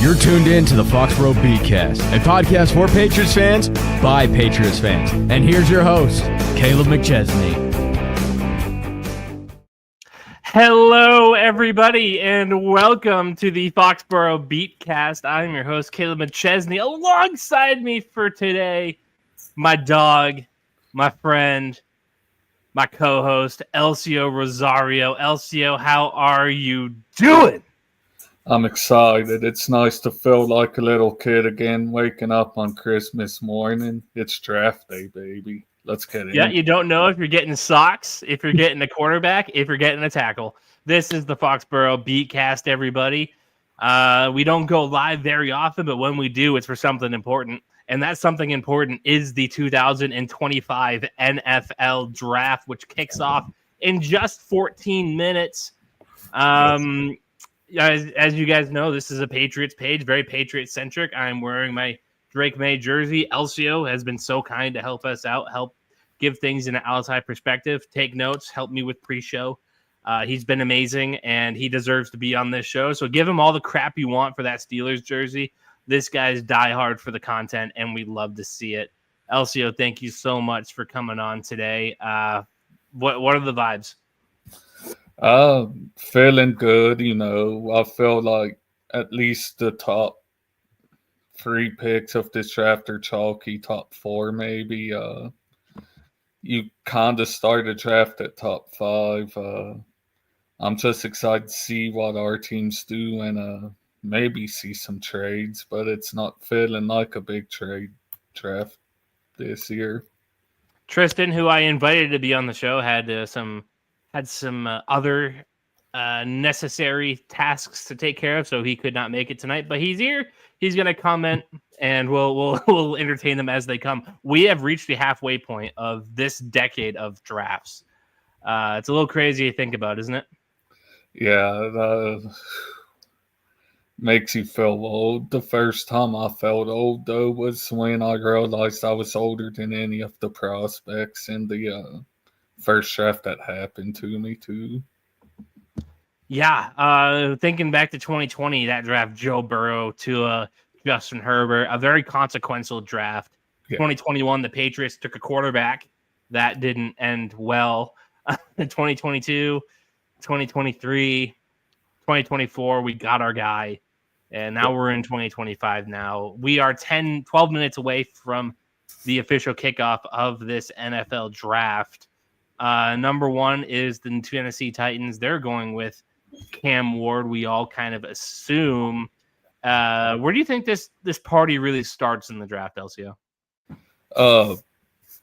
You're tuned in to the Foxboro Beatcast, a podcast for Patriots fans by Patriots fans. And here's your host, Kaleb McChesney. Hello, everybody, and welcome to the Foxboro Beatcast. I'm your host, Kaleb McChesney. Alongside me for today, my dog, my friend, my co-host, Elsio Rosario. Elsio, how are you doing? I'm excited. It's nice to feel like a little kid again, waking up on Christmas morning. It's draft day, baby. Let's get in. Yeah, you don't know if you're getting socks, if you're getting a quarterback, if you're getting a tackle. This is the Foxboro Beatcast, everybody. We don't go live very often, but when we do, it's for something important. And that something important is the 2025 NFL Draft, which kicks off in just 14 minutes. As you guys know, this is a Patriots page, very Patriots-centric. I'm wearing my Drake May jersey. Elsio has been so kind to help us out, help give things in an outside perspective, take notes, help me with pre-show. He's been amazing, and he deserves to be on this show. So give him all the crap you want for that Steelers jersey. This guy's diehard for the content, and we love to see it. Elsio, thank you so much for coming on today. What are the vibes? Feeling good, you know. I feel like at least the top 3 picks of this draft are chalky, top 4 maybe. You kind of start a draft at top 5. I'm just excited to see what our teams do and maybe see some trades, but it's not feeling like a big trade draft this year. Tristan, who I invited to be on the show, had some other necessary tasks to take care of, so he could not make it tonight. But he's here. He's going to comment, and we'll entertain them as they come. We have reached the halfway point of this decade of drafts. It's a little crazy to think about, isn't it? Yeah, makes you feel old. The first time I felt old, though, was when I realized I was older than any of the prospects in the first draft that happened to me, too. Yeah, thinking back to 2020, that draft, Joe Burrow to Justin Herbert, a very consequential draft. Yeah. 2021, the Patriots took a quarterback. That didn't end well. In 2022, 2023, 2024, we got our guy. And now we're in 2025 now. We are 12 minutes away from the official kickoff of this NFL draft. Number 1 is the Tennessee Titans. They're going with Cam Ward, we all kind of assume. Where do you think this party really starts in the draft, Elsio?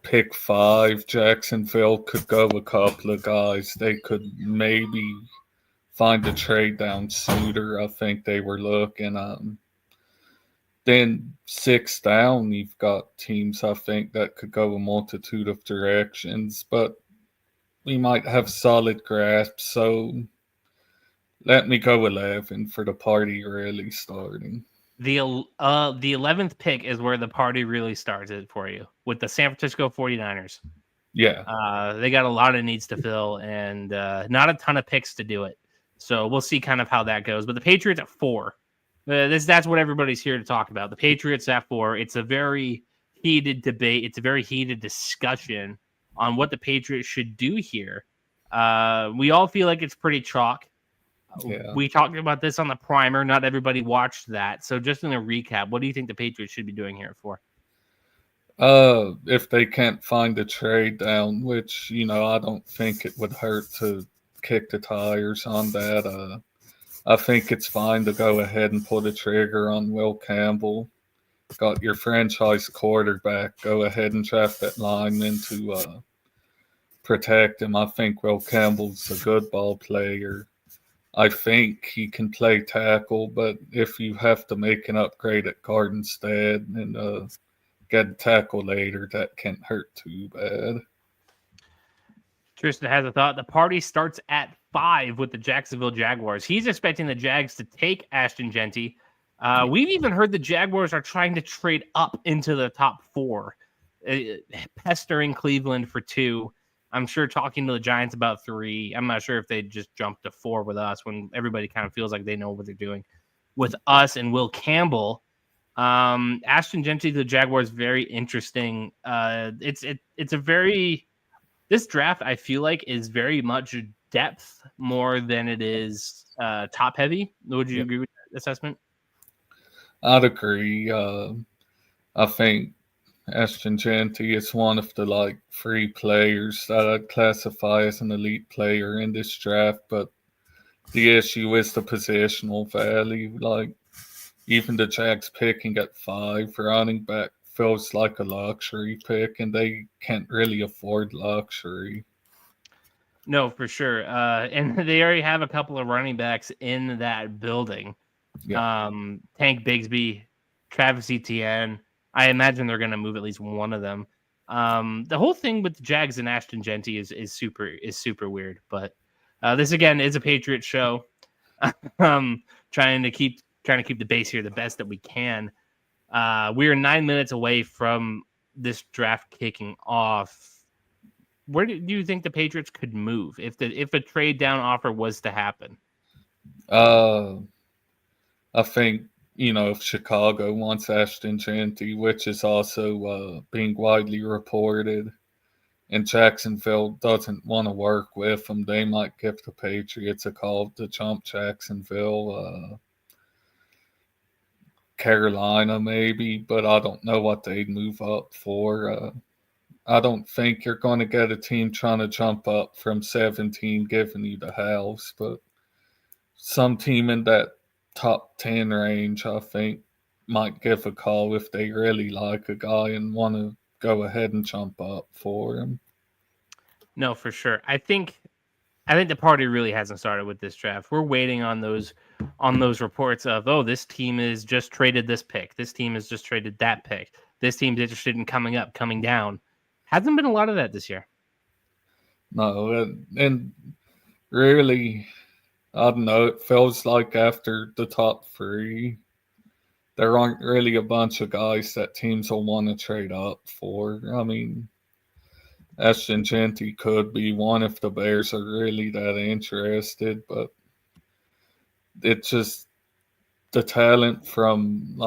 Pick 5. Jacksonville could go a couple of guys. They could maybe find a trade down suitor. I think they were looking. Then 6 down, you've got teams I think that could go a multitude of directions, but we might have solid grasp. So let me go 11 for the party really starting. The 11th pick is where the party really started for you with the San Francisco 49ers. Yeah. They got a lot of needs to fill and not a ton of picks to do it. So we'll see kind of how that goes. But the Patriots at 4. That's what everybody's here to talk about. The Patriots at 4. It's a very heated debate. It's a very heated discussion on what the Patriots should do here. We all feel like it's pretty chalk. Yeah. We talked about this on the primer. Not everybody watched that. So just in a recap, what do you think the Patriots should be doing here for? If they can't find a trade down, which, you know, I don't think it would hurt to kick the tires on that. I think it's fine to go ahead and pull the trigger on Will Campbell. Got your franchise quarterback. Go ahead and draft that lineman to protect him. I think Will Campbell's a good ball player. I think he can play tackle, but if you have to make an upgrade at guard instead and get a tackle later, that can't hurt too bad. Tristan has a thought. The party starts at 5 with the Jacksonville Jaguars. He's expecting the Jags to take Ashton Genty. We've even heard the Jaguars are trying to trade up into the top 4, pestering Cleveland for 2. I'm sure talking to the Giants about 3. I'm not sure if they just jumped to 4 with us when everybody kind of feels like they know what they're doing. with us and Will Campbell. Ashton Genty to the Jaguars, very interesting. It's a very, this draft I feel like is very much depth more than it is top heavy. Would you agree with that assessment? I'd agree. I think Ashton Genty is one of the 3 players that I'd classify as an elite player in this draft, but the issue is the positional value. Even the Jags picking at 5 running back feels like a luxury pick, and they can't really afford luxury. No, for sure. And they already have a couple of running backs in that building. Yeah. Tank Bigsby, Travis Etienne. I imagine they're going to move at least one of them. The whole thing with the Jags and Ashton Genty is super weird. But this again is a Patriots show. Trying to keep the base here the best that we can. We are 9 minutes away from this draft kicking off. Where do you think the Patriots could move if a trade down offer was to happen? I think, if Chicago wants Ashton Genty, which is also being widely reported, and Jacksonville doesn't want to work with them, they might give the Patriots a call to jump Jacksonville. Carolina maybe, but I don't know what they'd move up for. I don't think you're going to get a team trying to jump up from 17 giving you the house, but some team in that top 10 range, I think, might give a call if they really like a guy and want to go ahead and jump up for him. No, for sure. I think the party really hasn't started with this draft. We're waiting on those reports of, oh, this team has just traded this pick. This team has just traded that pick. This team's interested in coming up, coming down. Hasn't been a lot of that this year. No, and really, I don't know, it feels like after the top 3, there aren't really a bunch of guys that teams will want to trade up for. I mean, Ashton Genty could be one if the Bears are really that interested, but it's just the talent from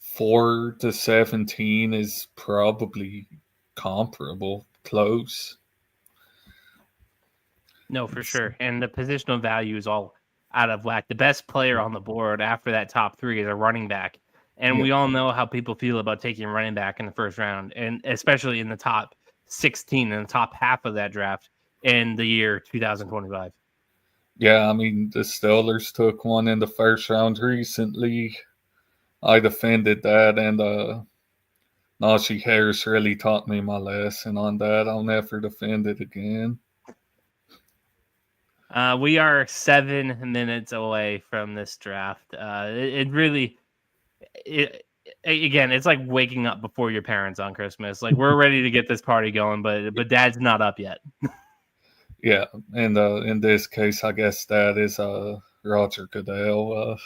4 to 17 is probably comparable, close. No, for sure. And the positional value is all out of whack. The best player on the board after that top 3 is a running back. And we all know how people feel about taking running back in the first round, and especially in the top 16, in the top half of that draft in the year 2025. Yeah, I mean, the Steelers took one in the first round recently. I defended that, and Najee Harris really taught me my lesson on that. I'll never defend it again. We are 7 minutes away from this draft. Again, it's like waking up before your parents on Christmas. Like, we're ready to get this party going, but Dad's not up yet. Yeah, and in this case, I guess that is Roger Goodell.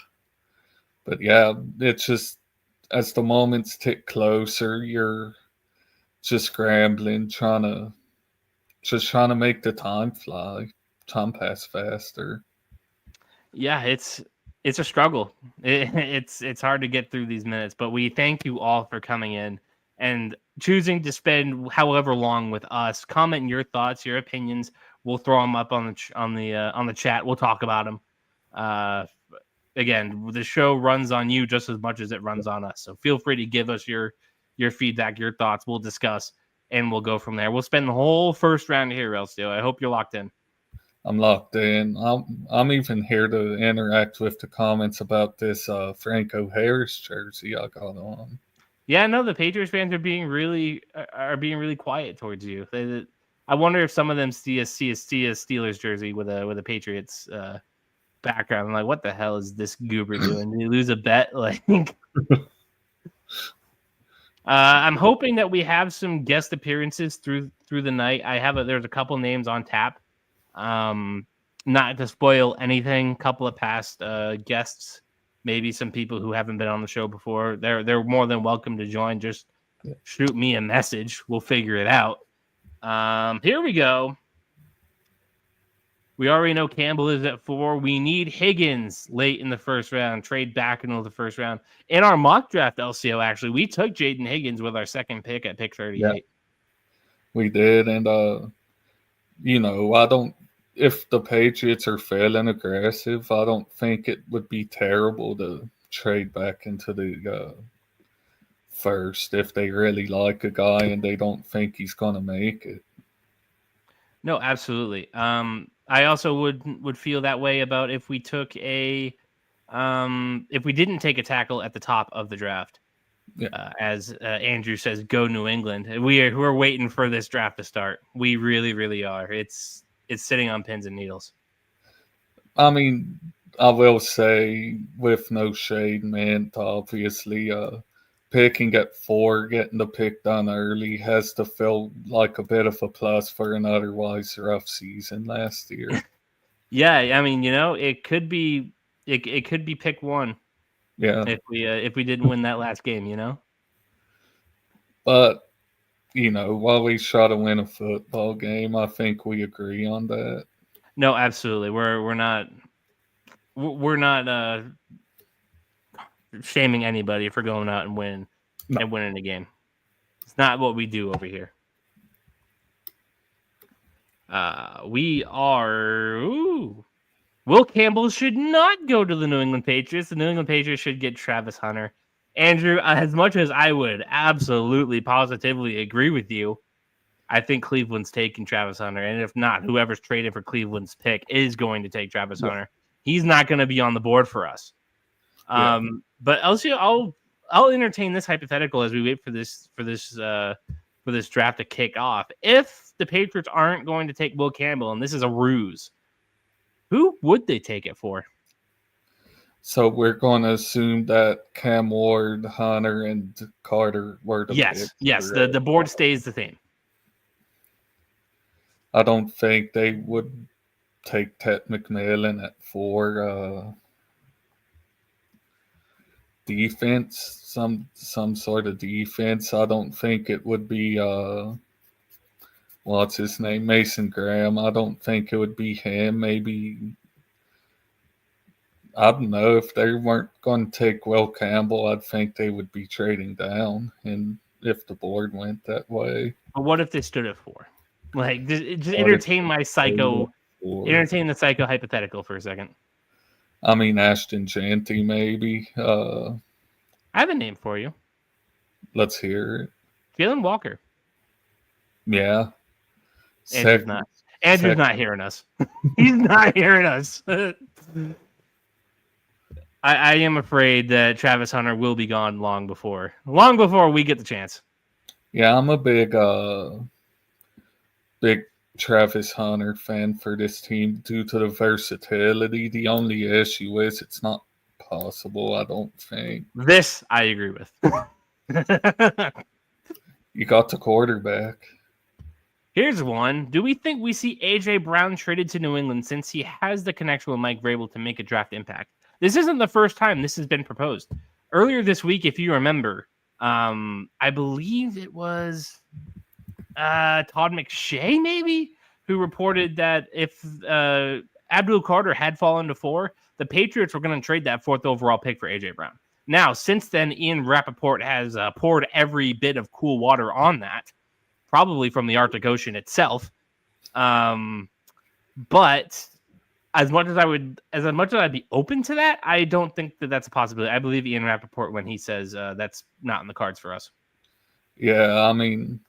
But yeah, it's just as the moments tick closer, you're just scrambling, trying to make the time pass faster. Yeah, it's a struggle. It's hard to get through these minutes, but we thank you all for coming in and choosing to spend however long with us. Comment your thoughts, your opinions. We'll throw them up on the chat. We'll talk about them. Again, the show runs on you just as much as it runs on us. So feel free to give us your feedback, your thoughts. We'll discuss and we'll go from there. We'll spend the whole first round here, Elsio. I hope you're locked in. I'm locked in. I'm even here to interact with the comments about this Franco Harris jersey I got on. Yeah, no, the Patriots fans are being really quiet towards you. I wonder if some of them see a Steelers jersey with a Patriots background. I'm like, what the hell is this goober doing? Did he lose a bet? Like, I'm hoping that we have some guest appearances through the night. There's a couple names on tap. Not to spoil anything, couple of past guests, maybe some people who haven't been on the show before. They're more than welcome to join. Just shoot me a message. We'll figure it out. Here we go. We already know Campbell is at 4. We need Higgins late in the first round, trade back into the first round. In our mock draft, LCO, actually, we took Jaden Higgins with our second pick at pick 38. Yeah, we did. And, I don't, if the Patriots are feeling aggressive, I don't think it would be terrible to trade back into the first if they really like a guy and they don't think he's going to make it. No, absolutely. I also would feel that way about if we took if we didn't take a tackle at the top of the draft. Yeah. As Andrew says, go New England. We're waiting for this draft to start. We really, really are. It's sitting on pins and needles. I mean, I will say, with no shade, man, obviously, picking at 4, getting the pick done early has to feel like a bit of a plus for an otherwise rough season last year. Yeah, I mean, it could be it could be pick 1. Yeah. If we didn't win that last game, But, while we try to win a football game, I think we agree on that. No, absolutely. We're not shaming anybody for going out and winning a game. It's not what we do over here. We are. Will Campbell should not go to the New England Patriots. The New England Patriots should get Travis Hunter. Andrew, as much as I would absolutely, positively agree with you, I think Cleveland's taking Travis Hunter. And if not, whoever's traded for Cleveland's pick is going to take Travis Hunter. He's not going to be on the board for us. But Elsio, I'll entertain this hypothetical as we wait for this draft to kick off. If the Patriots aren't going to take Will Campbell, and this is a ruse, who would they take it for? So we're going to assume that Cam Ward, Hunter, and Carter were the picks. Yes. The board stays the same. I don't think they would take Ted McMillan at 4. Defense, some sort of defense. I don't think it would be what's his name, Mason Graham. I don't think it would be him. Maybe, I don't know, if they weren't going to take Will Campbell, I'd think they would be trading down, and if the board went that way. But what if they stood at 4? Like, just entertain the psycho hypothetical for a second. I mean, Ashton Jeanty, maybe. I have a name for you. Let's hear it. Jalen Walker. Yeah. Andrew's not hearing us. He's not hearing us. I am afraid that Travis Hunter will be gone long before we get the chance. Yeah, I'm a big Travis Hunter fan for this team due to the versatility. The only issue is it's not possible, I don't think. This I agree with. You got the quarterback. Here's one. Do we think we see A.J. Brown traded to New England since he has the connection with Mike Vrabel to make a draft impact? This isn't the first time this has been proposed. Earlier this week, if you remember, I believe it was Todd McShay, maybe, who reported that if Abdul Carter had fallen to 4, the Patriots were going to trade that 4th overall pick for A.J. Brown. Now, since then, Ian Rappaport has poured every bit of cool water on that, probably from the Arctic Ocean itself. But as much as I'd be open to that, I don't think that that's a possibility. I believe Ian Rappaport when he says that's not in the cards for us. Yeah, I mean,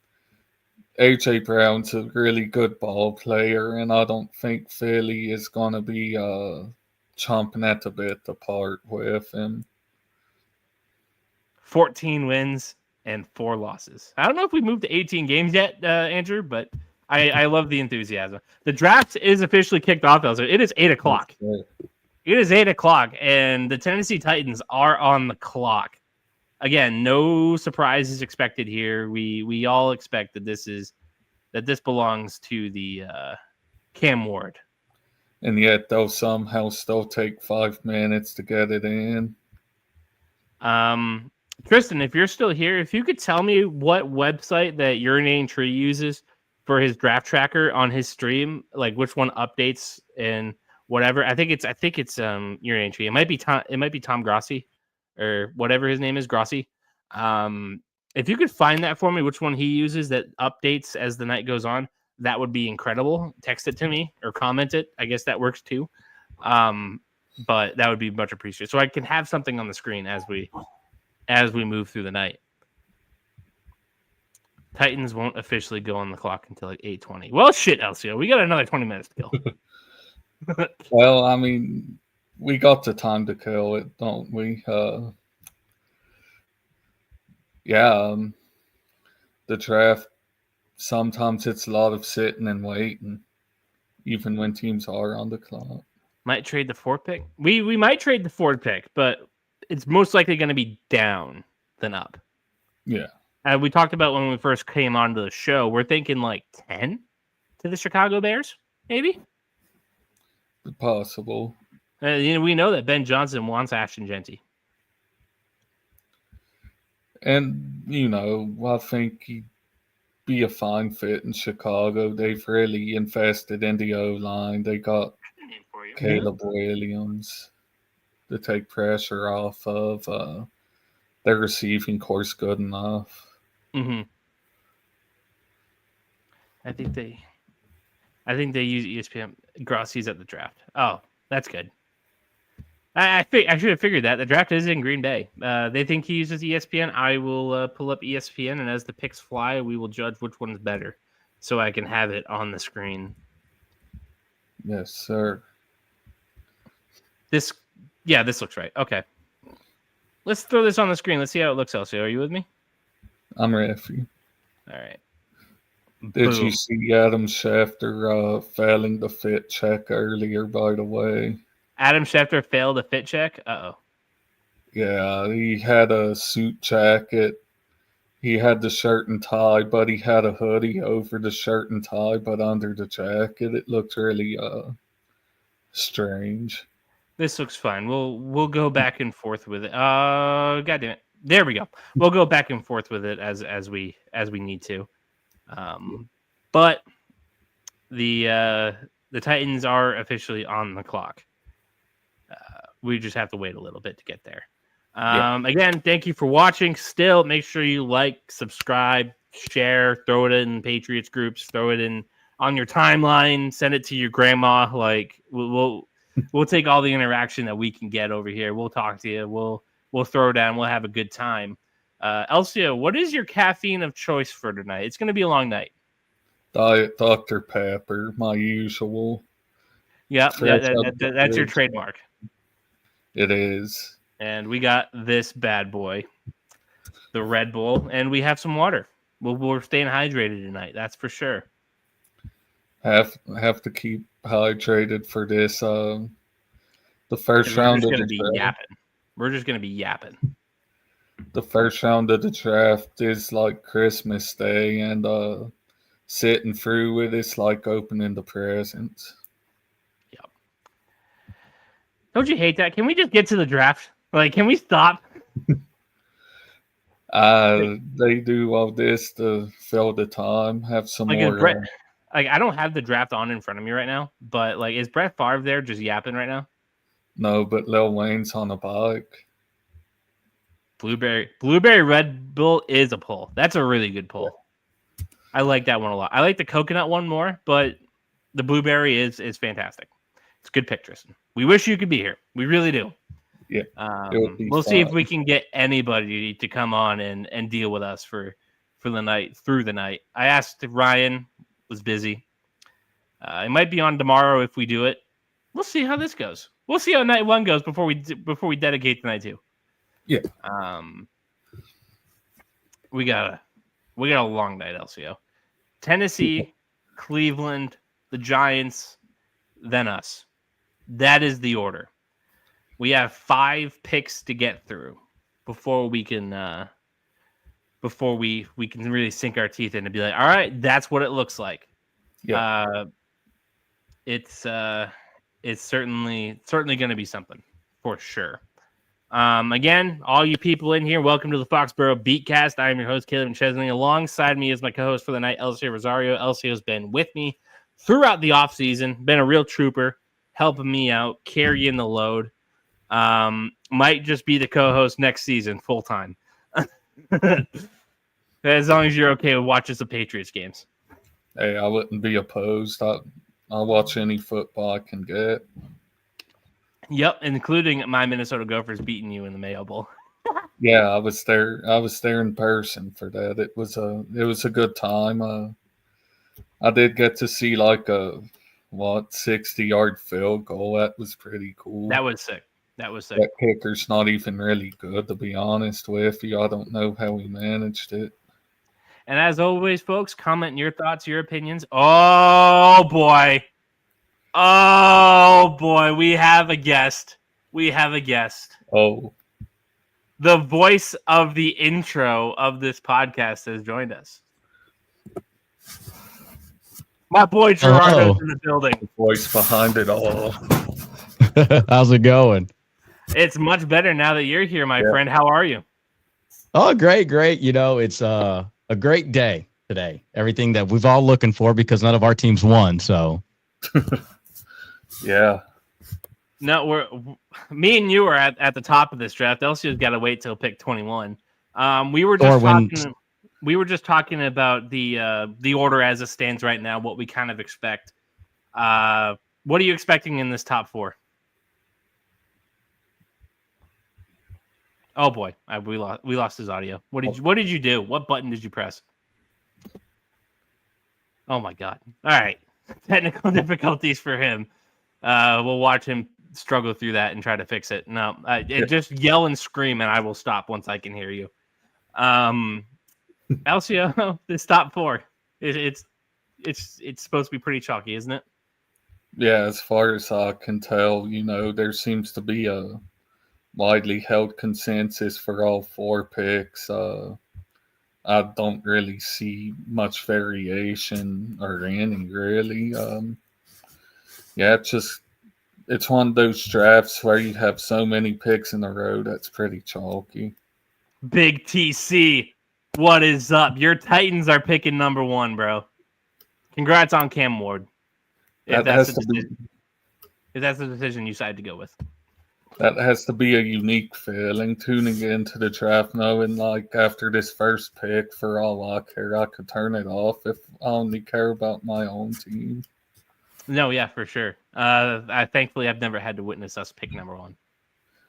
A.J. Brown's a really good ball player, and I don't think Philly is going to be chomping at the bit to part with him. 14 wins and 4 losses. I don't know if we moved to 18 games yet, Andrew, but I love the enthusiasm. The draft is officially kicked off, though. So it is 8 o'clock. It is 8 o'clock, and the Tennessee Titans are on the clock. Again, no surprises expected here. We all expect that this belongs to the Cam Ward. And yet they'll somehow still take 5 minutes to get it in. Tristan, if you're still here, if you could tell me what website that Urinating Tree uses for his draft tracker on his stream, like which one updates and whatever. I think it's your entry. It might be Tom Grossi or whatever his name is, Grossi. If you could find that for me, which one he uses that updates as the night goes on, that would be incredible. Text it to me or comment it. I guess that works too. But that would be much appreciated. So I can have something on the screen as we move through the night. Titans won't officially go on the clock until like 8:20. Well, shit, Elsio. We got another 20 minutes to kill. Well, I mean, we got the time to kill it, don't we? The draft, sometimes it's a lot of sitting and waiting, even when teams are on the clock. Might trade the fourth pick. We might trade the fourth pick, but it's most likely going to be down than up. Yeah. We talked about when we first came onto the show. We're thinking like 10 to the Chicago Bears, maybe. Possible. We know that Ben Johnson wants Ashton Genty. And, I think he'd be a fine fit in Chicago. They've really invested in the O-line. They got Kaleb Williams to take pressure off of. Their receiving course good enough. Mm-hmm. I think they use ESPN. Grossi's at the draft. Oh, that's good. I should have figured that. The draft is in Green Bay. They think he uses ESPN. I will pull up ESPN, and as the picks fly, we will judge which one's better, so I can have it on the screen. Yes, sir. This looks right. Okay. Let's throw this on the screen. Let's see how it looks, Elsio. Are you with me? I'm ready. All right. Did you see Adam Schefter failing the fit check earlier, by the way? Adam Schefter failed a fit check? Uh-oh. Yeah, he had a suit jacket. He had the shirt and tie, but he had a hoodie over the shirt and tie, but under the jacket. It looked really strange. This looks fine. We'll go back and forth with it. God damn it. There we go. We'll go back and forth with it as we need to. But the Titans are officially on the clock. We just have to wait a little bit to get there. Again, thank you for watching. Still, make sure you like, subscribe, share, throw it in Patriots groups, throw it in on your timeline, send it to your grandma. Like we'll take all the interaction that we can get over here. We'll talk to you. We'll throw down. We'll have a good time. Elsio, what is your caffeine of choice for tonight? It's going to be a long night. Diet Dr. Pepper, my usual. Yeah, that's your trademark. It is. And we got this bad boy, the Red Bull, and we have some water. We're staying hydrated tonight. That's for sure. Have to keep hydrated for this. The first round of the draft. We're just going to be yapping. The first round of the draft is like Christmas Day, and sitting through it is like opening the presents. Yep. Don't you hate that? Can we just get to the draft? Like, can we stop? They do all this to fill the time. Have some more. I don't have the draft on in front of me right now, but like, is Brett Favre there just yapping right now? No, but Lil Wayne's on a bike. Blueberry Red Bull is a pull. That's a really good pull. I like that one a lot. I like the coconut one more, but the blueberry is fantastic. It's a good pick, Tristan. We wish you could be here. We really do. Yeah. We'll see if we can get anybody to come on and deal with us for the night, through the night. I asked if Ryan was busy. It might be on tomorrow if we do it. We'll see how this goes. We'll see how night one goes before we dedicate to night two. Yeah. We got a long night, Elsio. Tennessee, Cleveland, the Giants, then us. That is the order. We have 5 picks to get through before we can really sink our teeth in and be like, all right, that's what it looks like. Yeah. It's certainly going to be something for sure. Again, all you people in here, welcome to the Foxboro Beatcast. I am your host, Kaleb Chesney. Alongside me is my co-host for the night, Elsio Rosario. Elsio's been with me throughout the offseason, been a real trooper, helping me out, carrying the load. Might just be the co-host next season, full-time. As long as you're okay with watching some Patriots games. Hey, I wouldn't be opposed. I'll watch any football I can get. Yep, including my Minnesota Gophers beating you in the Mayo Bowl. Yeah, I was there. I was there in person for that. It was a good time. I did get to see like a 60-yard field goal. That was pretty cool. That was sick. That kicker's not even really good, to be honest with you. I don't know how he managed it. And as always, folks, comment your thoughts, your opinions. Oh boy. Oh boy, we have a guest. Oh. The voice of the intro of this podcast has joined us. My boy Gerardo's in the building. The voice behind it all. How's it going? It's much better now that you're here, my friend. How are you? Oh, great. You know, it's a great day today. Everything that we've all looking for because none of our teams won. So, yeah. No, me and you are at the top of this draft. Elsio's got to wait till pick 21. We were just talking about the order as it stands right now. What we kind of expect. What are you expecting in this top four? Oh boy, we lost his audio. What did you do? What button did you press? Oh my god! All right, technical difficulties for him. We'll watch him struggle through that and try to fix it. No, just yell and scream, and I will stop once I can hear you. Elsio, this top four, it's supposed to be pretty chalky, isn't it? Yeah, as far as I can tell, there seems to be a widely held consensus for all four picks. I don't really see much variation or any really. It's one of those drafts where you have so many picks in a row that's pretty chalky. Big TC, what is up? Your Titans are picking number one, bro. Congrats on Cam Ward. If that's the decision you decide to go with. That has to be a unique feeling, tuning into the draft, knowing like after this first pick, for all I care, I could turn it off if I only care about my own team. No, yeah, for sure. Thankfully, I've never had to witness us pick number one.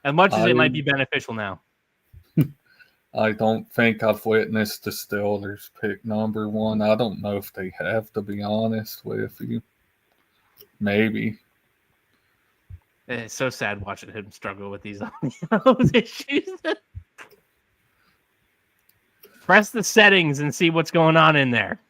As much as it might be beneficial now. I don't think I've witnessed the Steelers pick number one. I don't know if they have, to be honest with you. Maybe. It's so sad watching him struggle with these issues. Press the settings and see what's going on in there.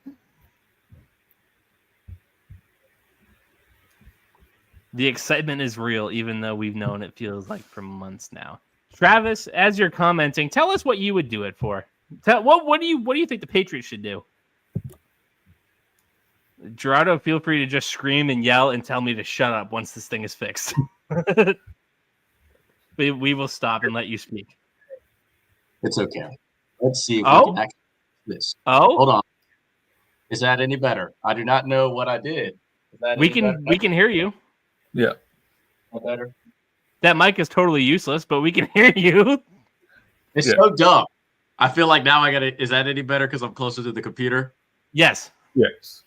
The excitement is real, even though we've known it feels like for months now. Travis, as you're commenting, tell us what you would do it for. What do you think the Patriots should do? Gerardo, feel free to just scream and yell and tell me to shut up once this thing is fixed. we will stop and let you speak. It's okay. Let's see if we can actually do this. Hold on. Is that any better? I do not know what I did. We can hear you. Yeah. What better? That mic is totally useless, but we can hear you. It's so dumb. I feel like now I gotta. Is that any better because I'm closer to the computer? Yes. Yes.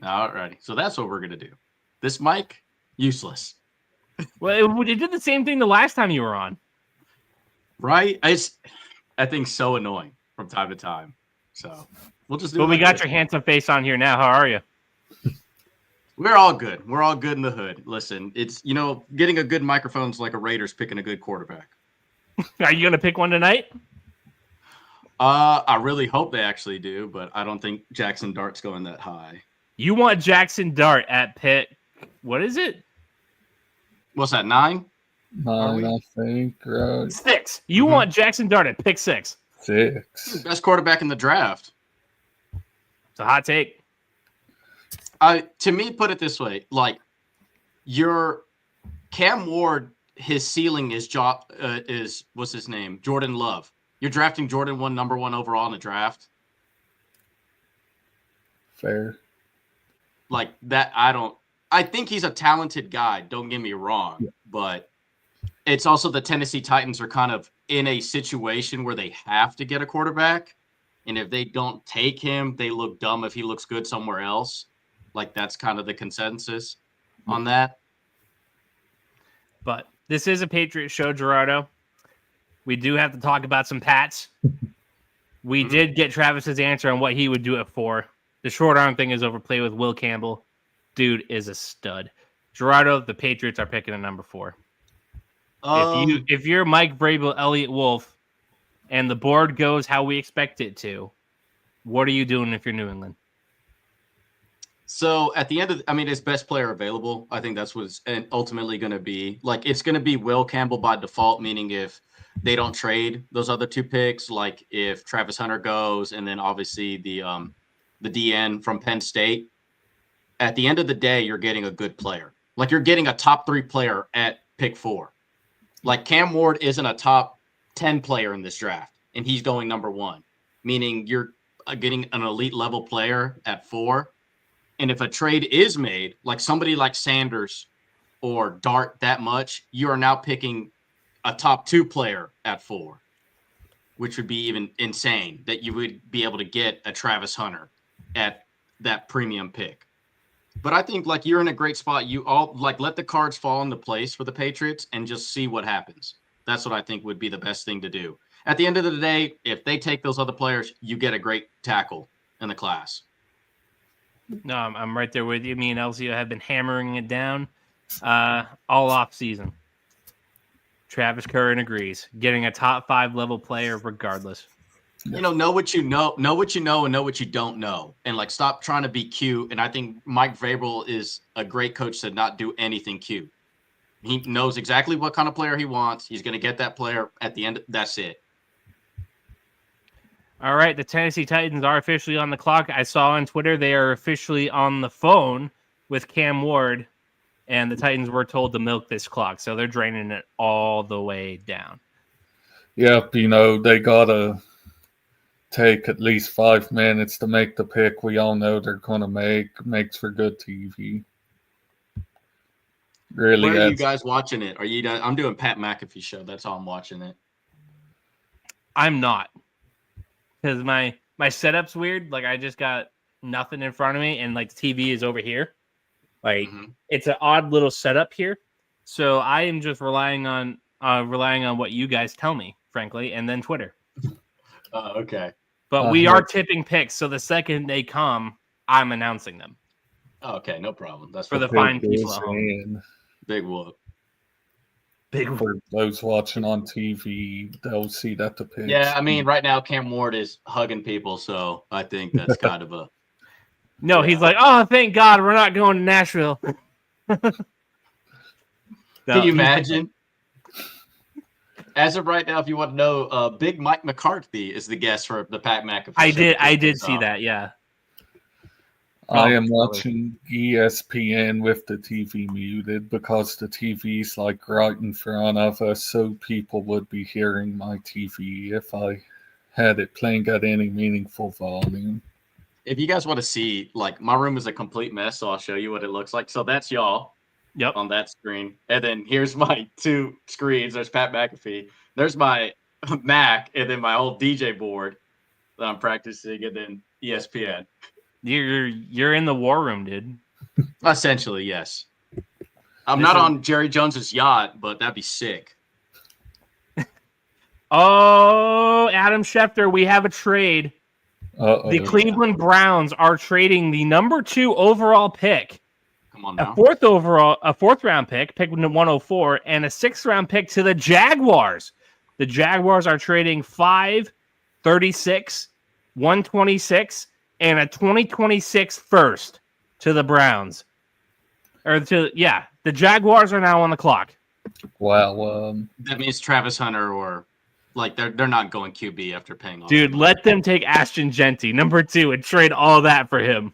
All righty. So that's what we're gonna do. This mic, useless. Well, it did the same thing the last time you were on. Right? That thing's so annoying from time to time. So we'll just do it. But we got your handsome face on here now. How are you? We're all good. We're all good in the hood. Listen, it's, getting a good microphone is like a Raiders picking a good quarterback. Are you going to pick one tonight? I really hope they actually do, but I don't think Jackson Dart's going that high. You want Jackson Dart at pick, what is it? What's that, 9? 9, I think, right? 6. You want Jackson Dart at pick 6. 6. Best quarterback in the draft. It's a hot take. To me, put it this way, like, your Cam Ward his ceiling is what's his name? Jordan Love. You're drafting Jordan number 1 overall in the draft. Fair. Like that, I think he's a talented guy, don't get me wrong, but it's also the Tennessee Titans are kind of in a situation where they have to get a quarterback. And if they don't take him, they look dumb if he looks good somewhere else. Like that's kind of the consensus on that. But this is a Patriot show, Gerardo. We do have to talk about some Pats. We did get Travis's answer on what he would do it for. The short arm thing is overplayed with Will Campbell. Dude is a stud. Gerardo, the Patriots are picking a number 4. If you're Mike Vrabel, Elliott Wolf, and the board goes how we expect it to, what are you doing if you're New England? So at the end of, his best player available, I think that's what's ultimately going to be. Like it's going to be Will Campbell by default, meaning if they don't trade those other 2 picks, like if Travis Hunter goes, and then obviously the DN from Penn State. At the end of the day, you're getting a good player. Like you're getting a top 3 player at pick 4. Like Cam Ward isn't a top 10 player in this draft, and he's going number 1, meaning you're getting an elite level player at 4. And if a trade is made, like somebody like Sanders or Dart that much, you are now picking a top 2 player at 4, which would be even insane that you would be able to get a Travis Hunter at that premium pick. But I think like you're in a great spot. You all like let the cards fall into place for the Patriots and just see what happens. That's what I think would be the best thing to do. At the end of the day, if they take those other players, you get a great tackle in the class. No, I'm right there with you. Me and Elsio have been hammering it down all off season. Travis Curran agrees. Getting a top 5 level player regardless. Know what you know, and know what you don't know. And like stop trying to be cute. And I think Mike Vrabel is a great coach to not do anything cute. He knows exactly what kind of player he wants. He's going to get that player at the end. That's it. All right, the Tennessee Titans are officially on the clock. I saw on Twitter they are officially on the phone with Cam Ward, and the Titans were told to milk this clock, so they're draining it all the way down. Yep, they got to take at least 5 minutes to make the pick we all know they're going to makes for good TV. Really, where are you guys watching it? I'm doing Pat McAfee show. That's how I'm watching it. I'm not. Because my setup's weird. Like I just got nothing in front of me, and like the TV is over here. Like it's an odd little setup here. So I am just relying on what you guys tell me, frankly, and then Twitter. Okay. But we are tipping picks, so the second they come, I'm announcing them. Okay, no problem. That's for the fine people at home. Big whoop. For those watching on TV, they'll see that the pitch. Yeah, right now Cam Ward is hugging people, so I think that's kind of a. No, he's like, oh, thank God we're not going to Nashville. Can you imagine? As of right now, if you want to know, Big Mike McCarthy is the guest for the Pat McAfee. I did see that, yeah. I am watching ESPN with the TV muted because the TV's like right in front of us, so people would be hearing my TV if I had it playing at any meaningful volume. If you guys want to see, like, my room is a complete mess, so I'll show you what it looks like. So that's y'all. Yep. On that screen. And then here's my 2 screens. There's Pat McAfee. There's my Mac, and then my old DJ board that I'm practicing, and then ESPN. You're in the war room, dude. Essentially, yes. I'm not on Jerry Jones's yacht, but that'd be sick. Oh, Adam Schefter, we have a trade. Uh-oh. The Cleveland Browns are trading the number 2 overall pick, come on now. a 4th round pick 104, and a 6th round pick to the Jaguars. The Jaguars are trading 5, 36, 126, and a 2026 first to the Browns. The Jaguars are now on the clock. Wow. That means Travis Hunter or like they're not going QB after paying all. Dude, let them take Ashton Genty, number 2, and trade all that for him.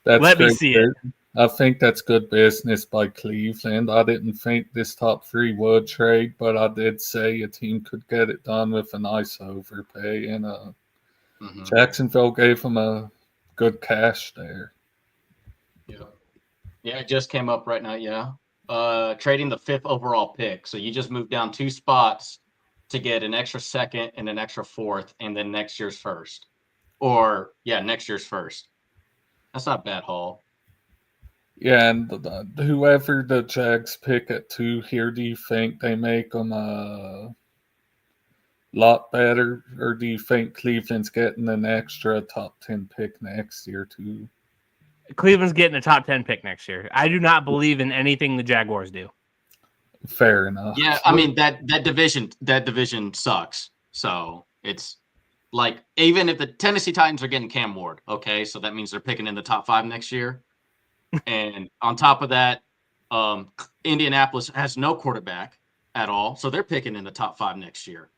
Let me see it. I think that's good business by Cleveland. I didn't think this top three would trade, but I did say a team could get it done with a nice overpay, and Jacksonville gave them a good cash there. Yeah, it just came up right now. Yeah. Trading the 5th overall pick. So you just moved down 2 spots to get an extra 2nd and an extra 4th, and then next year's first. Or, yeah, next year's first. That's not a bad haul. Yeah, and whoever the Jags pick at 2 here, do you think they make them a lot better? Or do you think Cleveland's getting an extra top 10 pick next year, too? Cleveland's getting a top 10 pick next year. I do not believe in anything the Jaguars do. Fair enough. Yeah, I mean that division sucks. So it's like, even if the Tennessee Titans are getting Cam Ward, okay, so that means they're picking in the top 5 next year. And on top of that, Indianapolis has no quarterback at all, so they're picking in the top 5 next year.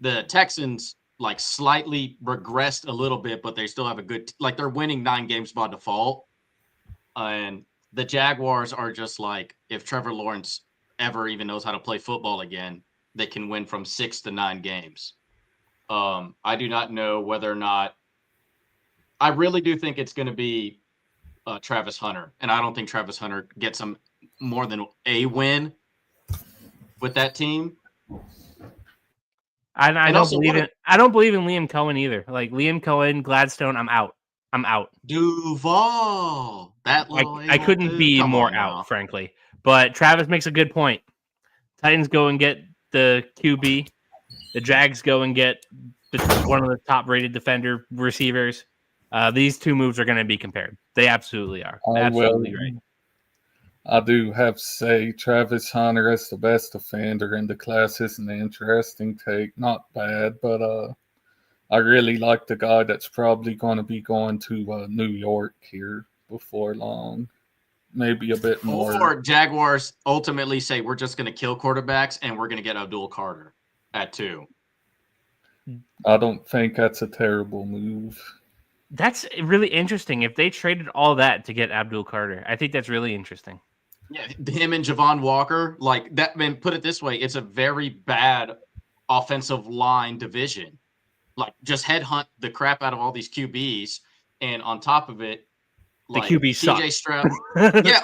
The Texans like slightly regressed a little bit, but they still have a good, like, they're winning 9 games by default. And the Jaguars are just like, if Trevor Lawrence ever even knows how to play football again, they can win from 6 to 9 games. I do not know whether or not, I really do think it's going to be Travis Hunter, and I don't think Travis Hunter gets some more than a win with that team. I don't believe it. I don't believe in Liam Cohen either. Like Liam Cohen, Gladstone, I'm out. Duval, that little I couldn't be more out, frankly. But Travis makes a good point. Titans go and get the QB. The Jags go and get one of the top-rated defender receivers. These 2 moves are going to be compared. They absolutely are. Absolutely right. I do have to say Travis Hunter as the best defender in the class is an interesting take. Not bad, but I really like the guy that's probably going to be going to New York here before long. Maybe a bit more. Or Jaguars ultimately say, we're just going to kill quarterbacks and we're going to get Abdul Carter at 2. I don't think that's a terrible move. That's really interesting. If they traded all that to get Abdul Carter, I think that's really interesting. Yeah, him and Javon Walker, like that. Man, put it this way, it's a very bad offensive line division. Like, just headhunt the crap out of all these QBs, and on top of it, like, the QBs suck. CJ Stroud. Yeah,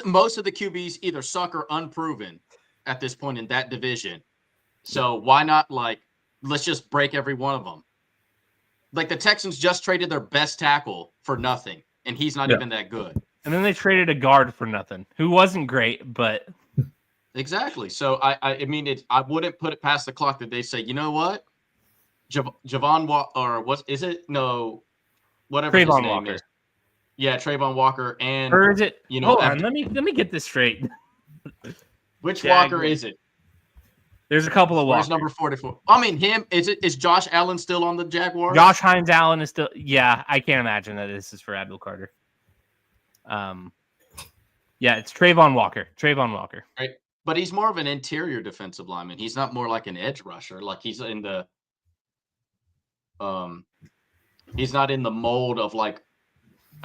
most of the QBs either suck or unproven at this point in that division. So why not, like, let's just break every one of them? Like, the Texans just traded their best tackle for nothing, and he's not even that good. And then they traded a guard for nothing, who wasn't great, but exactly. So I mean, I wouldn't put it past the clock that they say, you know what, Javon or what is it? No, whatever his name is. Yeah, Trayvon Walker, and or is it? You know, hold on, let me get this straight. Which Walker is it? There's a couple of Walkers. Where's number 44? I mean, him. Is Josh Allen still on the Jaguars? Josh Hines Allen is still. Yeah, I can't imagine that this is for Abdul Carter. Yeah, it's Trayvon Walker. Right, but he's more of an interior defensive lineman. He's not more like an edge rusher. Like, he's in the. He's not in the mold of like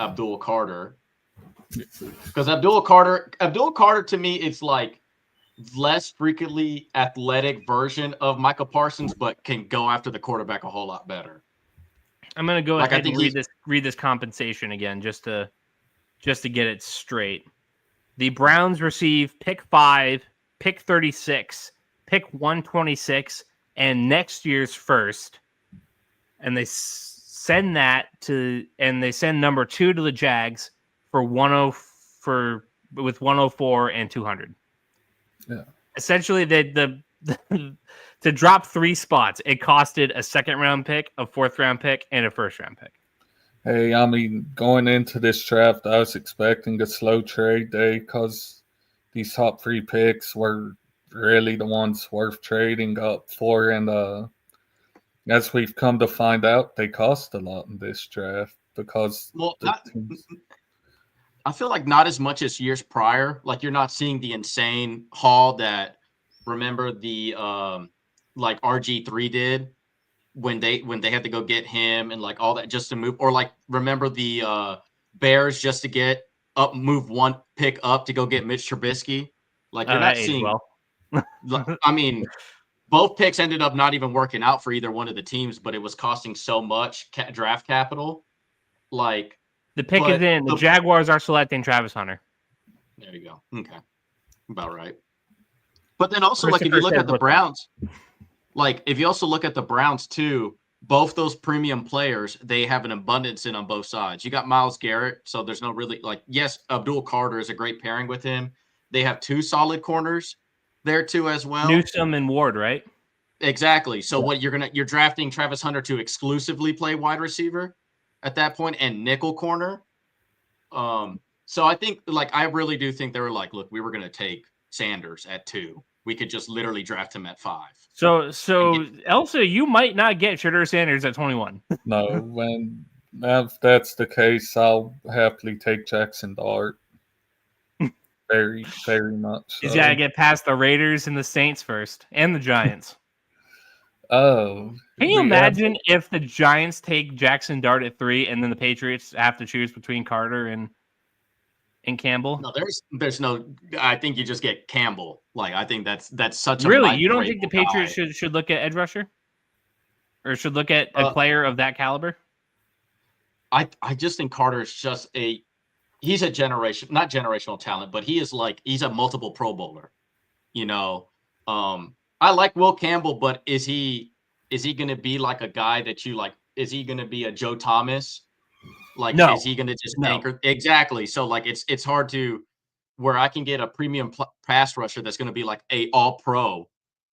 Abdul Carter. Because Abdul Carter to me, it's like less freakily athletic version of Michael Parsons, but can go after the quarterback a whole lot better. I'm gonna go ahead and read this compensation again just to get it straight. The Browns receive pick 5, pick 36, pick 126, and next year's first, and they send number 2 to the Jags for with 104 and 200. Yeah. Essentially, to drop 3 spots, it costed a 2nd-round pick, a 4th-round pick, and a 1st-round pick. Hey, I mean, going into this draft, I was expecting a slow trade day because these top 3 picks were really the ones worth trading up for. And as we've come to find out, they cost a lot in this draft because I feel like not as much as years prior. Like, you're not seeing the insane haul that, remember, the like RG3 did when they had to go get him and like all that just to move, or like remember the Bears just to get move one pick up to go get Mitch Trubisky. Like you're not seeing. Well. I mean, both picks ended up not even working out for either one of the teams, but it was costing so much draft capital. Like the pick is in. The Jaguars are selecting Travis Hunter. There you go. Okay, about right. But then also, like if you look at the Browns, like if you also look at the Browns too. Both those premium players, they have an abundance in on both sides. You got Myles Garrett, so there's no really yes, Abdul Carter is a great pairing with him. They have 2 solid corners there too as well. Newsome and Ward, right? Exactly. So what you're drafting Travis Hunter to exclusively play wide receiver at that point and nickel corner. So I think I really do think they were like, look, we were gonna take Sanders at 2. We could just literally draft him at 5. So Elsio, you might not get Shedeur Sanders at 21. No, when if that's the case, I'll happily take Jackson Dart. Very, very much. He's got to get past the Raiders and the Saints first, and the Giants. Oh. Can you imagine if the Giants take Jackson Dart at 3 and then the Patriots have to choose between Carter and Campbell? No, there's no. I think you just get Campbell. I think that's such a really. You don't think the Patriots should look at edge rusher, or should look at a player of that caliber? I just think Carter is just he's a not generational talent, but he is he's a multiple Pro Bowler. I like Will Campbell, but is he going to be a guy that you like? Is he going to be a Joe Thomas? No. Is he going to just anchor? Exactly. So it's hard to where I can get a premium pass rusher that's going to be a all pro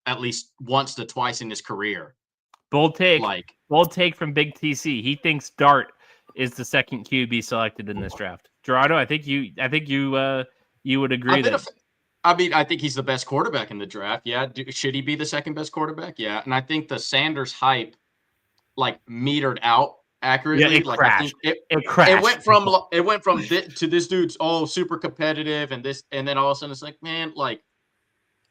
at least once to twice in his career. Bold take from Big TC. He thinks Dart is the second QB selected in this draft. Gerardo, I think you would agree that. I think he's the best quarterback in the draft. Yeah. Should he be the second best quarterback? Yeah. And I think the Sanders hype metered out accurately. Yeah, it crashed. I think it crashed. It went from to this dude's super competitive and then all of a sudden it's man,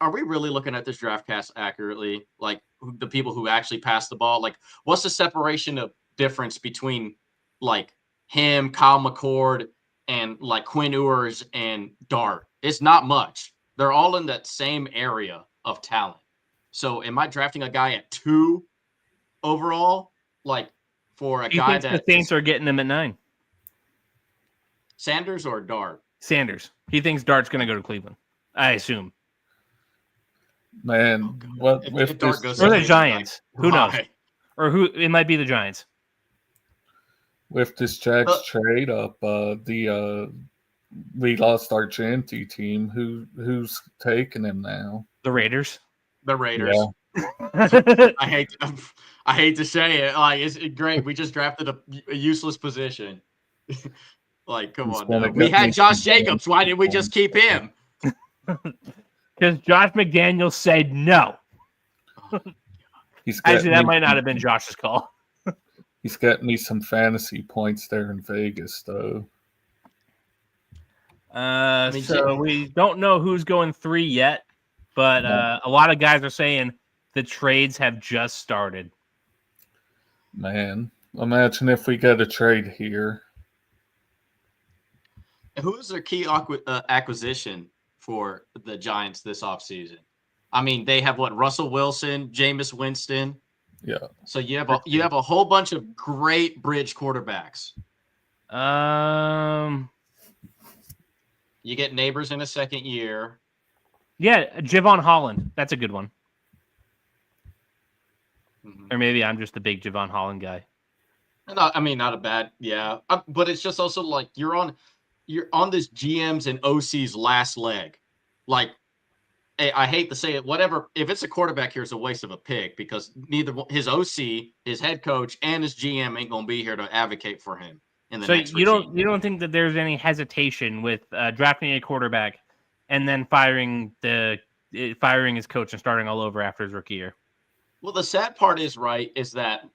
are we really looking at this draft class accurately? The people who actually pass the ball, what's the separation of difference between him, Kyle McCord, and Quinn Ewers and Dart? It's not much. They're all in that same area of talent. So am I drafting a guy at 2 overall? For a guy that the Saints are getting him at 9. Sanders or Dart? Sanders. He thinks Dart's going to go to Cleveland. I assume. Man, if Dart goes or the Giants? Who knows? Or it might be the Giants. With this Jags trade up, we lost our Genty team. Who's taking him now? The Raiders. The Raiders. Yeah. I hate to say it. It's great. We just drafted a useless position. Come on. We had Josh Jacobs. Why didn't we just keep him? Because Josh McDaniels said no. Actually, that might not have been Josh's call. He's got me some fantasy points there in Vegas, though. So we don't know who's going 3 yet, but a lot of guys are saying the trades have just started. Man, imagine if we get a trade here. Who is their key acquisition for the Giants this offseason? They have Russell Wilson, Jameis Winston. Yeah. So you have a whole bunch of great bridge quarterbacks. You get Neighbors in a second year. Yeah, Javon Holland. That's a good one. Mm-hmm. Or maybe I'm just a big Javon Holland guy. Not a bad, yeah. But it's just also you're on this GM's and OC's last leg. Hey, I hate to say it, whatever. If it's a quarterback here, it's a waste of a pick because neither his OC, his head coach, and his GM ain't gonna be here to advocate for him in the next. So you don't think that there's any hesitation with drafting a quarterback and then firing his coach and starting all over after his rookie year? Well, the sad part is that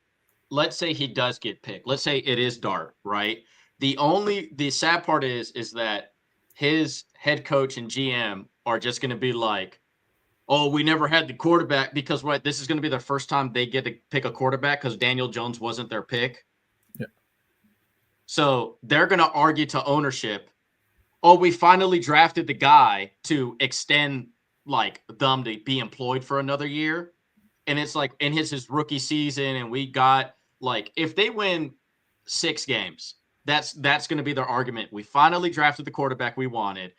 let's say he does get picked. Let's say it is Dart, right? The sad part is that his head coach and GM are just going to be oh, we never had the quarterback because this is going to be the first time they get to pick a quarterback because Daniel Jones wasn't their pick. Yeah. So they're going to argue to ownership oh, we finally drafted the guy to extend like them to be employed for another year. And it's like, and his rookie season, and we got like, if they win 6 games, that's going to be their argument. We finally drafted the quarterback we wanted.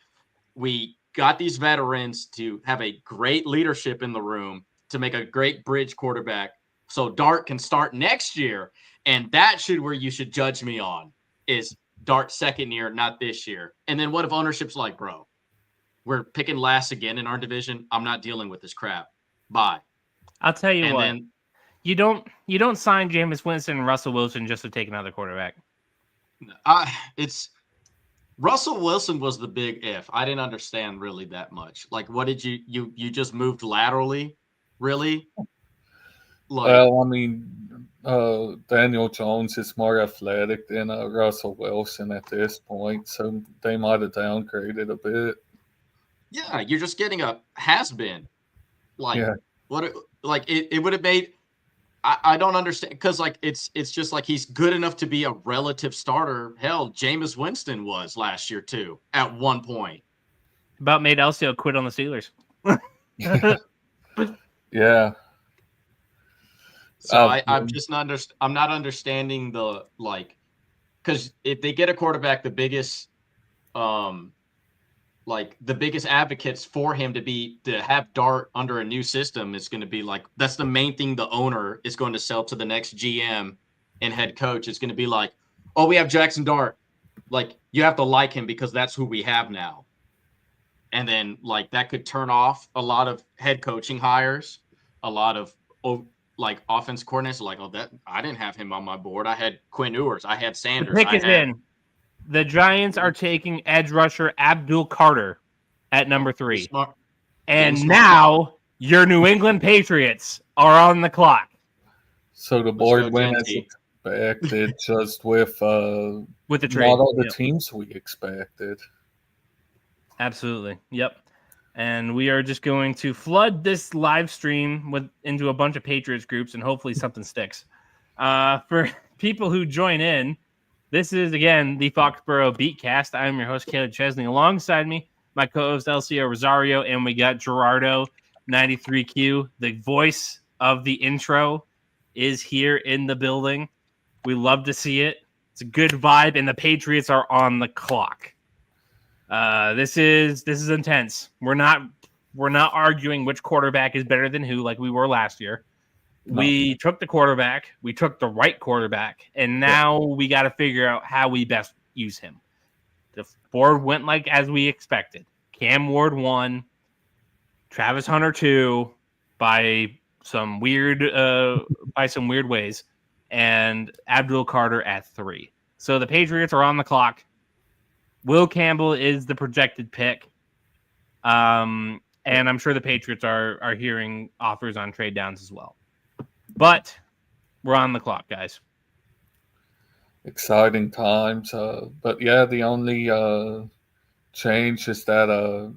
We got these veterans to have a great leadership in the room to make a great bridge quarterback so Dart can start next year. And that should where you should judge me on is Dart's second year, not this year. And then what if ownership's like, bro, we're picking last again in our division. I'm not dealing with this crap. Bye. I'll tell you And what. then You don't sign Jameis Winston and Russell Wilson just to take another quarterback. it's Russell Wilson was the big if. I didn't understand really that much. Like, what did you just moved laterally? Really? Like, Well, I mean, Daniel Jones is more athletic than Russell Wilson at this point, so they might have downgraded a bit. yeah, you're just getting a has-been. Like, Yeah. It would have made. I don't understand because like it's just like he's good enough to be a relative starter. Hell, Jameis Winston was last year too at one point. About made Elsio quit on the Steelers. Yeah. So I'm just not I'm not understanding the like because if they get a quarterback, the biggest advocates for him to have Dart under a new system is going to be like, that's the main thing the owner is going to sell to the next GM and head coach. It's going to be like, oh, we have Jackson Dart. Like, you have to like him because that's who we have now. And then like that could turn off a lot of head coaching hires, a lot of like offense coordinators like, oh, that I didn't have him on my board. I had Quinn Ewers. I had Sanders. The pick is in. The Giants are taking edge rusher Abdul Carter at number 3. Smart. And now your New England Patriots are on the clock. So the board went as expected, just with the trade. Not all the teams we expected. Absolutely. Yep. And we are just going to flood this live stream into a bunch of Patriots groups, and hopefully something sticks. For people who join in, this is, again, the Foxboro Beatcast. I am your host, Kaleb Chesney. Alongside me, my co-host, Elsio Rosario, and we got Gerardo, 93Q. The voice of the intro is here in the building. We love to see it. It's a good vibe, and the Patriots are on the clock. This is intense. We're not arguing which quarterback is better than who like we were last year. No. We took the quarterback. We took the right quarterback, and now we got to figure out how we best use him. The board went like as we expected. Cam Ward 1, Travis Hunter 2 by some weird ways, and Abdul Carter at 3. So the Patriots are on the clock. Will Campbell is the projected pick. And I'm sure the Patriots are hearing offers on trade downs as well. But we're on the clock, guys. Exciting times. But yeah, the only change is that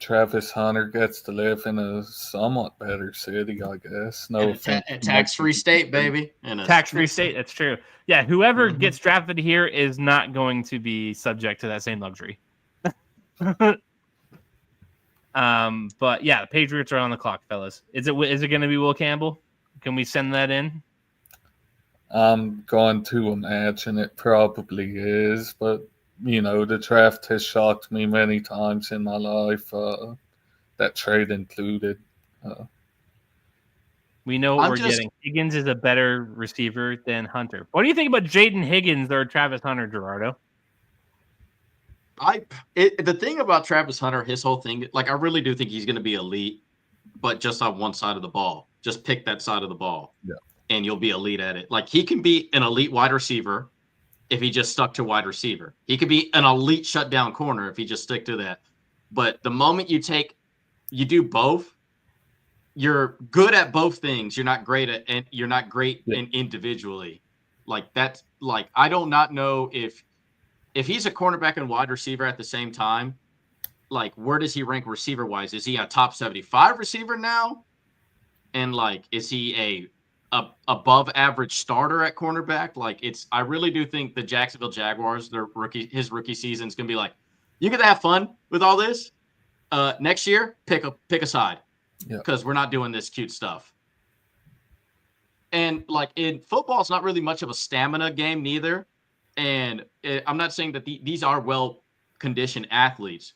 Travis Hunter gets to live in a somewhat better city, I guess. No, a tax-free state, baby. Tax-free state, that's true. Yeah, whoever gets drafted here is not going to be subject to that same luxury. But yeah, the Patriots are on the clock, fellas. Is it going to be Will Campbell? Can we send that in? I'm going to imagine it probably is, but you know, the draft has shocked me many times in my life. That trade included. We know what we're getting. Higgins is a better receiver than Hunter. What do you think about Jaden Higgins or Travis Hunter, Gerardo? The thing about Travis Hunter, his whole thing, like I really do think he's going to be elite, but just on one side of the ball. Just pick that side of the ball, and you'll be elite at it. Like he can be an elite wide receiver if he just stuck to wide receiver. He could be an elite shutdown corner if he just stick to that. But the moment you do both, you're good at both things. You're not great at, and you're not great individually. Like that's like I do not know if he's a cornerback and wide receiver at the same time. Like where does he rank receiver wise? Is he a top 75 receiver now? And like, is he a above average starter at cornerback? Like I really do think the Jacksonville Jaguars, his rookie season is going to be like, You get to have fun with all this. Next year, pick a side, because we're not doing this cute stuff. And like in football, it's not really much of a stamina game neither. And I'm not saying that these are well-conditioned athletes,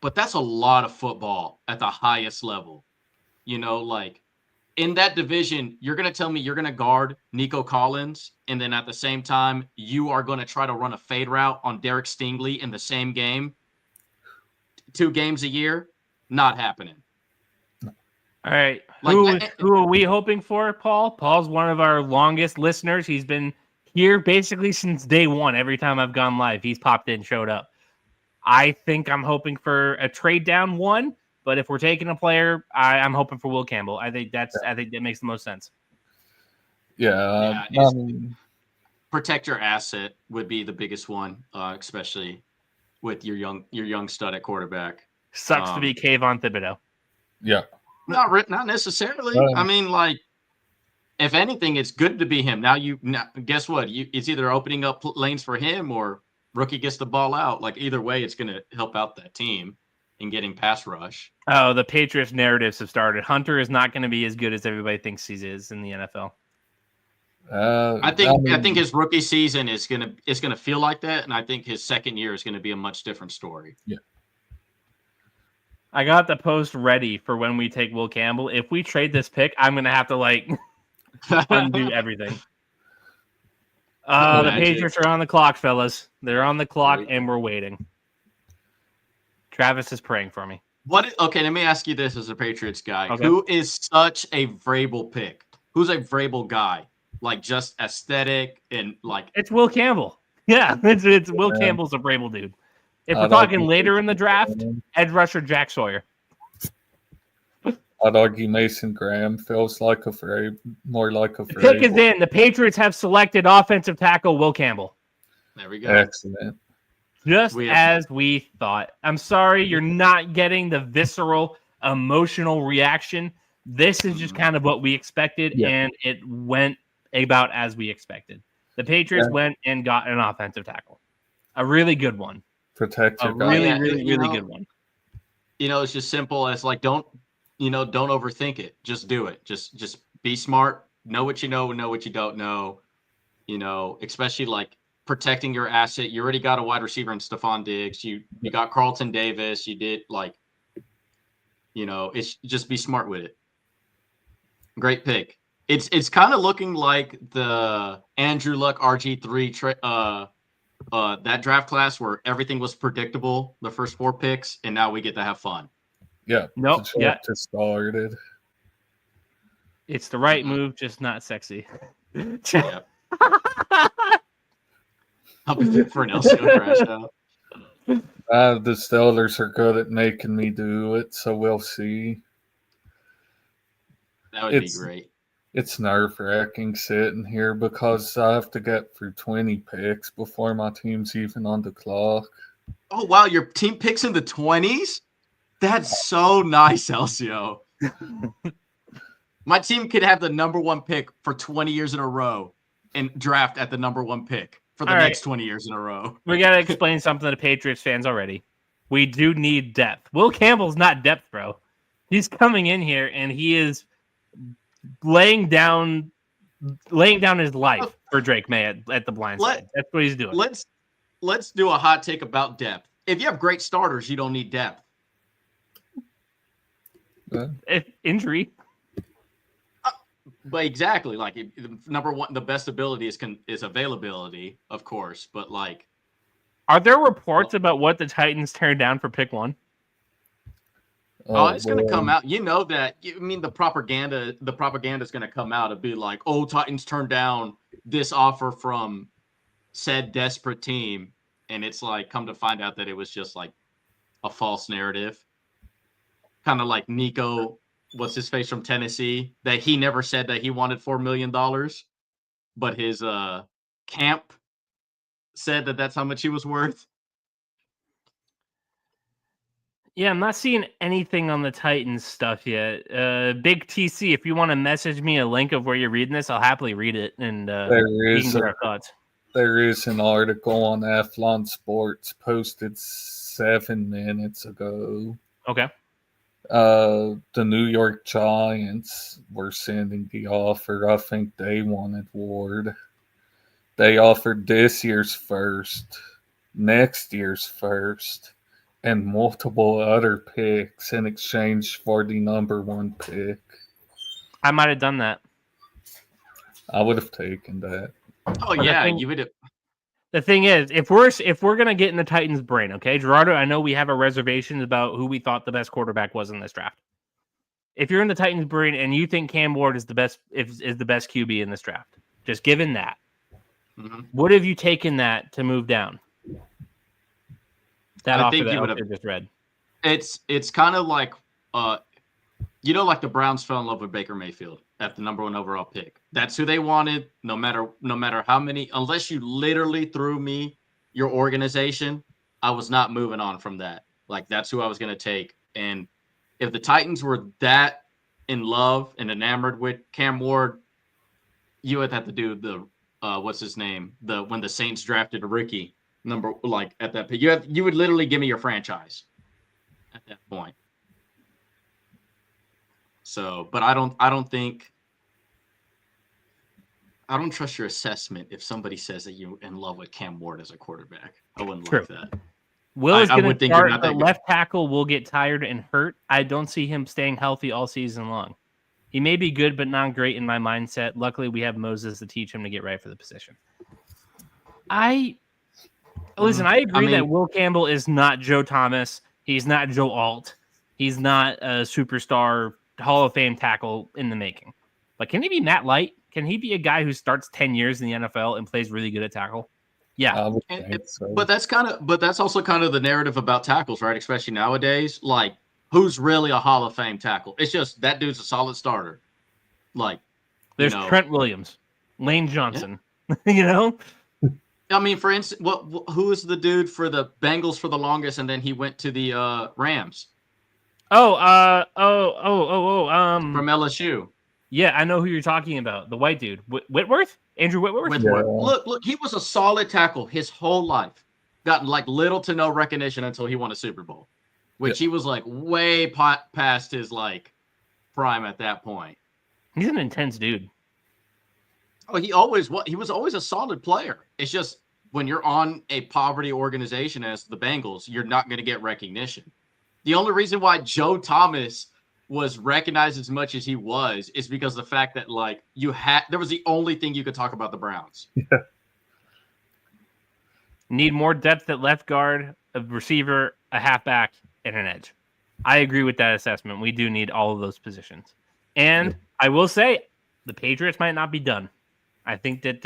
but that's a lot of football at the highest level. Like in that division, you're going to tell me you're going to guard Nico Collins, and then at the same time, you are going to try to run a fade route on Derek Stingley in the same game, 2 games a year? Not happening. All right. Who are we hoping for, Paul? Paul's one of our longest listeners. He's been here basically since day one. Every time I've gone live, he's popped in, showed up. I think I'm hoping for a trade down one, but if we're taking a player, I'm hoping for Will Campbell. I think that makes the most sense. Yeah. Protect your asset would be the biggest one, especially with your young stud at quarterback. Sucks to be Kayvon Thibodeau. Yeah. Not necessarily. I mean, like, if anything, it's good to be him. Now guess what? It's either opening up lanes for him or rookie gets the ball out. Like either way, it's going to help out that team in getting pass rush. Oh, the Patriots narratives have started. Hunter is not going to be as good as everybody thinks he is in the NFL. I think his rookie season is gonna feel like that, and I think his second year is gonna be a much different story. Yeah. I got the post ready for when we take Will Campbell. If we trade this pick, I'm gonna have to undo everything. The Patriots are on the clock, fellas. They're on the clock, and we're waiting. Travis is praying for me. Okay, let me ask you this as a Patriots guy. Okay. Who is such a Vrabel pick? Who's a Vrabel guy? Like just aesthetic and like it's Will Campbell. Yeah, it's Will Campbell's a Vrabel dude. If we're talking later in the draft, edge rusher Jack Sawyer. I'd argue Mason Graham feels like more like a Vrabel. Pick is in. The Patriots have selected offensive tackle Will Campbell. There we go. Excellent. Just as we thought. I'm sorry you're not getting the visceral, emotional reaction. This is just kind of what we expected, and it went about as we expected. The Patriots went and got an offensive tackle. A really good one. Protect your guy. Really good one. It's just simple as like don't overthink it. Just do it. Just be smart. Know what you know what you don't know. Especially like protecting your asset. You already got a wide receiver in Stephon Diggs. You got Carlton Davis. You did it's just be smart with it. Great pick. It's kind of looking like the Andrew Luck RG3 that draft class where everything was predictable the first 4 picks, and now we get to have fun. Yeah. Nope. Just started. It's the right move, just not sexy. Yeah. I'll be fit for an Elsio crash out. The Steelers are good at making me do it, so we'll see. That would be great. It's nerve-wracking sitting here because I have to get through 20 picks before my team's even on the clock. Oh, wow. Your team picks in the 20s? That's so nice, Elsio. My team could have the number 1 pick for 20 years in a row and draft at the number 1 pick for the next 20 years in a row. We got to explain something to the Patriots fans already. We do need depth. Will Campbell's not depth, bro. He's coming in here and he is laying down his life for Drake May at the blind side. That's what he's doing. Let's do a hot take about depth. If you have great starters, you don't need depth. If injury. But exactly, like number 1, the best ability is availability, of course. But like, are there reports about what the Titans turned down for pick 1? It's going to come out. That. I mean, the propaganda is going to come out and be like, "Oh, Titans turned down this offer from said desperate team," and it's like, come to find out that it was just like a false narrative. Kind of like Nico, what's his face from Tennessee, that he never said that he wanted $4 million, but his camp said that that's how much he was worth. Yeah, I'm not seeing anything on the Titans stuff yet. Big TC, if you want to message me a link of where you're reading this, I'll happily read it and we can get our thoughts. There is an article on Athlon Sports posted 7 minutes ago. Okay. The New York Giants were sending the offer. I think they wanted Ward. They offered this year's first, next year's first, and multiple other picks in exchange for the number 1 pick. I might have done that. I would have taken that. Oh But yeah, you would have. The thing is, if we're gonna get in the Titans' brain, okay, Gerardo, I know we have our reservations about who we thought the best quarterback was in this draft. If you're in the Titans' brain and you think Cam Ward is the best is the best QB in this draft, just given that, what have you taken that to move down? That offer that Elsio just read. It's kind of like like the Browns fell in love with Baker Mayfield at the number 1 overall pick. That's who they wanted, no matter how many, unless you literally threw me your organization, I was not moving on from that. Like, that's who I was going to take. And if the Titans were that in love and enamored with Cam Ward, you would have to do the what's his name? When the Saints drafted a rookie number, like at that pick. You would literally give me your franchise at that point. So, but I don't trust your assessment if somebody says that you're in love with Cam Ward as a quarterback. I wouldn't like that. Will is going to start. The left tackle will get tired and hurt. I don't see him staying healthy all season long. He may be good, but not great in my mindset. Luckily, we have Moses to teach him to get right for the position. I agree that Will Campbell is not Joe Thomas. He's not Joe Alt. He's not a superstar Hall of Fame tackle in the making. But can he be Matt Light? Can he be a guy who starts 10 years in the NFL and plays really good at tackle? Yeah. But that's also kind of the narrative about tackles, right? Especially nowadays. Like, who's really a Hall of Fame tackle? It's just that dude's a solid starter. Like, there's Trent Williams, Lane Johnson, I mean, for instance, who is the dude for the Bengals for the longest, and then he went to the Rams? From LSU. Yeah, I know who you're talking about. The white dude, Whitworth, Andrew Whitworth. Yeah. Look, he was a solid tackle his whole life. Got like little to no recognition until he won a Super Bowl, which he was like way past his like prime at that point. He's an intense dude. Oh, he was always a solid player. It's just when you're on a poverty organization as the Bengals, you're not going to get recognition. The only reason why Joe Thomas was recognized as much as he was is because the fact that like there was the only thing you could talk about the Browns. Yeah. Need more depth at left guard, a receiver, a halfback, and an edge. I agree with that assessment. We do need all of those positions. And I will say the Patriots might not be done. I think that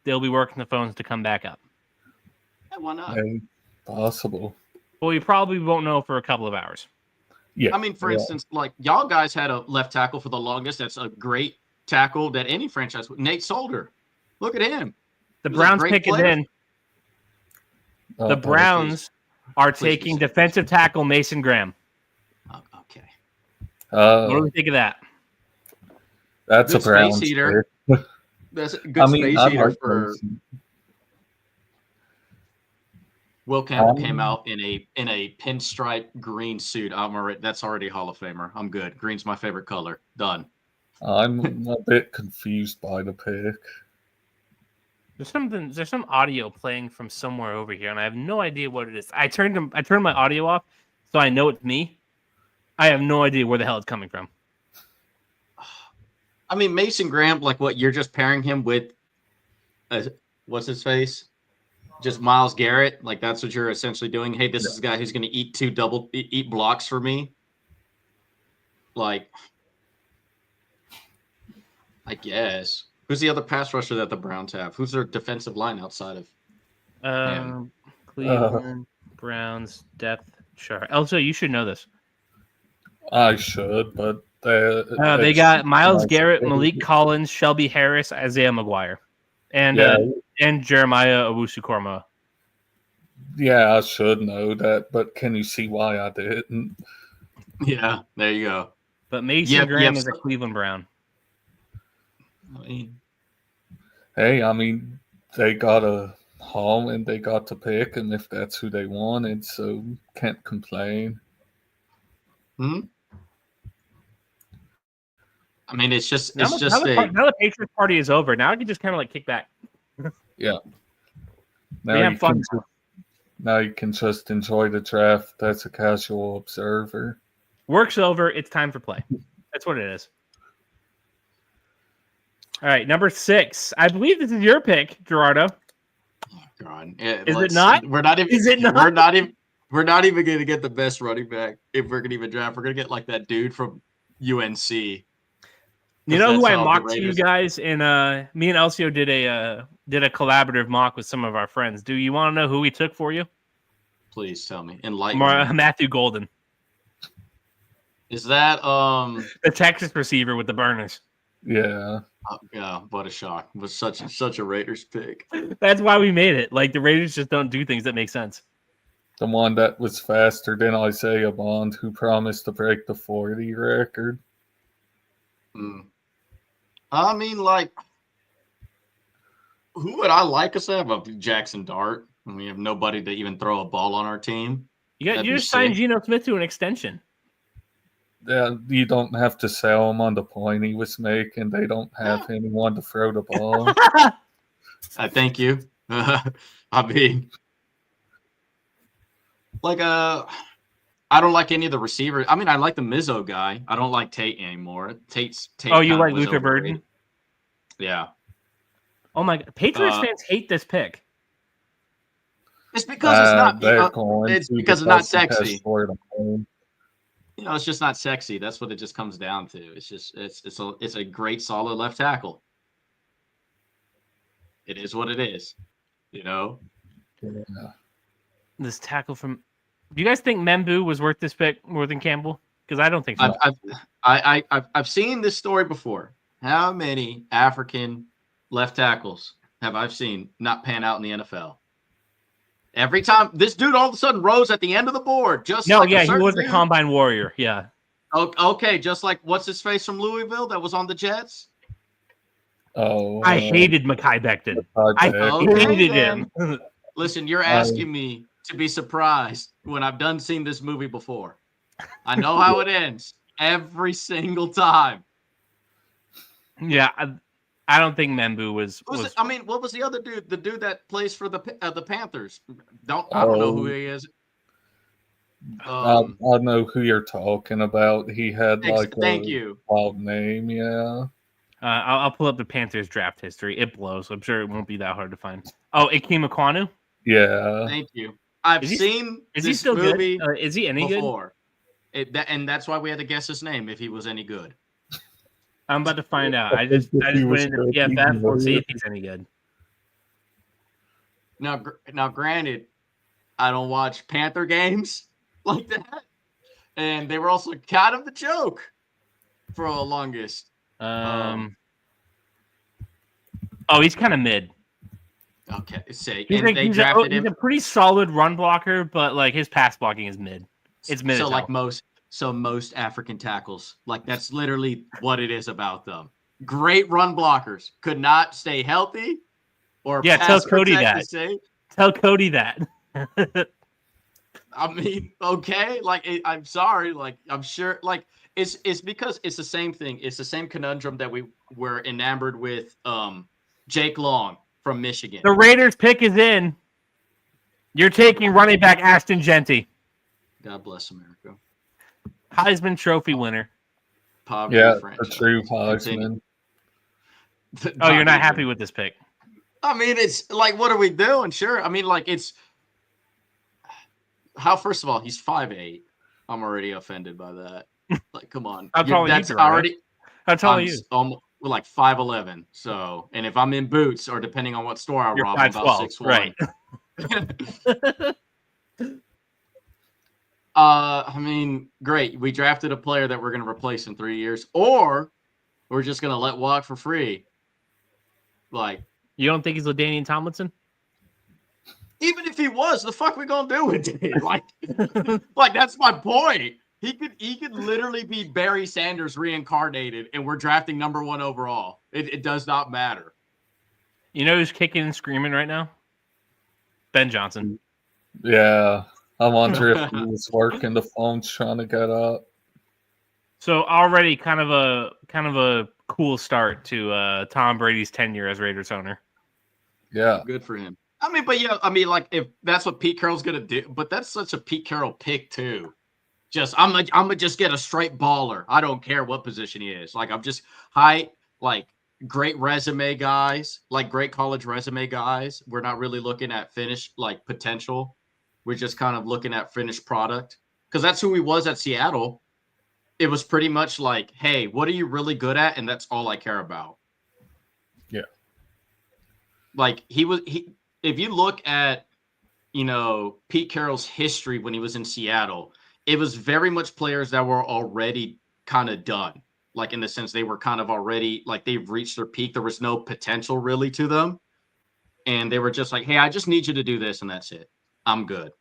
they'll be working the phones to come back up. Yeah, why not? Possible. Well, we probably won't know for a couple of hours. Yeah. I mean, for instance, like y'all guys had a left tackle for the longest. That's a great tackle that any franchise would. Nate Solder. Look at him. The Browns pick it in. The Browns are taking defensive tackle Mason Graham. Okay. What do we think of that? That's good a Browns space heater. That's a good space heater for. Will Campbell came out in a pinstripe green suit. That's already Hall of Famer. I'm good. Green's my favorite color. Done. I'm a bit confused by the pick. There's some audio playing from somewhere over here, and I have no idea what it is. I turned my audio off, so I know it's me. I have no idea where the hell it's coming from. I mean, Mason Graham, like what you're just pairing him with, what's his face? Just Myles Garrett. Like that's what you're essentially doing. Hey, this is a guy who's going to eat blocks for me. Like, I guess. Who's the other pass rusher that the Browns have? Who's their defensive line outside of Cleveland Browns depth chart? Elsio, you should know this. I should, but they got Myles Garrett, Malik Collins, Shelby Harris, Isaiah McGuire, and Jeremiah Owusu-Koramoah. Yeah, I should know that, but can you see why I didn't? Yeah, there you go. But Mason Graham is a Cleveland Brown. Hey, I mean, they got a home and they got to pick him if that's who they wanted, so can't complain. Hmm? I mean, it's just Now the Patriots party is over. Now I can just kind of like kick back. Yeah. We have fun. Now you can just enjoy the draft as a casual observer. Work's over. It's time for play. That's what it is. All right, number 6. I believe this is your pick, Gerardo. Oh, God. Is it not? We're not even. Is it not? We're not even going to get the best running back if we're going to even draft. We're going to get like that dude from UNC. You know who I mocked to you guys? And me and Elsio did a collaborative mock with some of our friends. Do you want to know who we took for you? Please tell me. Enlighten me. Matthew Golden. Is that the Texas receiver with the burners? Yeah. Yeah, what a shock. It was such a Raiders pick. That's why we made it. Like the Raiders just don't do things that make sense. The one that was faster than Isaiah Bond, who promised to break the 40 record. I mean, like, who would I like us to have? Jackson Dart. We have nobody to even throw a ball on our team. You just signed Geno Smith to an extension. Yeah, you don't have to sell him on the point he was making. They don't have anyone to throw the ball. I thank you. I mean, like, I don't like any of the receivers. I mean, I like the Mizzo guy. I don't like Tate anymore. Tate. Oh, you like Luther Burden? Yeah. Oh my God, Patriots fans hate this pick. It's because it's not. It's because it's not sexy. You know, it's just not sexy. That's what it just comes down to. It's just it's a great solid left tackle. It is what it is. You know. Yeah. This tackle from. Do you guys think Membu was worth this pick more than Campbell? Because I don't think so. I've seen this story before. How many African left tackles have I seen not pan out in the NFL? Every time this dude all of a sudden rose at the end of the board, he was a combine warrior. Yeah. Okay, just like what's his face from Louisville that was on the Jets. Oh, I hated Mekhi Becton. I hated him. Listen, you're asking me to be surprised when I've seen this movie before. I know how it ends every single time. Yeah, I don't think Membu was. I mean, what was the other dude? The dude that plays for the Panthers. I don't know who he is. I know who you're talking about. He had thank you. Wild name, yeah. I'll pull up the Panthers draft history. It blows. I'm sure it won't be that hard to find. Oh, Ikem Ekwonu? Yeah. Thank you. I've seen is this he still movie good? Is he any before. And that's why we had to guess his name if he was any good. I'm about to find out. I just went into PFF. We'll see if he's any good. Now, granted, I don't watch Panther games like that, and they were also kind of the joke for the longest. He's kind of mid. Okay, he's a pretty solid run blocker, but like his pass blocking is mid. It's mid. So like most African tackles, like that's literally what it is about them. Great run blockers, could not stay healthy, or tell Cody that. Tell Cody that. I mean, okay, like I'm sorry, like I'm sure, like it's because it's the same thing. It's the same conundrum that we were enamored with. Jake Long from Michigan. The Raiders pick is in. You're taking running back Ashton Genty. God bless America. Heisman Trophy winner. Poverty the true Heisman. Oh, you're not happy with this pick? I mean, it's like, what are we doing? Sure. I mean, like, it's how. First of all, he's 5'8". I'm already offended by that. Like, come on. How tall are you? How tall are you? We're like 5'11". So, and if I'm in boots, or depending on what store I rob, I'm about 6'1". Right. I mean, great. We drafted a player that we're going to replace in 3 years, or we're just going to let walk for free. Like, you don't think he's LaDainian Tomlinson? Even if he was, the fuck we gonna do with it? Like that's my point. He could literally be Barry Sanders reincarnated, and we're drafting number 1 overall. It does not matter. You know who's kicking and screaming right now? Ben Johnson. Yeah. I wonder if he was working the phones trying to get up. So already kind of a cool start to Tom Brady's tenure as Raiders owner. Yeah. Good for him. I mean, but yeah, I mean, like if that's what Pete Carroll's gonna do, but that's such a Pete Carroll pick too. Just I'm gonna just get a straight baller. I don't care what position he is. Like I'm just like great resume guys, like great college resume guys. We're not really looking at finished like potential. We're just kind of looking at finished product because that's who he was at Seattle. It was pretty much like, hey, what are you really good at? And that's all I care about. Yeah. Like if you look at, Pete Carroll's history when he was in Seattle, it was very much players that were already kind of done. Like in the sense they were kind of already like they've reached their peak. There was no potential really to them. And they were just like, hey, I just need you to do this and that's it. I'm good.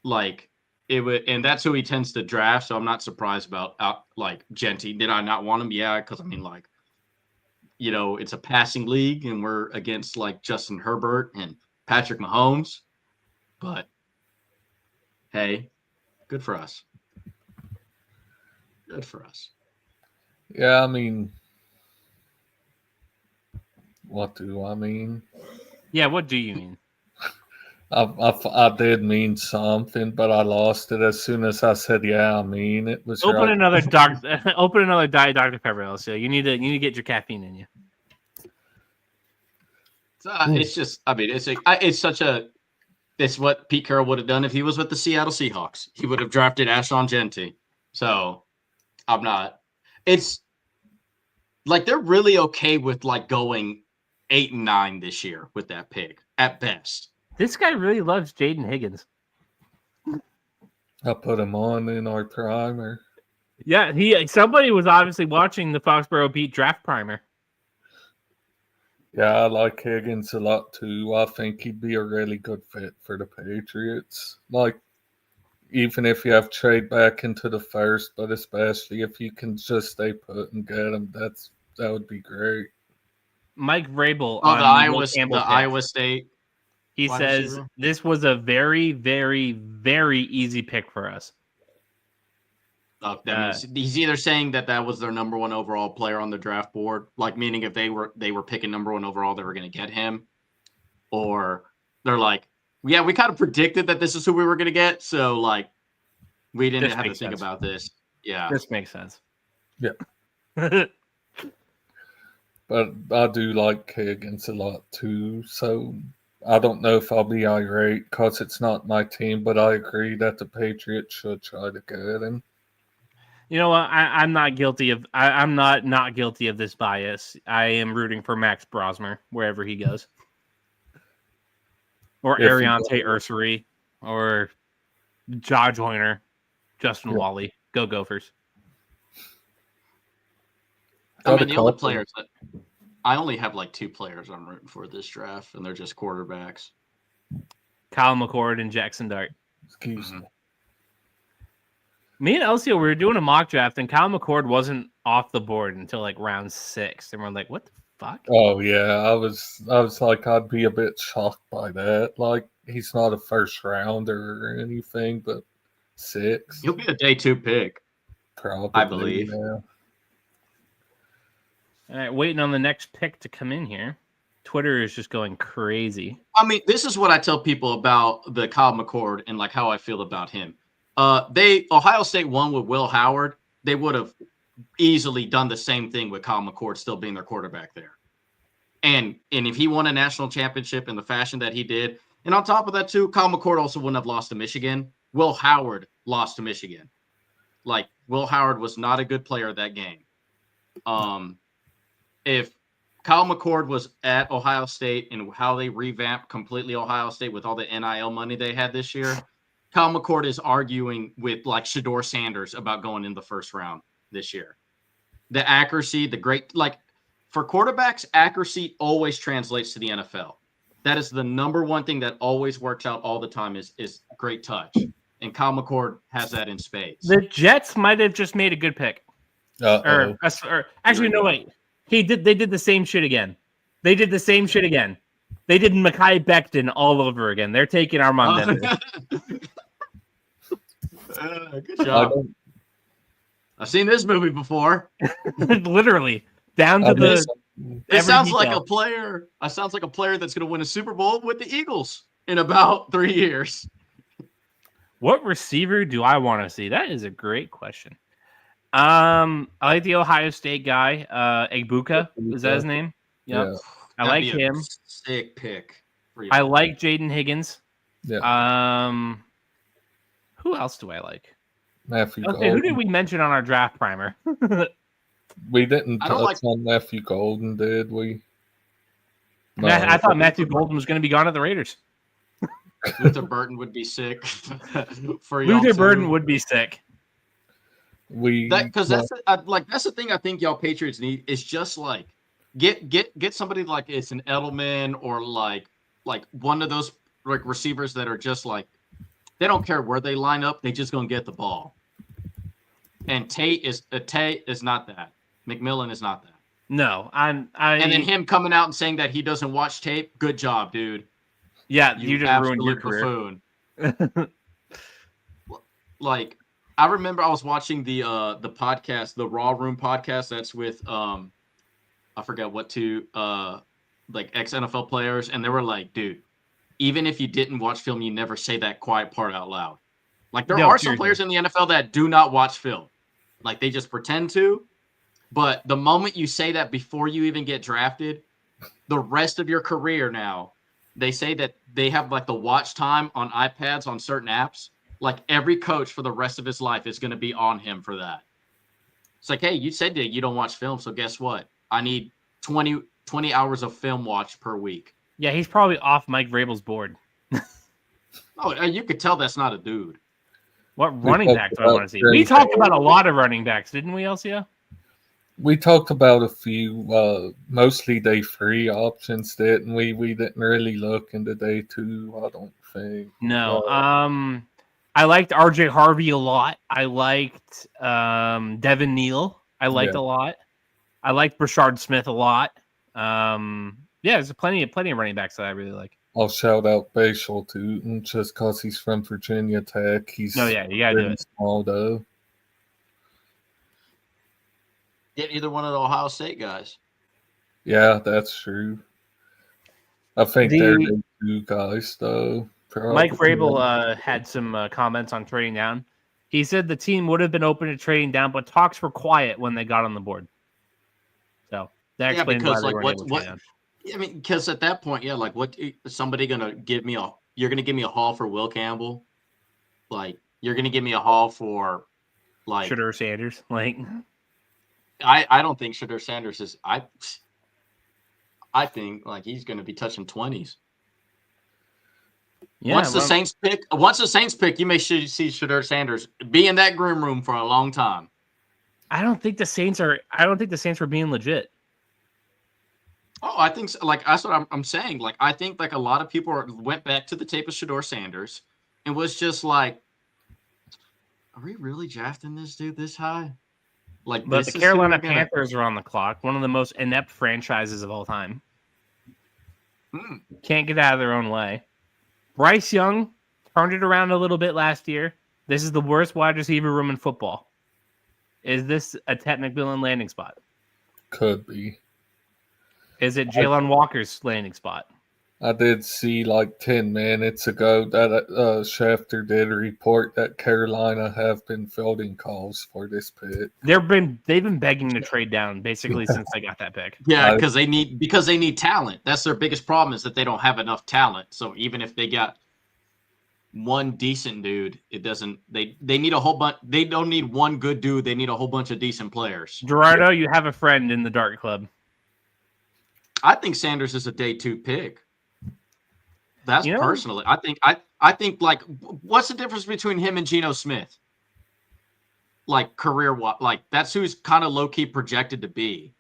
Like it would, and that's who he tends to draft. So I'm not surprised about like Genty. Did I not want him? Yeah, because I mean, like, it's a passing league, and we're against like Justin Herbert and Patrick Mahomes. But hey, good for us. Good for us. Yeah, I mean, what do I mean? Yeah, what do you mean? I did mean something, but I lost it as soon as I said, "Yeah, I mean it." Was open right. another Diet Dr. Pepper, Elsio. You need to get your caffeine in you. It's just, I mean, it's what Pete Carroll would have done if he was with the Seattle Seahawks. He would have drafted Ashon Genty. So it's like they're really okay with like going 8-9 this year with that pick at best. This guy really loves Jaden Higgins. I put him on in our primer. Yeah, somebody was obviously watching the Foxboro Beat draft primer. Yeah, I like Higgins a lot too. I think he'd be a really good fit for the Patriots. Like, even if you have trade back into the first, but especially if you can just stay put and get him, that would be great. Mike Vrabel on the Iowa State. He says receiver. This was a very, very, very easy pick for us. He's either saying that was their number one overall player on the draft board, like meaning if they were picking number one overall, they were going to get him, or they're like, yeah, we kind of predicted that this is who we were going to get, so like we didn't have to think about this. Yeah, this makes sense. Yeah, but I do like Higgins a lot too, so. I don't know if I'll be irate because it's not my team, but I agree that the Patriots should try to get him. You know what? I'm not guilty of. I'm not guilty of this bias. I am rooting for Max Brosmer wherever he goes, or Ariante Ursary, or Ja Joyner, Justin Wally. Go Gophers! I mean, the only players that. I only have like 2 players I'm rooting for this draft, and they're just quarterbacks. Kyle McCord and Jackson Dart. Excuse me. Me and Elsio, we were doing a mock draft, and Kyle McCord wasn't off the board until like round 6, and we're like, "What the fuck?" Oh yeah, I was like, I'd be a bit shocked by that. Like, he's not a first rounder or anything, but 6. He'll be a day 2 pick, probably. I believe. Yeah. All right, waiting on the next pick to come in here. Twitter is just going crazy. I mean, this is what I tell people about the Kyle McCord and like how I feel about him. Ohio State won with Will Howard. They would have easily done the same thing with Kyle McCord still being their quarterback there. And if he won a national championship in the fashion that he did, and on top of that too, Kyle McCord also wouldn't have lost to Michigan. Will Howard lost to Michigan. Like, Will Howard was not a good player that game. If Kyle McCord was at Ohio State and how they revamped completely Ohio State with all the NIL money they had this year, Kyle McCord is arguing with like Shedeur Sanders about going in the first round this year. The accuracy, for quarterbacks, accuracy always translates to the NFL. That is the number one thing that always works out all the time is great touch. And Kyle McCord has that in spades. The Jets might have just made a good pick. Or actually, no, wait. They did the same shit again. They did Mekhi Becton all over again. They're taking Armand Denver. Good job. I've seen this movie before. Literally down to the. It sounds like a player. It sounds like a player that's going to win a Super Bowl with the Eagles in about 3 years. What receiver do I want to see? That is a great question. I like the Ohio State guy, Egbuka. Is that his name? Yep. Yeah. I like him. Sick pick. I like Jaden Higgins. Yeah. Who else do I like? Matthew. Okay, who did we mention on our draft primer? We didn't touch on Matthew Golden, did we? No, I thought Matthew Golden was going to be gone at the Raiders. Luther Burton would be sick. For Luther Burton would be sick. Because that's the thing I think y'all Patriots need is just like get somebody like it's an Edelman or like one of those like receivers that are just like they don't care where they line up, they just gonna get the ball. And Tate is not that. McMillan is not that. No, and then him coming out and saying that he doesn't watch tape. Good job, dude. Yeah, you just ruined your career. Buffoon. Like, I remember I was watching the podcast, the Raw Room podcast. That's with I forget what two like ex NFL players, and they were like, dude, even if you didn't watch film, you never say that quiet part out loud. Like there are some players in the NFL that do not watch film, like they just pretend to. But the moment you say that before you even get drafted, the rest of your career now. They say that they have like the watch time on iPads on certain apps. Like every coach for the rest of his life is going to be on him for that. It's like, hey, you said that you don't watch film. So guess what? I need 20 hours of film watch per week. Yeah, he's probably off Mike Vrabel's board. Oh, you could tell that's not a dude. What running backs do I want to see? We talked about a lot of running backs, didn't we, Elsio? We talked about a few, mostly day 3 options, didn't we? We didn't really look into day 2, I don't think. No. I liked RJ Harvey a lot. I liked Devin Neal. I liked a lot. I liked Brashard Smith a lot. There's plenty of running backs that I really like. I'll shout out Bashal Tootin just because he's from Virginia Tech. He's you gotta do it. Small though. Get either one of the Ohio State guys. Yeah, that's true. I think they're the 2 guys, though. Probably. Mike Vrabel had some comments on trading down. He said the team would have been open to trading down, but talks were quiet when they got on the board. So that explains why they weren't able to trade down. I mean, because at that point, like, what is somebody gonna give me you're gonna give me a haul for Will Campbell? Like, you're gonna give me a haul for like Shedeur Sanders, like. I don't think Shedeur Sanders is. I think like he's going to be touching 20s. Yeah, once the Saints pick, you may see Shedeur Sanders be in that groom room for a long time. I don't think the Saints were being legit. Oh, I think so. Like that's what I'm saying. Like I think like a lot of people went back to the tape of Shedeur Sanders and was just like, are we really drafting this dude this high? Like, but the Carolina Panthers are on the clock. One of the most inept franchises of all time. Can't get out of their own way. Bryce Young turned it around a little bit last year. This is the worst wide receiver room in football. Is this a Ted McMillan landing spot? Could be. Is it Jalen Walker's landing spot? I did see like 10 minutes ago that Schefter did report that Carolina have been fielding calls for this pick. They've been begging to trade down basically since they got that pick. Yeah, because they need talent. That's their biggest problem is that they don't have enough talent. So even if they got one decent dude, it doesn't. They need a whole bunch. They don't need one good dude. They need a whole bunch of decent players. Gerardo, you have a friend in the Dart Club. I think Sanders is a day 2 pick. That's personally. I think like what's the difference between him and Geno Smith? Like career like that's who's kind of low key projected to be.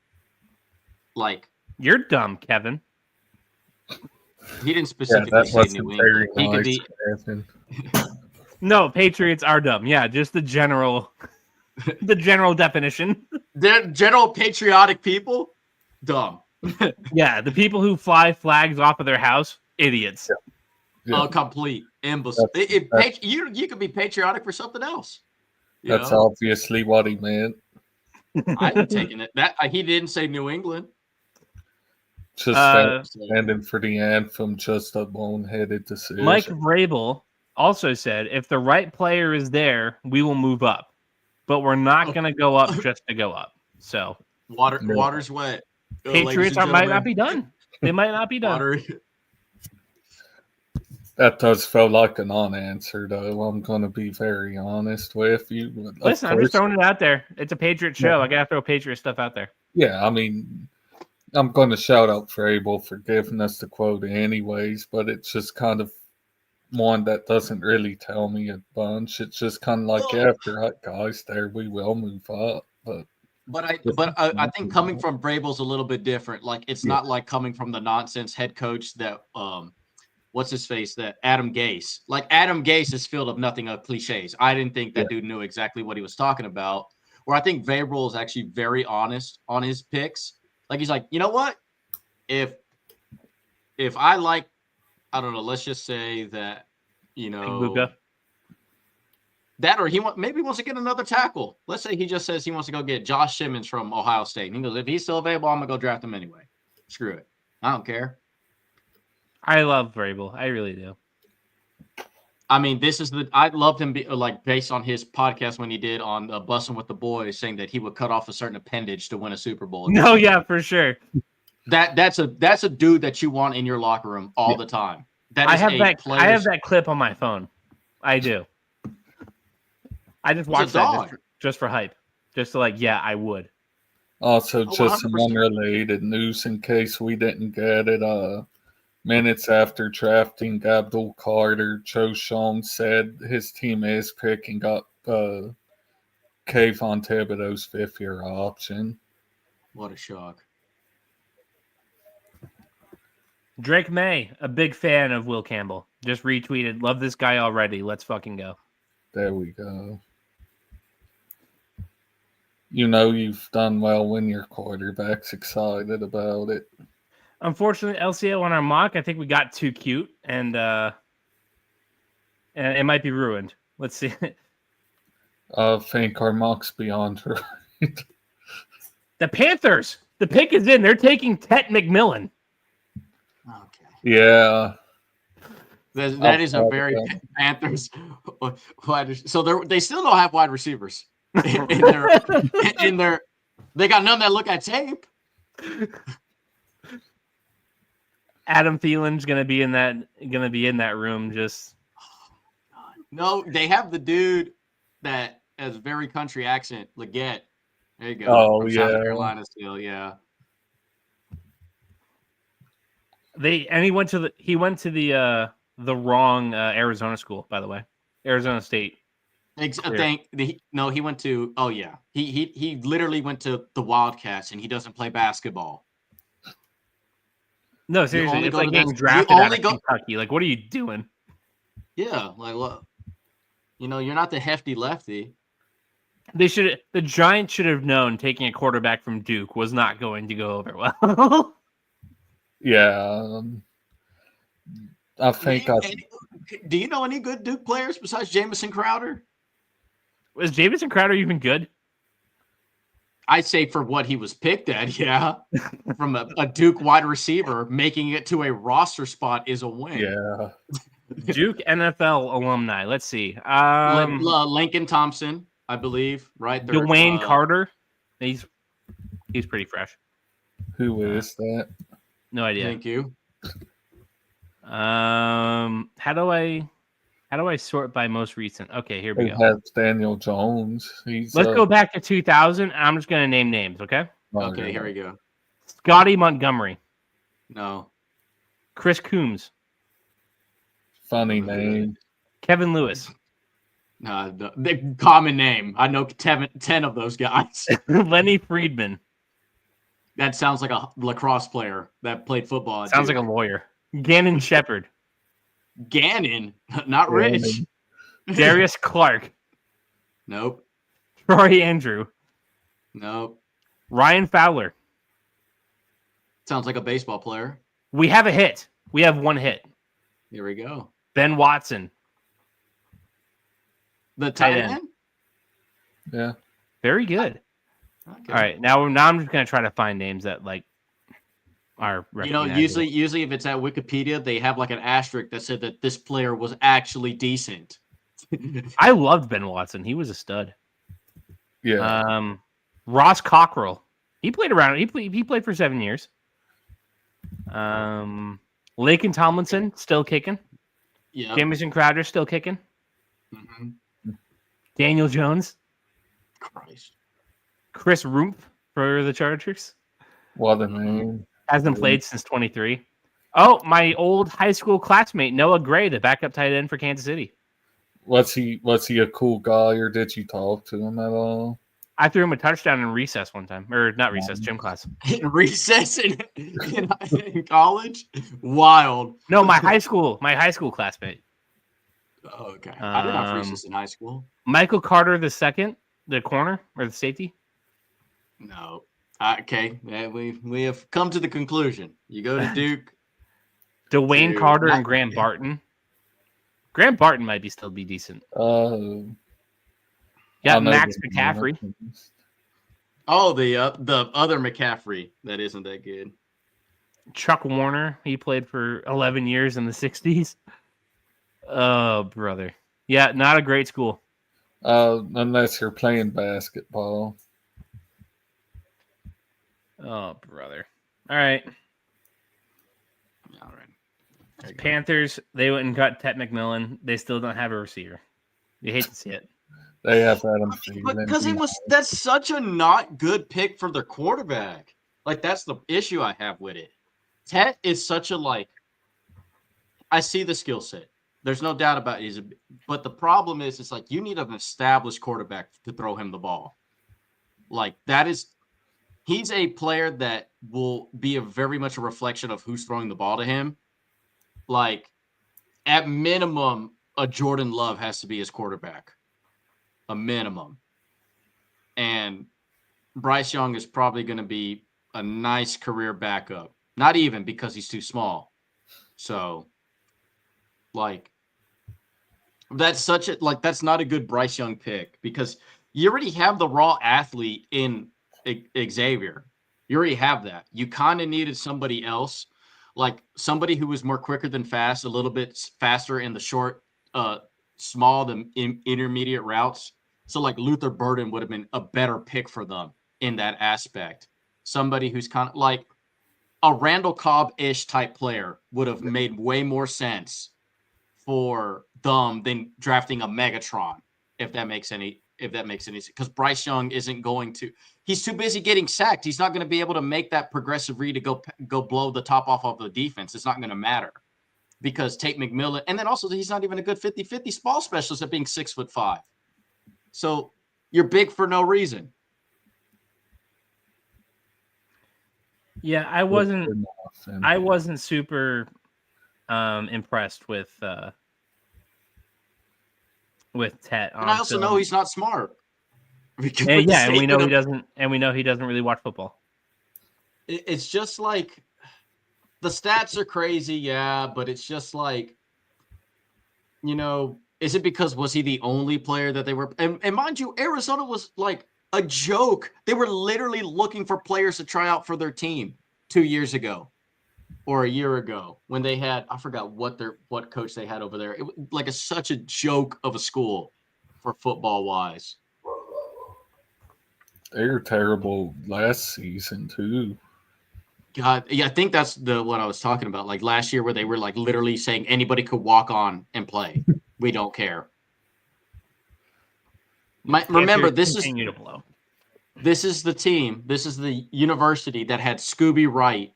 Like you're dumb, Kevin. He didn't specifically say New England. He could be No, Patriots are dumb. Yeah, just the general definition. They're general patriotic people, dumb. Yeah, the people who fly flags off of their house, idiots. Yeah. Complete imbecile. You could be patriotic for something else. That's obviously what he meant. I'm taking it. That he didn't say New England. Just standing for the anthem, just a boneheaded decision. Mike Vrabel also said, if the right player is there, we will move up. But we're not going to go up just to go up. So water's wet. Patriots might not be done. They might not be done. That does feel like a non-answer, though. I'm going to be very honest with you. Listen, I'm just throwing it out there. It's a Patriot show. I got to throw Patriot stuff out there. Yeah, I mean, I'm going to shout out Vrabel for giving us the quote anyways, but it's just kind of one that doesn't really tell me a bunch. It's just kind of like, after guys there, we will move up. But I think coming from Vrabel's a little bit different. Like, it's not like coming from the nonsense head coach that what's his face? That Adam Gase. Like, Adam Gase is filled of nothing but cliches. I didn't think that dude knew exactly what he was talking about. Where I think Vrabel is actually very honest on his picks. Like, he's like, you know what? If I like, I don't know, let's just say that, that, or maybe wants to get another tackle. Let's say he just says he wants to go get Josh Simmons from Ohio State. And he goes, if he's still available, I'm going to go draft him anyway. Screw it. I don't care. I love Vrabel. I really do. I mean, I loved him based on his podcast when he did on Bussin' with the Boys, saying that he would cut off a certain appendage to win a Super Bowl. No, yeah, for sure. That's a dude that you want in your locker room all the time. I have that clip on my phone. I do. I just watched that just for hype. Just to I would. Also, just some unrelated news in case we didn't get it. Minutes after drafting Abdul Carter, Joe Schoen said his team is picking up Kayvon Thibodeau's fifth-year option. What a shock. Drake May, a big fan of Will Campbell, just retweeted, love this guy already. Let's fucking go. There we go. You've done well when your quarterback's excited about it. Unfortunately, Elsio on our mock, I think we got too cute, and it might be ruined. Let's see. I think our mock's beyond right. The Panthers. The pick is in. They're taking Tet McMillan. Okay. Yeah. That is a very Panthers. So they still don't have wide receivers in their. They got none that look at tape. Adam Thielen's gonna be in that room. Just no, they have the dude that has a very country accent, Leggett. There you go. Oh, from yeah. South Carolina still, yeah. He went to the wrong Arizona school, by the way. Arizona State. He went to he literally went to the Wildcats, and he doesn't play basketball. No, seriously, it's like getting drafted out of Kentucky. Like, what are you doing? Yeah, like what? You're not the hefty lefty. The Giants should have known taking a quarterback from Duke was not going to go over well. Yeah, I think. Do you know any good Duke players besides Jamison Crowder? Was Jamison Crowder even good? I'd say for what he was picked at, yeah. From a Duke wide receiver, making it to a roster spot is a win. Yeah. Duke NFL alumni. Let's see. Lincoln Thompson, I believe, right? Dwayne Carter. He's pretty fresh. Who is that? No idea. Thank you. How do I sort by most recent? Okay, here we go. Has Daniel Jones. Let's go back to 2000. I'm just going to name names, okay? Okay, here we go. Scotty Montgomery. No. Chris Coombs. Funny name. Kevin Lewis. The common name. I know 10 of those guys. Lenny Friedman. That sounds like a lacrosse player that played football. Sounds like a lawyer. Gannon Shepard. Gannon, not Rich. Darius Clark. Nope. Troy Andrew. Nope. Ryan Fowler. Sounds like a baseball player. We have a hit. We have one hit. Here we go. Ben Watson. The Tight tight end. end? Yeah. Very good. Okay. All right. Now I'm just going to try to find names that like are recognizable. Usually if it's at Wikipedia, they have like an asterisk that said that this player was actually decent. I loved Ben Watson. He was a stud. Yeah. Ross Cockrell. He played around. He played for 7 years. Laken Tomlinson still kicking. Yeah. Jamison Crowder still kicking. Mm-hmm. Daniel Jones. Christ. Chris Rumpf for the Chargers. What a name. Hasn't played since 23. Oh, my old high school classmate, Noah Gray, the backup tight end for Kansas City. Was he a cool guy, or did you talk to him at all? I threw him a touchdown in recess one time. Or not recess, gym class. In recess in college? Wild. No, my high school classmate. Oh, okay. I didn't have recess in high school. Michael Carter II, the corner or the safety. No. Okay. We have come to the conclusion. You go to Duke. Dwayne Dude, Carter not- and Graham Barton. Graham Barton might still be decent. I know Max the- McCaffrey. Oh, the other McCaffrey that isn't that good. Chuck Warner. He played for 11 years in the 60s. Oh, brother. Yeah, not a great school. Unless you're playing basketball. Oh, brother. All right. All right. There you go. Panthers, they went and got Ted McMillan. They still don't have a receiver. You hate to see it. They have Adam Thielen. Because that's such a not good pick for their quarterback. Like, that's the issue I have with it. Ted is such a, I see the skill set. There's no doubt about it. But the problem is, it's like you need an established quarterback to throw him the ball. Like, he's a player that will be very much a reflection of who's throwing the ball to him. Like, at minimum, a Jordan Love has to be his quarterback. A minimum. And Bryce Young is probably going to be a nice career backup. Not even because he's too small. So, that's not a good Bryce Young pick because you already have the raw athlete in Xavier. You already have that. You kind of needed somebody else, like somebody who was more quicker than fast, a little bit faster in the short, small, the intermediate routes. So like Luther Burden would have been a better pick for them in that aspect. Somebody who's kind of like a Randall Cobb-ish type player would have made way more sense for them than drafting a Megatron, if that makes any sense. Because Bryce Young isn't going to. He's too busy getting sacked. He's not going to be able to make that progressive read to go blow the top off of the defense. It's not going to matter because Tate McMillan, and then also he's not even a good 50-50 ball specialist at being 6'5". So you're big for no reason. Yeah, I wasn't super impressed with Tet. And I also know he's not smart. And we know he doesn't really watch football. It's just like the stats are crazy, yeah, but it's just like, is it because was he the only player that they were? And mind you, Arizona was like a joke. They were literally looking for players to try out for their team 2 years ago or a year ago when they had, I forgot what coach they had over there. It was like such a joke of a school for football wise. They were terrible last season too. God, yeah, I think that's what I was talking about. Like last year where they were like literally saying anybody could walk on and play. We don't care. Remember, this is the team. This is the university that had Scooby Wright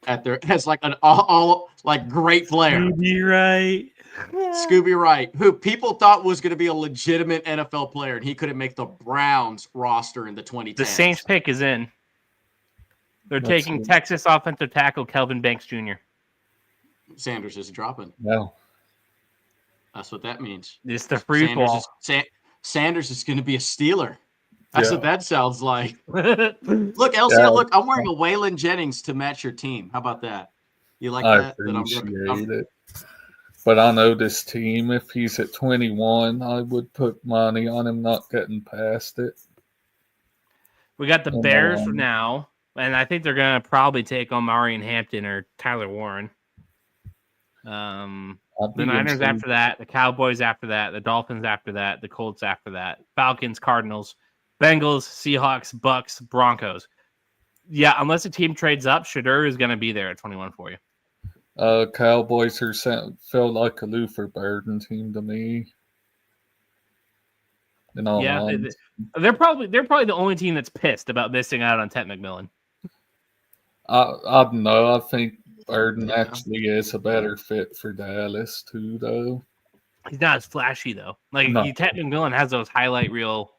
at their as like an all like great player. Scooby Wright, who people thought was going to be a legitimate NFL player, and he couldn't make the Browns roster in the 2010s. The Saints pick is in. They're taking Texas offensive tackle Kelvin Banks Jr. Sanders is dropping. No. That's what that means. It's the free fall. Sanders is going to be a Steeler. That's what that sounds like. That's Look, Elsio, look, I'm wearing a Waylon Jennings to match your team. How about that? You like I that? appreciate it. But I know this team, if he's at 21, I would put money on him not getting past it. We got the Bears now, and I think they're going to probably take Omari and Hampton or Tyler Warren. The Niners after that, the Cowboys after that, the Dolphins after that, the Colts after that, Falcons, Cardinals, Bengals, Seahawks, Bucks, Broncos. Yeah, unless a team trades up, Shedeur is going to be there at 21 for you. Cowboys felt like a Luther Burden team to me. They're probably the only team that's pissed about missing out on Ted McMillan. I don't know. I think Burden actually is a better fit for Dallas too, though. He's not as flashy though. Like Ted McMillan has those highlight reel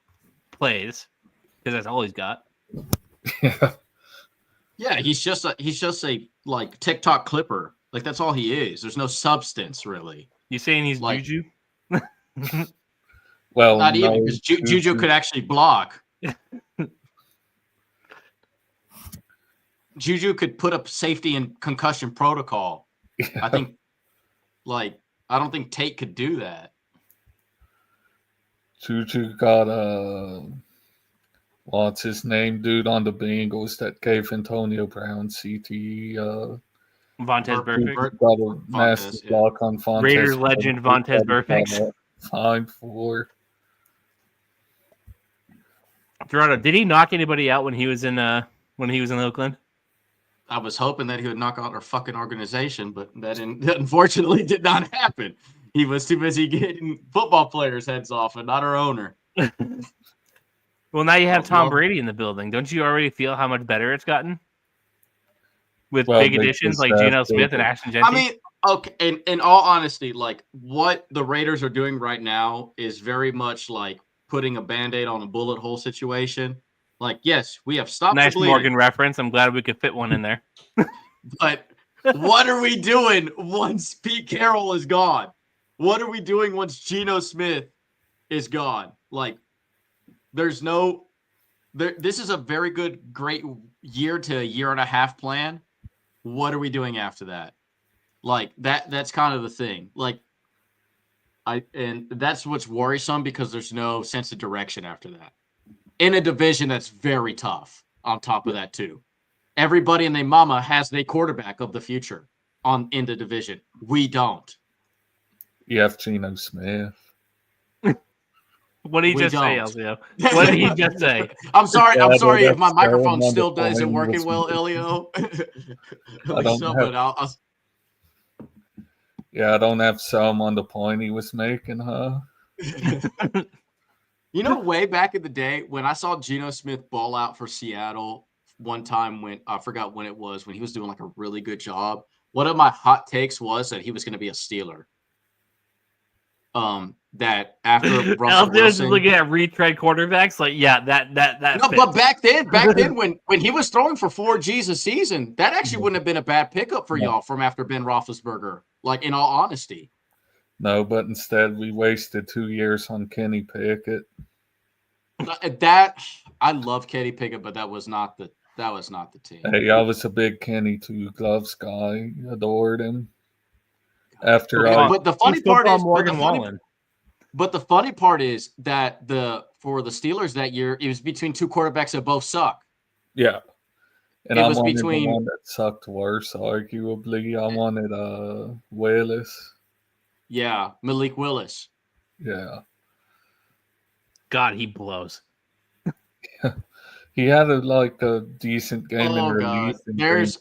plays because that's all he's got. Yeah, he's just a like TikTok clipper. Like that's all he is. There's no substance really. You saying he's like Juju? Well, not even because Juju could actually block. Juju could put up safety and concussion protocol. Yeah. I don't think Tate could do that. Juju got what's his name, dude on the Bengals that gave Antonio Brown CTE. Vontez Burfict. Got a massive block on Vontez. Raiders legend Vontez Burfict. Fine for. Gerardo, did he knock anybody out when he was in Oakland? I was hoping that he would knock out our fucking organization, but that unfortunately did not happen. He was too busy getting football players' heads off and not our owner. Well, now you have Tom Brady in the building. Don't you already feel how much better it's gotten? With big additions like Geno Smith and Ashton Jeanty? I mean, okay, in all honesty, like what the Raiders are doing right now is very much like putting a Band-Aid on a bullet hole situation. Like, yes, we have stopped nice the bleeding. Morgan reference. I'm glad we could fit one in there. But what are we doing once Pete Carroll is gone? What are we doing once Geno Smith is gone? Like, this is a very great year to a year and a half plan. What are we doing after that? Like, that's kind of the thing. Like, and that's what's worrisome because there's no sense of direction after that. In a division that's very tough on top of that too. Everybody and their mama has their quarterback of the future in the division. We don't. You have Geno Smith. What did he just say, Elsio? What did he just say? I'm sorry if my microphone still isn't working well, Elio. I don't have some on the point he was making, huh? You know, way back in the day when I saw Geno Smith ball out for Seattle one time when I forgot when it was, when he was doing like a really good job. One of my hot takes was that he was going to be a Steeler. That after Russell Wilson, looking at retread quarterbacks, like that. No, fits. But back then, when he was throwing for 4 G's a season, that actually wouldn't have been a bad pickup for y'all from after Ben Roethlisberger. Like in all honesty. No, but instead we wasted 2 years on Kenny Pickett. That I love Kenny Pickett, but that was not the team. Hey, I was a big Kenny Two Gloves guy. Adored him. But the funny part is But the funny part is that for the Steelers that year, it was between two quarterbacks that both suck. Yeah. And it was between the one that sucked worse, arguably. I wanted Willis. Yeah, Malik Willis. Yeah. God, he blows. He had a decent game in relief.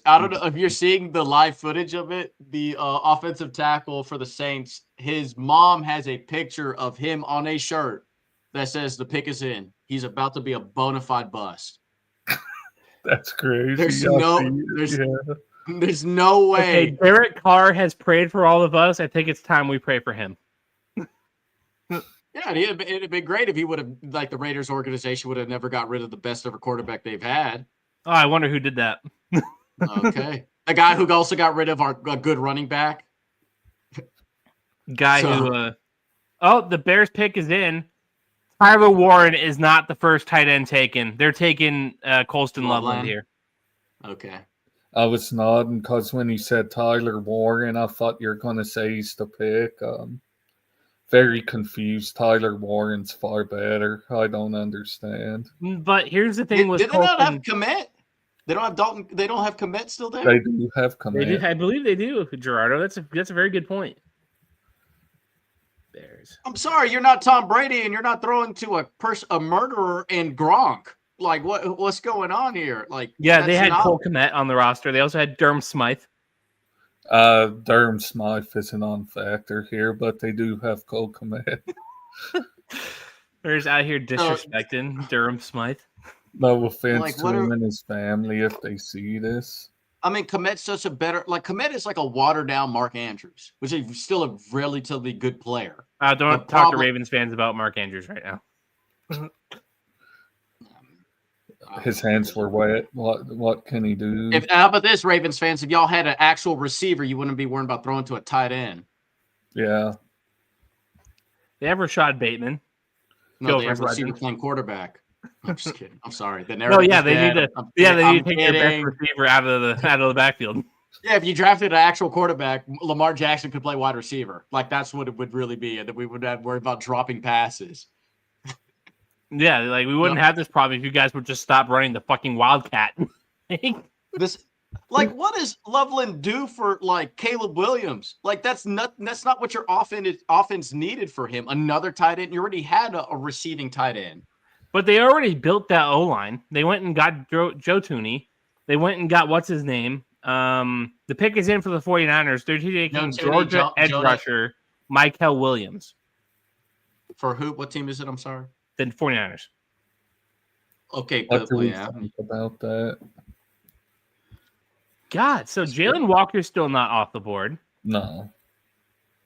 I don't know if you're seeing the live footage of it. The offensive tackle for the Saints, his mom has a picture of him on a shirt that says the pick is in. He's about to be a bona fide bust. That's crazy. There's no way. Okay, Derek Carr has prayed for all of us. I think it's time we pray for him. Yeah, it'd have been great if he would have, like the Raiders organization would have never got rid of the best ever quarterback they've had. Oh, I wonder who did that. Okay. The guy who also got rid of our good running back. The Bears pick is in. Tyler Warren is not the first tight end taken. They're taking Colston Loveland Loveland? here. Okay. I was nodding because when you said Tyler Warren, I thought you were going to say he's the pick. Very confused. Tyler Warren's far better. I don't understand. But here's the thing with Did they not have Colston. Komet? They don't have Dalton. They don't have Komet still there. They do have They do, command. I believe they do, Gerardo. That's a very good point. Bears. I'm sorry, you're not Tom Brady, and you're not throwing to a murderer and Gronk. Like what's going on here? Like Yeah, they that's had not- Cole Kmet on the roster. They also had Durham Smythe. Durham Smythe is a non-factor here, but they do have Cole Komet. They're just out here disrespecting Durham Smythe. No offense Like, to what him are- and his family if they see this. I mean, Komet's such a better Komet is like a watered down Mark Andrews, which is still a relatively good player. Don't The talk problem- to Ravens fans about Mark Andrews right now. His hands were wet. What can he do? How about this, Ravens fans? If y'all had an actual receiver, you wouldn't be worrying about throwing to a tight end. Yeah. They have Rashad Bateman. No, Go they have for receiver Legends. playing quarterback. I'm just kidding. I'm sorry. The No, narrative yeah, is they dead. need to. I'm Yeah, kidding. they need I'm to take their best kidding. receiver out of the backfield. Yeah, if you drafted an actual quarterback, Lamar Jackson could play wide receiver. Like that's what it would really be, and that we would have worried about dropping passes. Yeah, like we wouldn't have this problem if you guys would just stop running the fucking Wildcat. This, like, what does Loveland do for like Caleb Williams? Like that's not what your offense needed for him. Another tight end. You already had a receiving tight end. But they already built that O line. They went and got Joe Tooney. They went and got what's his name. The pick is in for the 49ers. They're taking Joe Tooney, Georgia edge Jonah- rusher Michael Williams. For who? What team is it? I'm sorry. The 49ers. Okay, What good. do we Yeah. think about that? God, so Jalen Walker's still not off the board. No.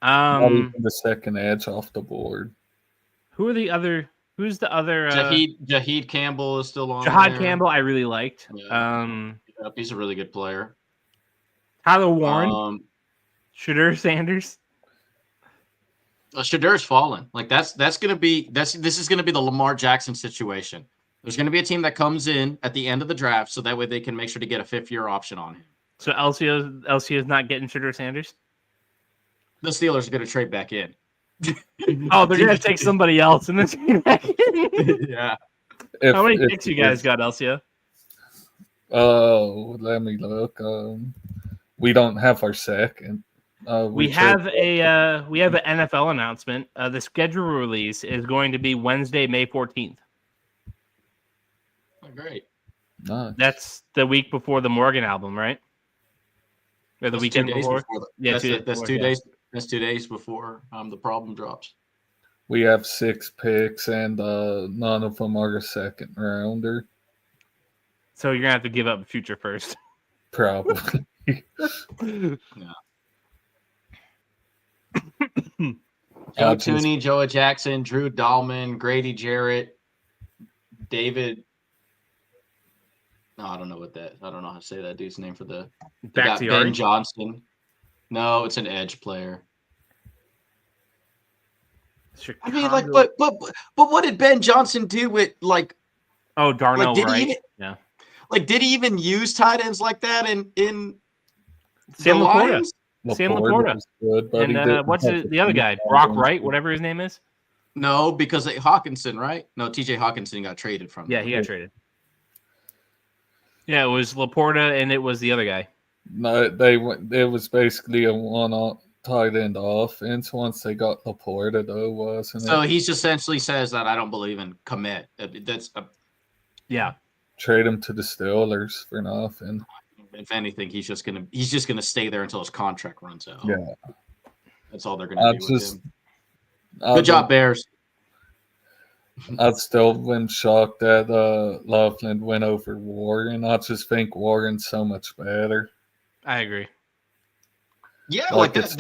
Not Um, even the second edge off the board. who's the other? Jaheed Campbell is still on. Jahad there. Campbell, I really liked. Yeah. Yep, he's a really good player. Tyler Warren, Shadur Sanders. Shadur's fallen. Like this is gonna be the Lamar Jackson situation. There's gonna be a team that comes in at the end of the draft, so that way they can make sure to get a 5th-year option on him. So Elsio's not getting Shadur Sanders. The Steelers are gonna trade back in. Oh, they're gonna take somebody else and then trade back in. Yeah. How many picks you guys got, Elsio? Oh, let me look. We don't have our second. We have an NFL announcement. The schedule release is going to be Wednesday, May 14th. Oh, great. Nice. That's the week before the Morgan album, right? Or the That's weekend 2 days before? Yeah, that's 2 days that's before, 2 yeah. days. That's 2 days before the problem drops. We have 6 picks, and none of them are a second rounder. So you're gonna have to give up future first. Probably. Joe Just- Tooney, Joe Jackson, Drew Dahlman, Grady Jarrett, David. No, I don't know how to say that dude's name for the. They Back got to Ben Yard. Johnson. No, it's an edge player. I mean, like, but what did Ben Johnson do with like? Oh, Darnell did he Wright. even- Yeah. Like, did he even use tight ends like that in Sam the Laporta. Lions? Sam Laporta. was good, but he And didn't what's have the other guy? Brock Wright, What? whatever his name is. No, because Hawkinson, right? No, TJ Hawkinson got traded from. Yeah, them. he got traded. Yeah, it was Laporta and it was the other guy. No, it was basically a one tight end offense once they got Laporta, though, wasn't So it? he essentially says that I don't believe in commit. That's Yeah. Trade him to the Steelers for nothing. if anything, he's just gonna stay there until his contract runs out. Yeah. That's all they're gonna do with him. I've Good job, Bears. I've still been shocked that Loveland went over Warren. I just think Warren's so much better. I agree. Yeah, Like, like it's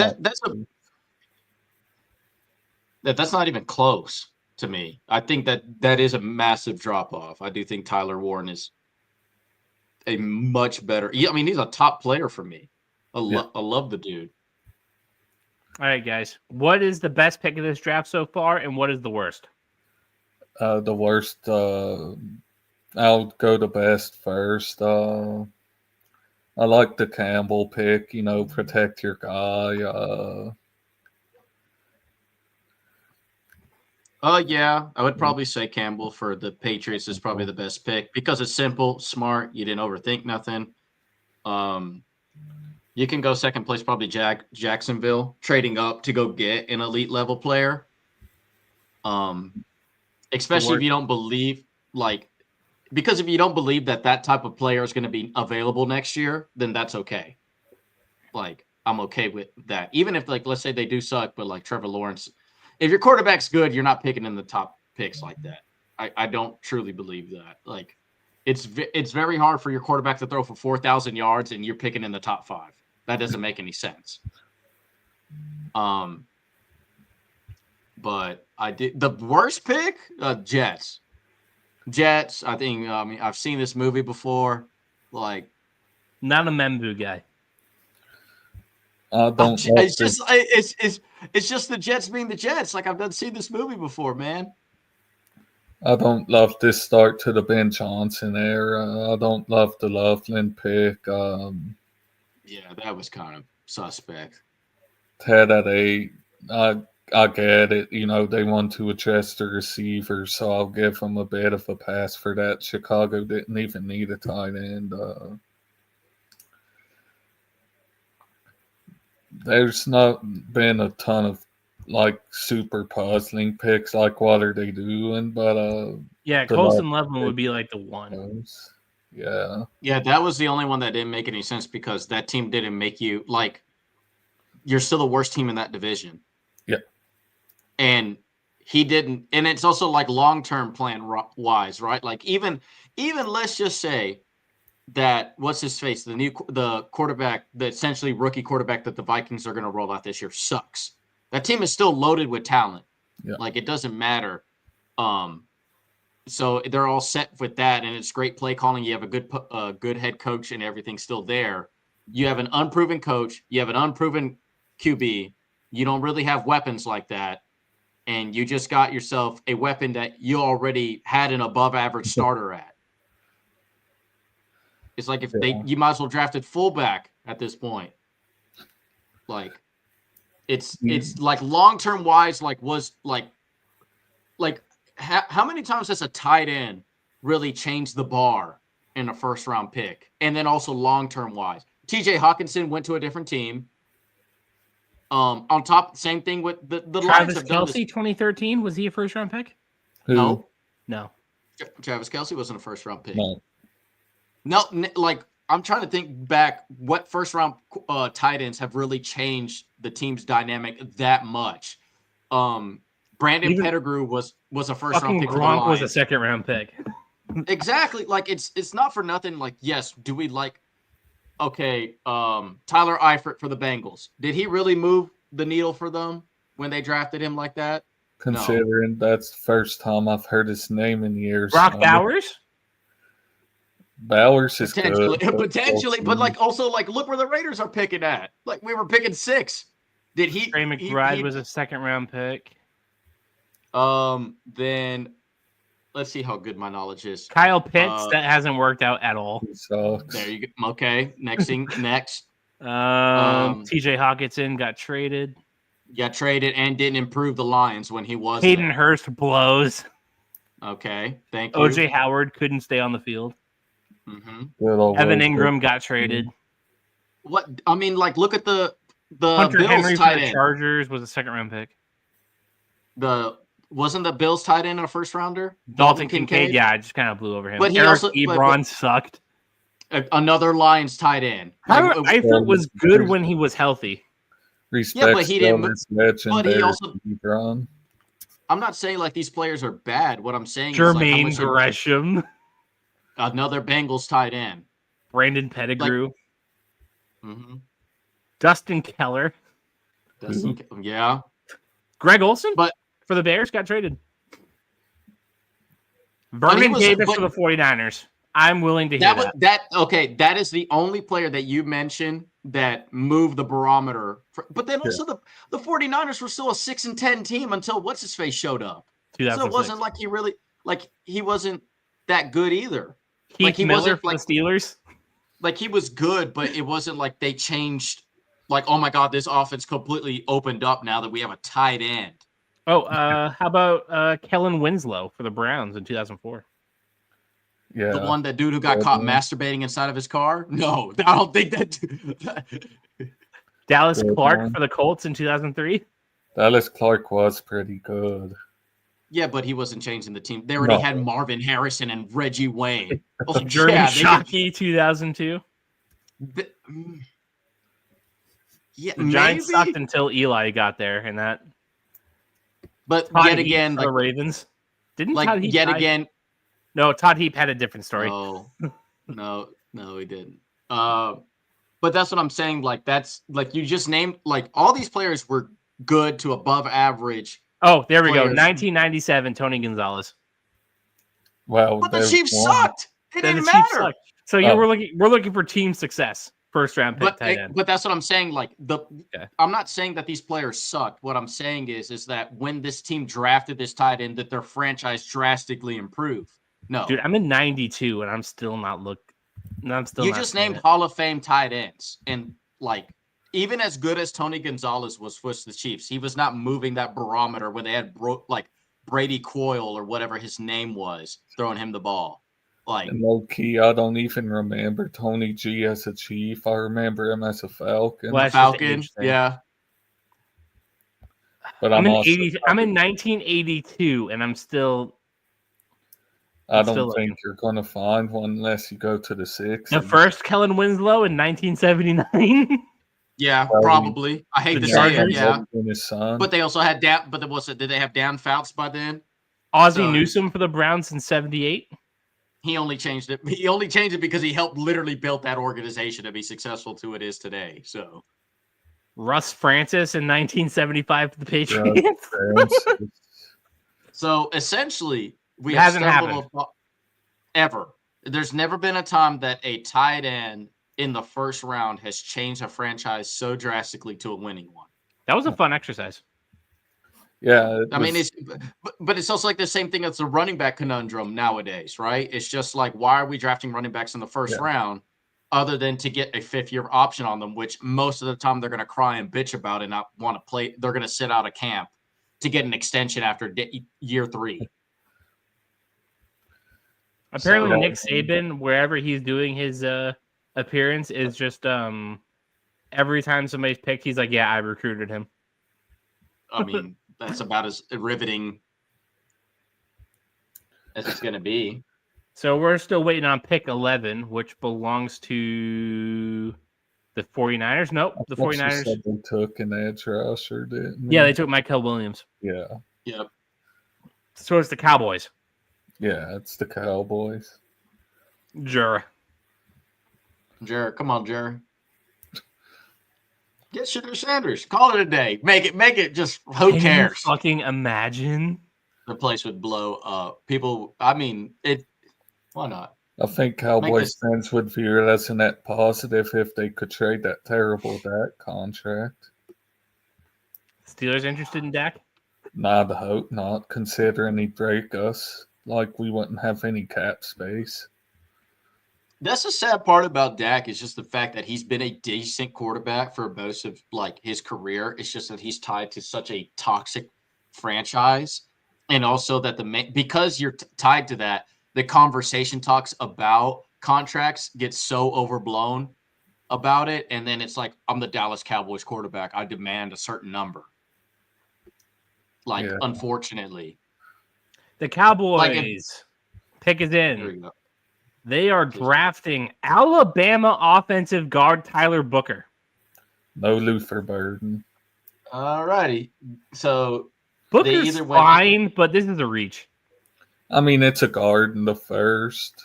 that's not even close to me. I think that is a massive drop off. I do think Tyler Warren is a much better. Yeah, I mean, he's a top player for me. I love the dude. All right, guys. What is the best pick of this draft so far, and what is the worst? The worst. I'll go to best first. I like the Campbell pick. Protect your guy. Yeah, I would probably say Campbell for the Patriots is probably the best pick because it's simple, smart. You didn't overthink nothing. You can go second place, probably Jacksonville, trading up to go get an elite level player. Especially if you don't believe, because if you don't believe that type of player is going to be available next year, then that's okay. I'm okay with that. Even if, let's say they do suck, but Trevor Lawrence, if your quarterback's good, you're not picking in the top picks like that. I don't truly believe that. It's very hard for your quarterback to throw for 4,000 yards and you're picking in the top 5. That doesn't make any sense. But I did the worst pick, Jets. Jets. I think. I've seen this movie before. Not a Membu guy. It's just the Jets being the Jets. I've done seen this movie before, man. I don't love this start to the Ben Johnson era. I don't love the Loveland pick. Yeah, that was kind of suspect. Ted at 8. I get it. They want to adjust the receiver, so I'll give them a bit of a pass for that. Chicago didn't even need a tight end. There's not been a ton of super puzzling picks. What are they doing? But Colson Loveland would be the one. Yeah, that was the only one that didn't make any sense because that team didn't make you you're still the worst team in that division. Yeah. And he didn't, and it's also long-term plan wise, right? Even let's just say that what's his face, the quarterback, the essentially rookie quarterback that the Vikings are going to roll out this year sucks. That team is still loaded with talent. Yeah. It doesn't matter. So they're all set with that, and it's great play calling. You have a good head coach, and everything's still there. You have an unproven coach. You have an unproven QB. You don't really have weapons like that, and you just got yourself a weapon that you already had an above-average starter at. It's you might as well drafted fullback at this point. It's long-term wise, how many times has a tight end really changed the bar in a first-round pick? And then also long-term wise, TJ Hawkinson went to a different team. On top, same thing with the Travis Kelce, 2013, was he a first-round pick? No. Travis Kelce wasn't a first-round pick. No, I'm trying to think back what first-round tight ends have really changed the team's dynamic that much. Brandon Pettigrew was a first-round pick. Gronk was a second-round pick. Exactly. It's not for nothing. Yes, do we Tyler Eifert for the Bengals? Did he really move the needle for them when they drafted him like that? Considering that's the first time I've heard his name in years. Brock Bowers? Bowers is potentially, but also look where the Raiders are picking at. We were picking 6. Did he? Trey McBride was a second-round pick. Then let's see how good my knowledge is. Kyle Pitts, that hasn't worked out at all. There you go. Okay, next. TJ Hawkinson got traded. Got traded and didn't improve the Lions when he was. Hayden Hurst blows. Okay, thank you. OJ Howard couldn't stay on the field. Mm-hmm. Evan Ingram got traded. What I mean, look at the Hunter Bills Henry tight for the end. Chargers was a second-round pick. Wasn't the Bills tight end a first rounder? Dalton Kincaid, yeah, I just kind of blew over him. But Eric Ebron sucked. Another Lions tight end. Eifert was good when he was healthy. Respect, but he didn't. But he also. Ebron. I'm not saying these players are bad. What I'm saying Jermaine is Gresham, another Bengals tight end. Brandon Pettigrew, Dustin Keller, yeah. Greg Olson, but for the Bears got traded. Vernon Davis for the 49ers. I'm willing to hear that. That is the only player that you mentioned that moved the barometer. But then also the 49ers were still a 6-10 team until what's-his-face showed up. So it wasn't like he really like he wasn't that good either. Keith Like he Miller wasn't for like the Steelers. like he was good, but it wasn't like they changed. Like, oh my God, this offense completely opened up now that we have a tight end. Oh, how about Kellen Winslow for the Browns in 2004? Yeah. The one that dude who got caught masturbating inside of his car? No, I don't think that. Dallas Good Clark one. for the Colts in 2003. Dallas Clark was pretty good. Yeah, but he wasn't changing the team. They already No. had Marvin Harrison and Reggie Wayne. Like, Jeremy yeah, Shockey 2002. Yeah, The Giants maybe. sucked until Eli got there, and that. But Todd yet Heap again, for the Ravens. Didn't like Todd Heap yet die? again. No, Todd Heap had a different story. No, he didn't. But that's what I'm saying. Like that's like you just named like all these players were good to above average. Oh, there we go. Players. 1997, Tony Gonzalez. Well, But the there's Chiefs one. sucked. It Then didn't the Chiefs matter. sucked. So we're looking for team success. First round pick tight end. But that's what I'm saying. Like I'm not saying that these players sucked. What I'm saying is that when this team drafted this tight end, that their franchise drastically improved. No, dude, I'm in 92 and I'm still not look. No, I'm still. You not just seeing named it. Hall of Fame tight ends, and like even as good as Tony Gonzalez was with the Chiefs, he was not moving that barometer when they had like Brady Coyle or whatever his name was throwing him the ball. Like And low key, I don't even remember Tony G as a Chief. I remember him as a Falcon. Well, that's just Falcon, age thing. yeah. But I'm in also, 80. I'm in 1982, and I'm still. I don't still think you're gonna find one unless you go to the 60s. The first Kellen Winslow in 1979. Yeah, Well, probably. I hate the to say it, Chargers? yeah. And his son. But they also had Dan. But did they have Dan Fouts by then? Ozzie So- Newsome for the Browns in 78. He only changed it. He only changed it because he helped literally build that organization to be successful to it is today. So Russ Francis in 1975 for the Patriots. So essentially, we It have hasn't stumbled happened. upon- ever. There's never been a time that a tight end in the first round has changed a franchise so drastically to a winning one. That was a fun exercise. Yeah. I mean, but it's also like the same thing as the running back conundrum nowadays, right? It's just like, why are we drafting running backs in the first round other than to get a 5th-year option on them, which most of the time they're going to cry and bitch about and not want to play. They're going to sit out of camp to get an extension after year 3. Apparently, So- Nick Saban, wherever he's doing his appearance, is just every time somebody's picked, he's like, "Yeah, I recruited him." I mean, that's about as riveting as it's going to be. So we're still waiting on pick 11, which belongs to the 49ers. Nope, the 49ers. They took an edge rusher, didn't Yeah, they took Michael Williams. Yeah. Yep. So it's the Cowboys. Yeah, it's the Cowboys. Jura. Jared, come on, Jared. Get Shedeur Sanders. Call it a day. Make it just who Can you cares? fucking imagine? The place would blow up. People, I mean, why not? I think Cowboys fans would view it as a net positive if they could trade that terrible Dak contract. Steelers interested in Dak? Nah, I hope not, considering he'd break us. Like we wouldn't have any cap space. That's the sad part about Dak is just the fact that he's been a decent quarterback for most of like his career. It's just that he's tied to such a toxic franchise, and also that because you're tied to that, the conversation talks about contracts get so overblown about it, and then it's like, I'm the Dallas Cowboys quarterback. I demand a certain number. Like, unfortunately. The Cowboys pick is There we in. go. They are drafting Alabama offensive guard Tyler Booker. No Luther Burden. All righty. So Booker's either went- fine, but this is a reach. I mean, it's a guard in the first.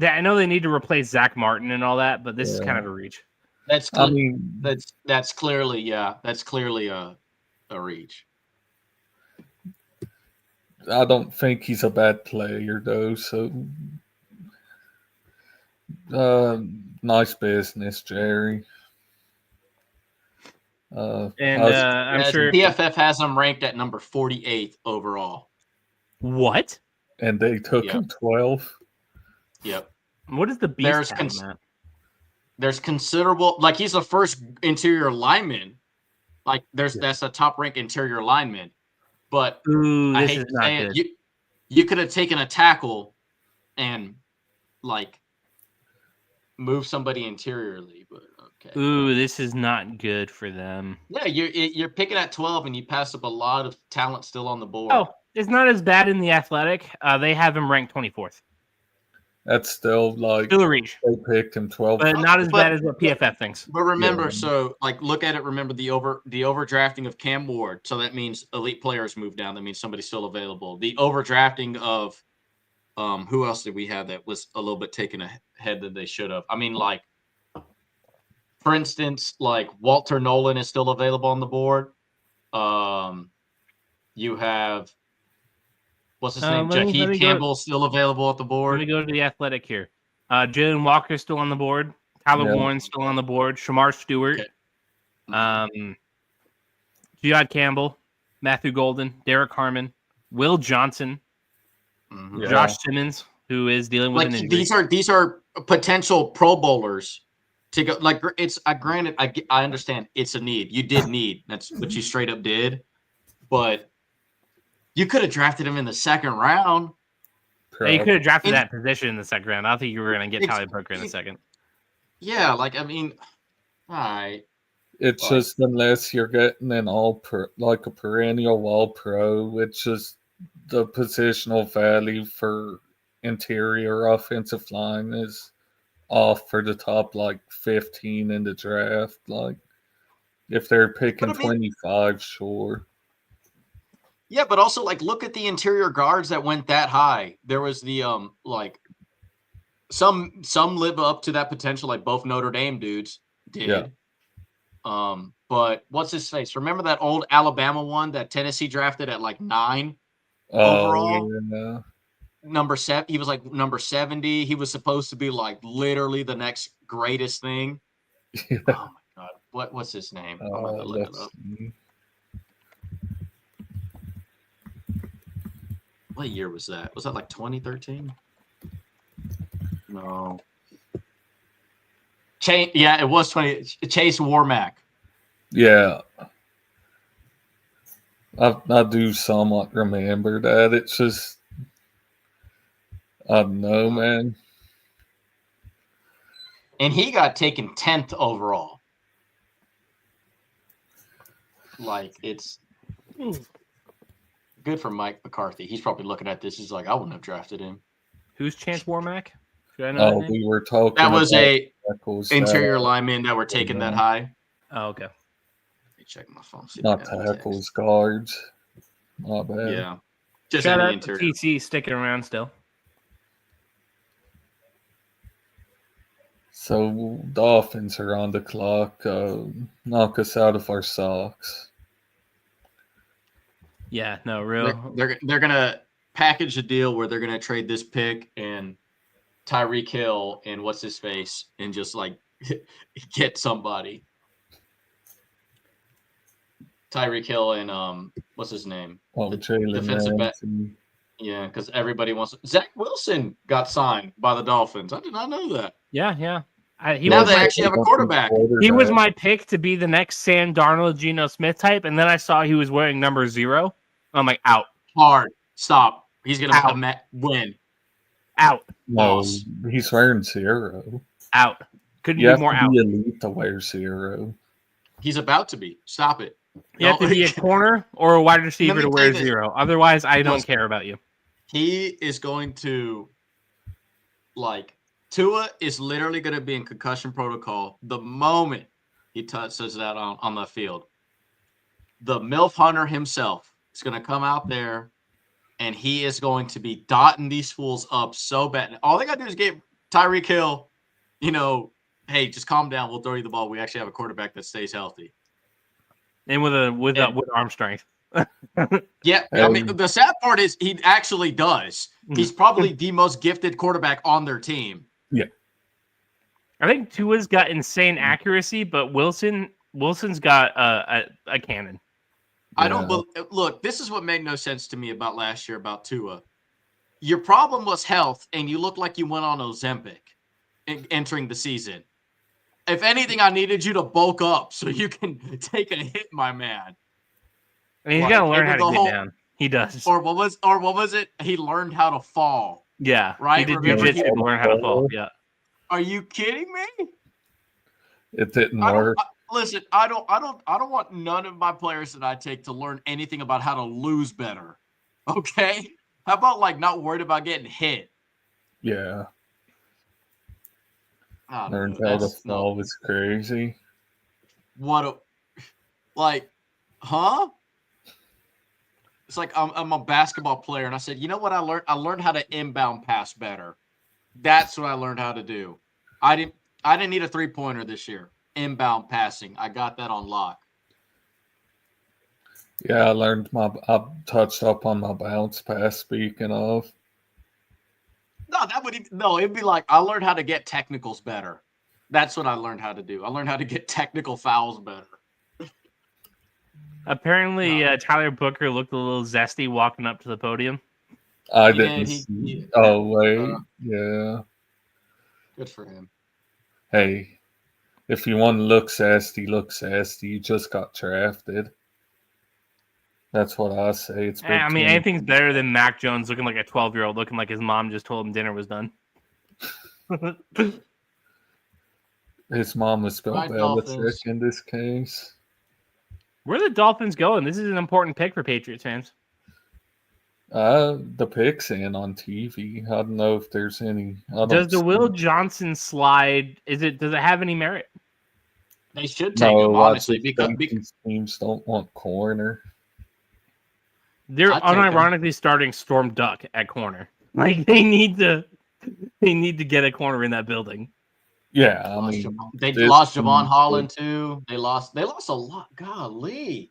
I know they need to replace Zach Martin and all that, but this is kind of a reach. that's I mean, that's clearly a reach. I don't think he's a bad player, though. So, nice business, Jerry. And I'm Yes, sure PFF has him ranked at number 48 overall. What? And they took him 12. Yep. What is the beast have on that? There's considerable, like he's the first interior lineman. Like that's a top rank interior lineman. But I hate to say it, you could have taken a tackle and like move somebody interiorly, but okay. Ooh, this is not good for them. Yeah, you're picking at 12 and you pass up a lot of talent still on the board. Oh, it's not as bad in the Athletic. They have him ranked 24th. That's still like still a reach. They picked him 12, but not as bad as what PFF thinks. But remember, so like look at it. Remember the overdrafting of Cam Ward. So that means elite players move down. That means somebody's still available. The overdrafting of who else did we have that was a little bit taken ahead that they should have? I mean, like for instance, like Walter Nolan is still available on the board. You have what's his name? Jaheed Campbell still available at the board. Let me go to the Athletic here. Jalen Walker's still on the board. Tyler Warren's still on the board. Shamar Stewart. Okay. Jihad Campbell, Matthew Golden, Derek Harmon, Will Johnson, Josh Simmons, who is dealing with an injury. These are potential Pro Bowlers to go. Like it's granted, I understand it's a need. You did need. That's what you straight up did. But you could have drafted him in the second round. Yeah, you could have drafted that position in the second round. I don't think you were going to get Tyler Brooker in the second. Yeah, like I mean, all right. It's just unless you're getting an all-pro, like a perennial all-pro, it's just the positional value for interior offensive line is off for the top like 15 in the draft. Like if they're picking 25, sure. Yeah, but also like look at the interior guards that went that high. There was the like some live up to that potential, like both Notre Dame dudes did. Yeah. But what's his face? Remember that old Alabama one that Tennessee drafted at like 9 overall? Yeah. Number 7. He was like number 70. He was supposed to be like literally the next greatest thing. Yeah. Oh my god. What's his name? I'm gonna look it up. What year was that? Was that like 2013? No. Yeah, it was 20. Chase Warmack. Yeah. I do somewhat remember that. It's just, I don't know, man. And he got taken 10th overall. Like, it's good for Mike McCarthy. He's probably looking at this. He's like, I wouldn't have drafted him. Who's Chance Warmack? Should I know we were talking. That was a interior lineman that were taking that high. Oh, okay. Let me check my phone. Not tackles, guards. Not bad. Yeah. Just shout out to TC sticking around still. So Dolphins are on the clock. Knock us out of our socks. Yeah, no, real. They're gonna package a deal where they're gonna trade this pick and Tyreek Hill and what's his face and just like get somebody. Tyreek Hill and what's his name? Oh, defensive back. Yeah, because everybody wants Zach Wilson got signed by the Dolphins. I did not know that. Yeah. Now they actually have a quarterback. He was my pick to be the next Sam Darnold, Geno Smith type, and then I saw he was wearing number 0. I'm like, out. Hard. Stop. He's gonna win. Out. No, he's wearing 0. Out. Couldn't be more out. You have to be elite to wear 0. He's about to be. Stop it. You have to be a corner or a wide receiver to wear 0. Otherwise, I don't care about you. He is going to, like, Tua is literally going to be in concussion protocol the moment he touches that on the field. The MILF Hunter himself is going to come out there, and he is going to be dotting these fools up so bad. All they got to do is get Tyreek Hill, hey, just calm down. We'll throw you the ball. We actually have a quarterback that stays healthy. And with arm strength. Yeah, I mean, the sad part is he actually does. He's probably the most gifted quarterback on their team. Yeah. I think Tua's got insane accuracy, but Wilson's got a cannon. I don't look. This is what made no sense to me about last year about Tua. Your problem was health, and you looked like you went on Ozempic entering the season. If anything, I needed you to bulk up so you can take a hit, my man. I mean, he's got to learn how to get down. He does. Or what was it? He learned how to fall. Yeah, right. He did jiu-jitsu to learn how to fall. Yeah. Are you kidding me? It didn't work. Listen, I don't want none of my players that I take to learn anything about how to lose better. Okay? How about like not worried about getting hit? Yeah. Learned how to fall was crazy. Huh? It's like I'm a basketball player, and I said, you know what I learned? I learned how to inbound pass better. That's what I learned how to do. I didn't need a 3-pointer this year. Inbound passing. I got that on lock. Yeah, I touched up on my bounce pass, speaking of. It'd be like I learned how to get technicals better. That's what I learned how to do. I learned how to get technical fouls better. Apparently, Tyler Booker looked a little zesty walking up to the podium. I didn't see. Oh, wait. Yeah. Good for him. Hey, if you want to look zesty, look zesty. You just got drafted. That's what I say. It's I mean, anything's better than Mac Jones looking like a 12-year-old, looking like his mom just told him dinner was done. His mom was spelled Belichick in this case. Where are the Dolphins going? This is an important pick for Patriots fans. The pick's in on TV. I don't know if there's any. Does the Will Johnson slide? Does it have any merit? They should take him, honestly, because teams don't want corner. They're unironically starting Storm Duck at corner. Like they need to get a corner in that building. Yeah, I mean, they lost Javon Holland too. They lost a lot. Golly.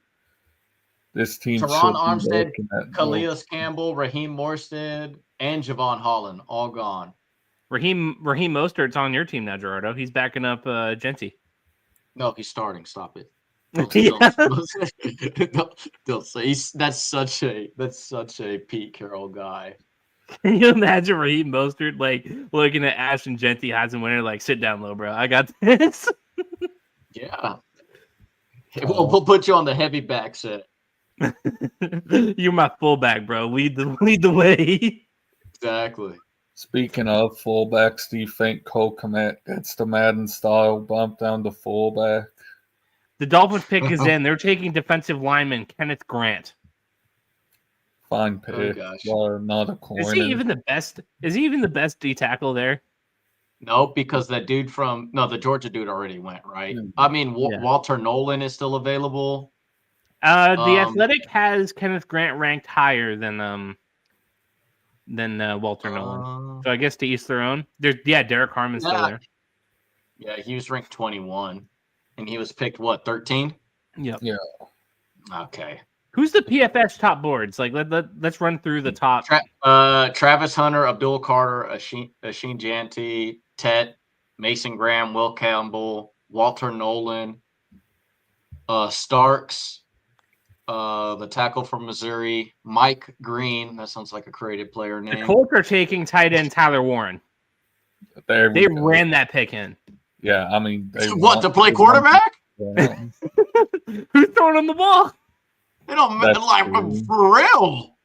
This team Teron Armstead, Calais Campbell, Raheem Morstead, and Javon Holland all gone. Raheem Mostert's on your team now, Gerardo. He's backing up Genty. No, he's starting. Stop it. Don't say that's such a Pete Carroll guy. Can you imagine Raheem Mostert like looking at Ashton Genty, Heisman winner, like, sit down low, bro. I got this. Yeah. We'll put you on the heavy back set. You're my fullback, bro. Lead the way. Exactly. Speaking of fullbacks, do you think Cole Kmet gets the Madden style bump down to fullback? The Dolphins pick is in. They're taking defensive lineman Kenneth Grant. Fine pick. Not a corner. Is he even the best? Is he even the best D tackle there? No, because that dude the Georgia dude already went, right? I mean, Walter Nolan is still available. The Athletic has Kenneth Grant ranked higher than Walter Nolan. So I guess to each their own. Derek Harmon's still there. Yeah, he was ranked 21, and he was picked 13? Yep. Yeah. Okay. Who's the PFS top boards? Like let's run through the top. Travis Hunter, Abdul Carter, Asheen Janty, Tet, Mason Graham, Will Campbell, Walter Nolan, Starks, the tackle from Missouri, Mike Green. That sounds like a creative player name. The Colts are taking tight end Tyler Warren. They ran that pick in. Yeah, I mean, to play quarterback? Who's throwing him the ball? They don't for real.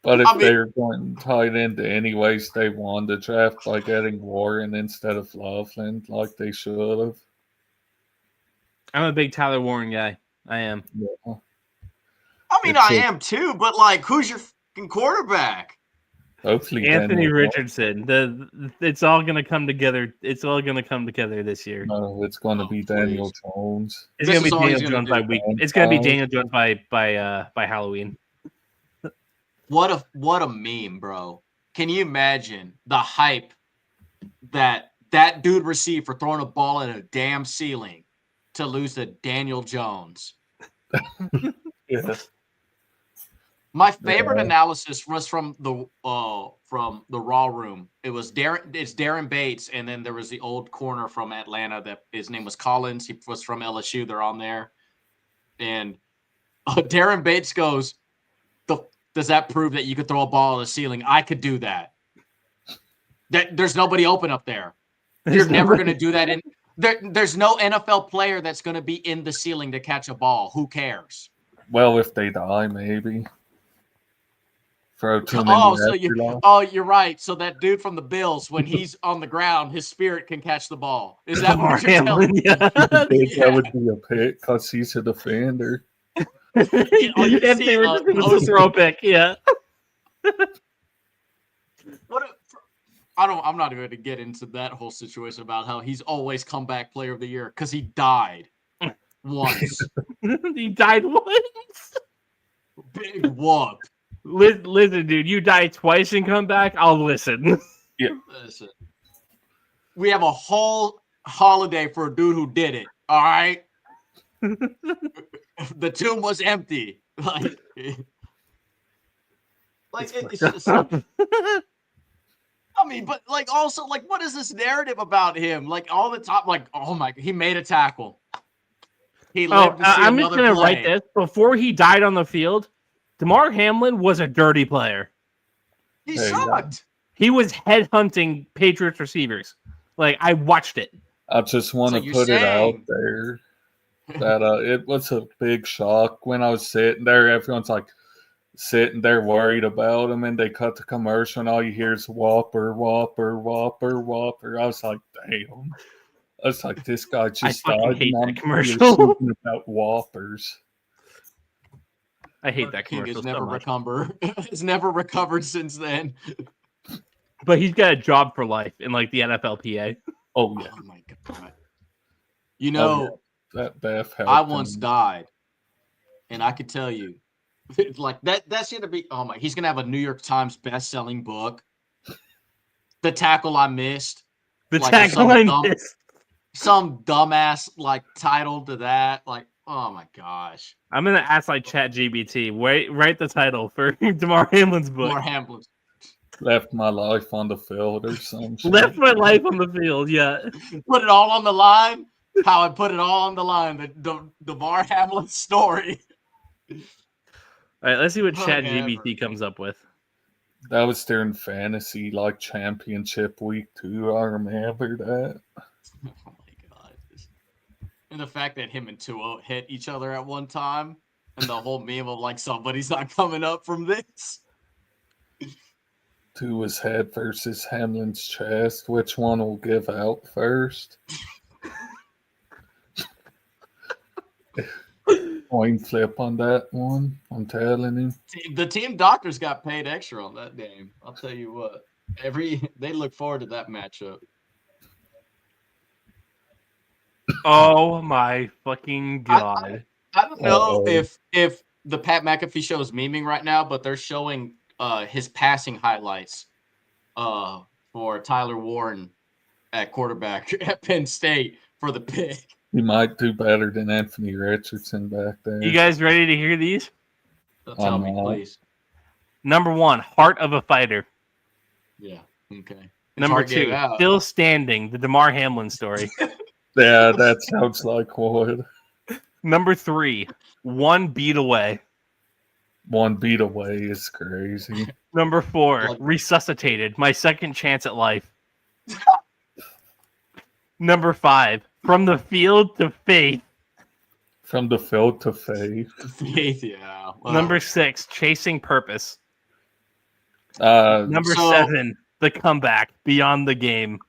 But if they're going tight end anyways, they won the draft by getting Warren instead of Loveland, like they should have. I'm a big Tyler Warren guy. I am. Yeah. I mean, I am too, but like, who's your fucking quarterback? Hopefully, Anthony Richardson. It's all going to come together. It's all going to come together this year. No, it's going to be Daniel Jones. It's going to be Daniel Jones by week. It's going to be Daniel Jones by Halloween. What a meme, bro! Can you imagine the hype that dude received for throwing a ball at a damn ceiling to lose to Daniel Jones? Yes. My favorite analysis was from the Raw Room. It's Darren Bates, and then there was the old corner from Atlanta that his name was Collins. He was from LSU. They're on there, and Darren Bates goes, does that prove that you could throw a ball at the ceiling? I could do that. There's nobody open up there. You're never going to do that. There's no NFL player that's going to be in the ceiling to catch a ball. Who cares? Well, if they die, maybe. Throw too many you're right. So that dude from the Bills, when he's on the ground, his spirit can catch the ball. Is that what you're telling me? I think that would be a pick because he's a defender. If they were just going to throw a pick, yeah. I'm not even going to get into that whole situation about how he's always comeback player of the year because he died once. He died once. Big whoop. Listen, dude, you die twice and come back, I'll listen. Yeah. Listen. We have a whole holiday for a dude who did it. All right. The tomb was empty. It's just. I mean, but also, what is this narrative about him? All the time, oh my, he made a tackle. He lived to see I'm just another gonna write this. Before he died on the field, DeMar Hamlin was a dirty player. He sucked. He was headhunting Patriots receivers. I watched it. I just want to put it out there that it was a big shock when I was sitting there. Everyone's sitting there worried about him, and they cut the commercial, and all you hear is Whopper, Whopper, Whopper, Whopper. I was like, damn. I was like, this guy just died. I hate that commercial. About Whoppers. I hate that commercial. Has never recovered since then. But he's got a job for life in the NFLPA. Oh yeah. Oh my god. You know, that Beth I once died, and I could tell you, that's gonna be. Oh my, he's gonna have a New York Times best-selling book. The tackle I missed. The tackle I missed. Some dumbass title to that. Oh my gosh. I'm gonna ask ChatGPT. Write the title for DeMar Hamlin's book. DeMar Hamlin's. Left my life on the field or something. Left my life on the field, yeah. Put it all on the line. How I put it all on the line. The DeMar Hamlin story. All right, let's see what ChatGPT comes up with. That was during fantasy championship week too. I remember that. Oh my god! And the fact that him and Tua hit each other at one time, and the whole meme of somebody's not coming up from this. Tua's head versus Hamlin's chest. Which one will give out first? Coin flip on that one. I'm telling you. The team doctors got paid extra on that game. I'll tell you what. They look forward to that matchup. Oh my fucking god! I don't know if the Pat McAfee show is memeing right now, but they're showing his passing highlights for Tyler Warren at quarterback at Penn State for the pick. He might do better than Anthony Richardson back there. You guys ready to hear these? Tell me, please. Number 1, Heart of a Fighter. Yeah, okay. Number 2, Still Standing, the DeMar Hamlin story. Yeah, that sounds like what. Number 3, One Beat Away. One beat away is crazy. Number 4, Resuscitated, My Second Chance at Life. Number 5, From the Field to Faith. From the field to faith. Faith, yeah. Wow. Number 6, Chasing Purpose. Number 7, The Comeback, Beyond the Game.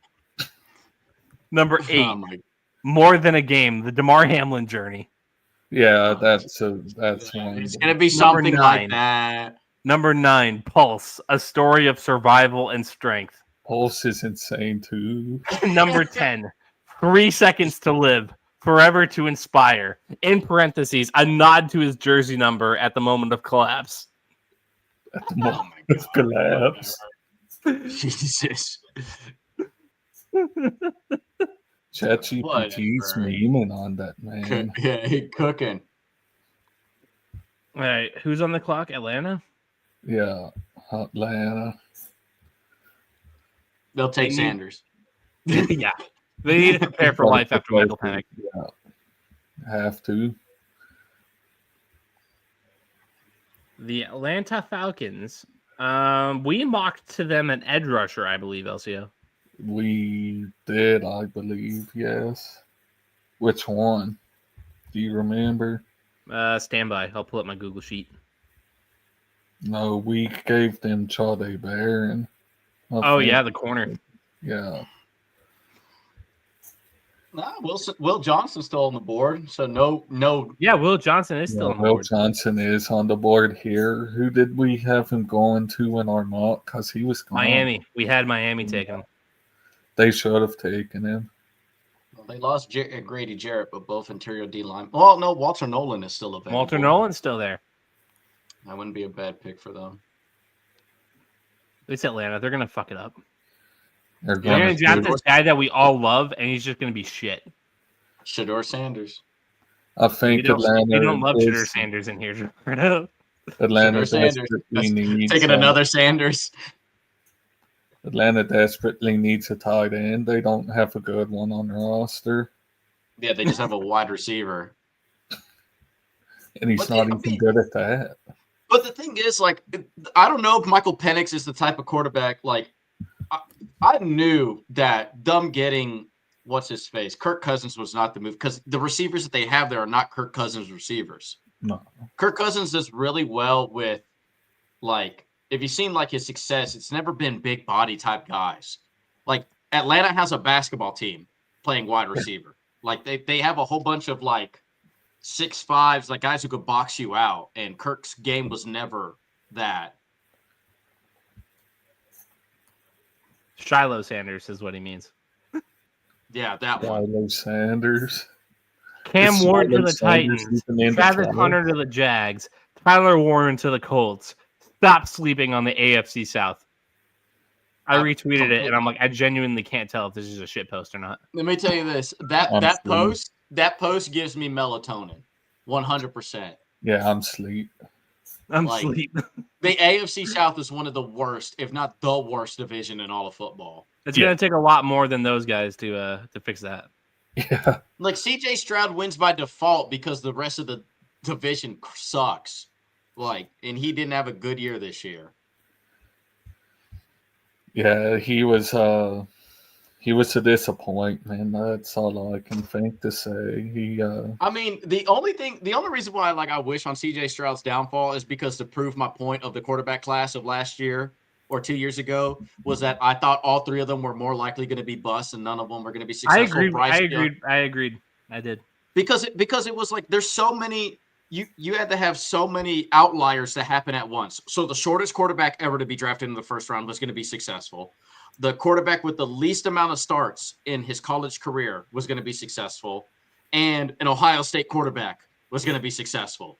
Number 8, More Than a Game, the DeMar Hamlin journey. Yeah, that's one. It's gonna be something like that. Number 9, Pulse, a story of survival and strength. Pulse is insane too. Number 10, 3 Seconds to Live, Forever to Inspire. In parentheses, a nod to his jersey number at the moment of collapse. At the moment of collapse. Jesus. ChatGPT's memeing on that, man. Yeah, he cooking. All right, who's on the clock? Atlanta? Yeah, Atlanta. They'll take Sanders. Yeah. They need to prepare for life after Michael Penix. Yeah. Have to. The Atlanta Falcons. We mocked to them an edge rusher, I believe, Elsio. We did, I believe, yes. Which one? Do you remember? Stand by. I'll pull up my Google sheet. No, we gave them Chade Barron. Oh, yeah, the corner. Yeah. Nah, Will Johnson's still on the board, so no. Yeah, Will Johnson is still on the Will board. Johnson is on the board here. Who did we have him going to in our mock? Because he was gone. Miami. We had Miami taking him. They should have taken him. Well, they lost Grady Jarrett, but both interior D line. Well, no, Walter Nolan is still available. Walter Nolan's still there. That wouldn't be a bad pick for them. It's Atlanta. They're gonna fuck it up. They're They're gonna going draft to. this guy that we all love, and he's just gonna be shit. Shador Sanders. I think Atlanta. We don't love is- Shedeur Sanders in here. Atlanta Shedeur Sanders. desperately needs Taking another Sanders. Atlanta desperately needs a tight end. They don't have a good one on the roster, Yeah, they just have a wide receiver. and he's But not they- even good at that. But the thing is, like, I don't know if Michael Penix is the type of quarterback. Like, I knew that them getting what's his face, Kirk Cousins was not the move because the receivers that they have there are not Kirk Cousins receivers. No. Kirk Cousins does really well with, like, if you've seen like his success, it's never been big body type guys. Like Atlanta has a basketball team playing wide receiver. Like they have a whole bunch of like 6'5s, like guys who could box you out. And Kirk's game was never that. Shiloh Sanders is what he means. Yeah, that one. Shiloh Sanders. Cam Is Ward to Shiloh the Sanders Titans. even in the Travis trial? Hunter to the Jags. Tyler Warren to the Colts. Stop sleeping on the AFC South. I retweeted it, and I'm like, I genuinely can't tell if this is a shit post or not. Let me tell you this. That post gives me melatonin. 100%. Yeah, I'm asleep. I'm Like- sleep. The AFC South is one of the worst, if not the worst division in all of football. It's gonna take a lot more than those guys to fix that. Yeah. Like CJ Stroud wins by default because the rest of the division sucks. Like, and he didn't have a good year this year. Yeah, he was a disappointment. That's all I can think to say. I mean, the only reason why I wish on CJ Stroud's downfall is because to prove my point of the quarterback class of last year or 2 years ago was that I thought all three of them were more likely going to be busts and none of them were going to be successful. I agreed. I did. Because it was like there's so many. You had to have so many outliers to happen at once. So the shortest quarterback ever to be drafted in the first round was going to be successful. The quarterback with the least amount of starts in his college career was going to be successful. And an Ohio State quarterback was going to be successful.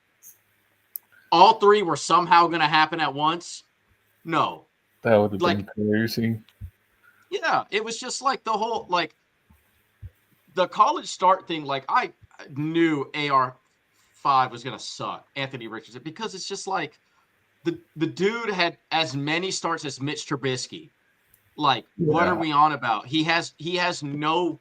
All three were somehow going to happen at once. No. That would have been crazy. Yeah, it was just like the whole, like, the college start thing. Like, I knew AR5 was going to suck, Anthony Richardson, because it's just like the dude had as many starts as Mitch Trubisky. Like, what are we on about? He has no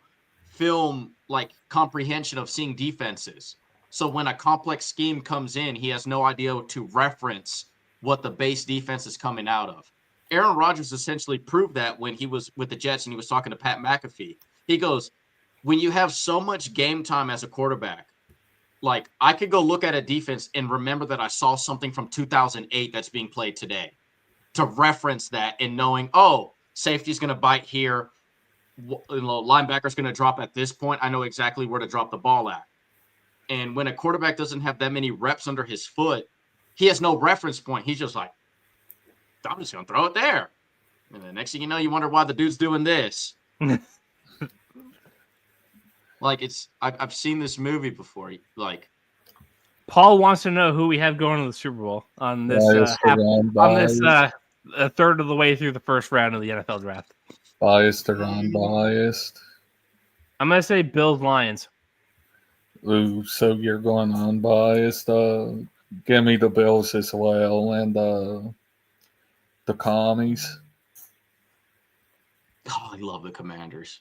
film, like, comprehension of seeing defenses. So when a complex scheme comes in, he has no idea to reference what the base defense is coming out of. Aaron Rodgers essentially proved that when he was with the Jets and he was talking to Pat McAfee. He goes, when you have so much game time as a quarterback, like, I could go look at a defense and remember that I saw something from 2008 that's being played today to reference that and knowing, oh, safety's going to bite here. Linebacker's going to drop at this point. I know exactly where to drop the ball at. And when a quarterback doesn't have that many reps under his foot, he has no reference point. He's just like, I'm just going to throw it there. And the next thing you know, you wonder why the dude's doing this. Like, I've seen this movie before. Like, Paul wants to know who we have going to the Super Bowl on this a third of the way through the first round of the NFL draft. Biased or unbiased? I'm gonna say Bills Lions. Ooh, so you're going unbiased. Give me the Bills as well and the Commies. oh, I love the Commanders.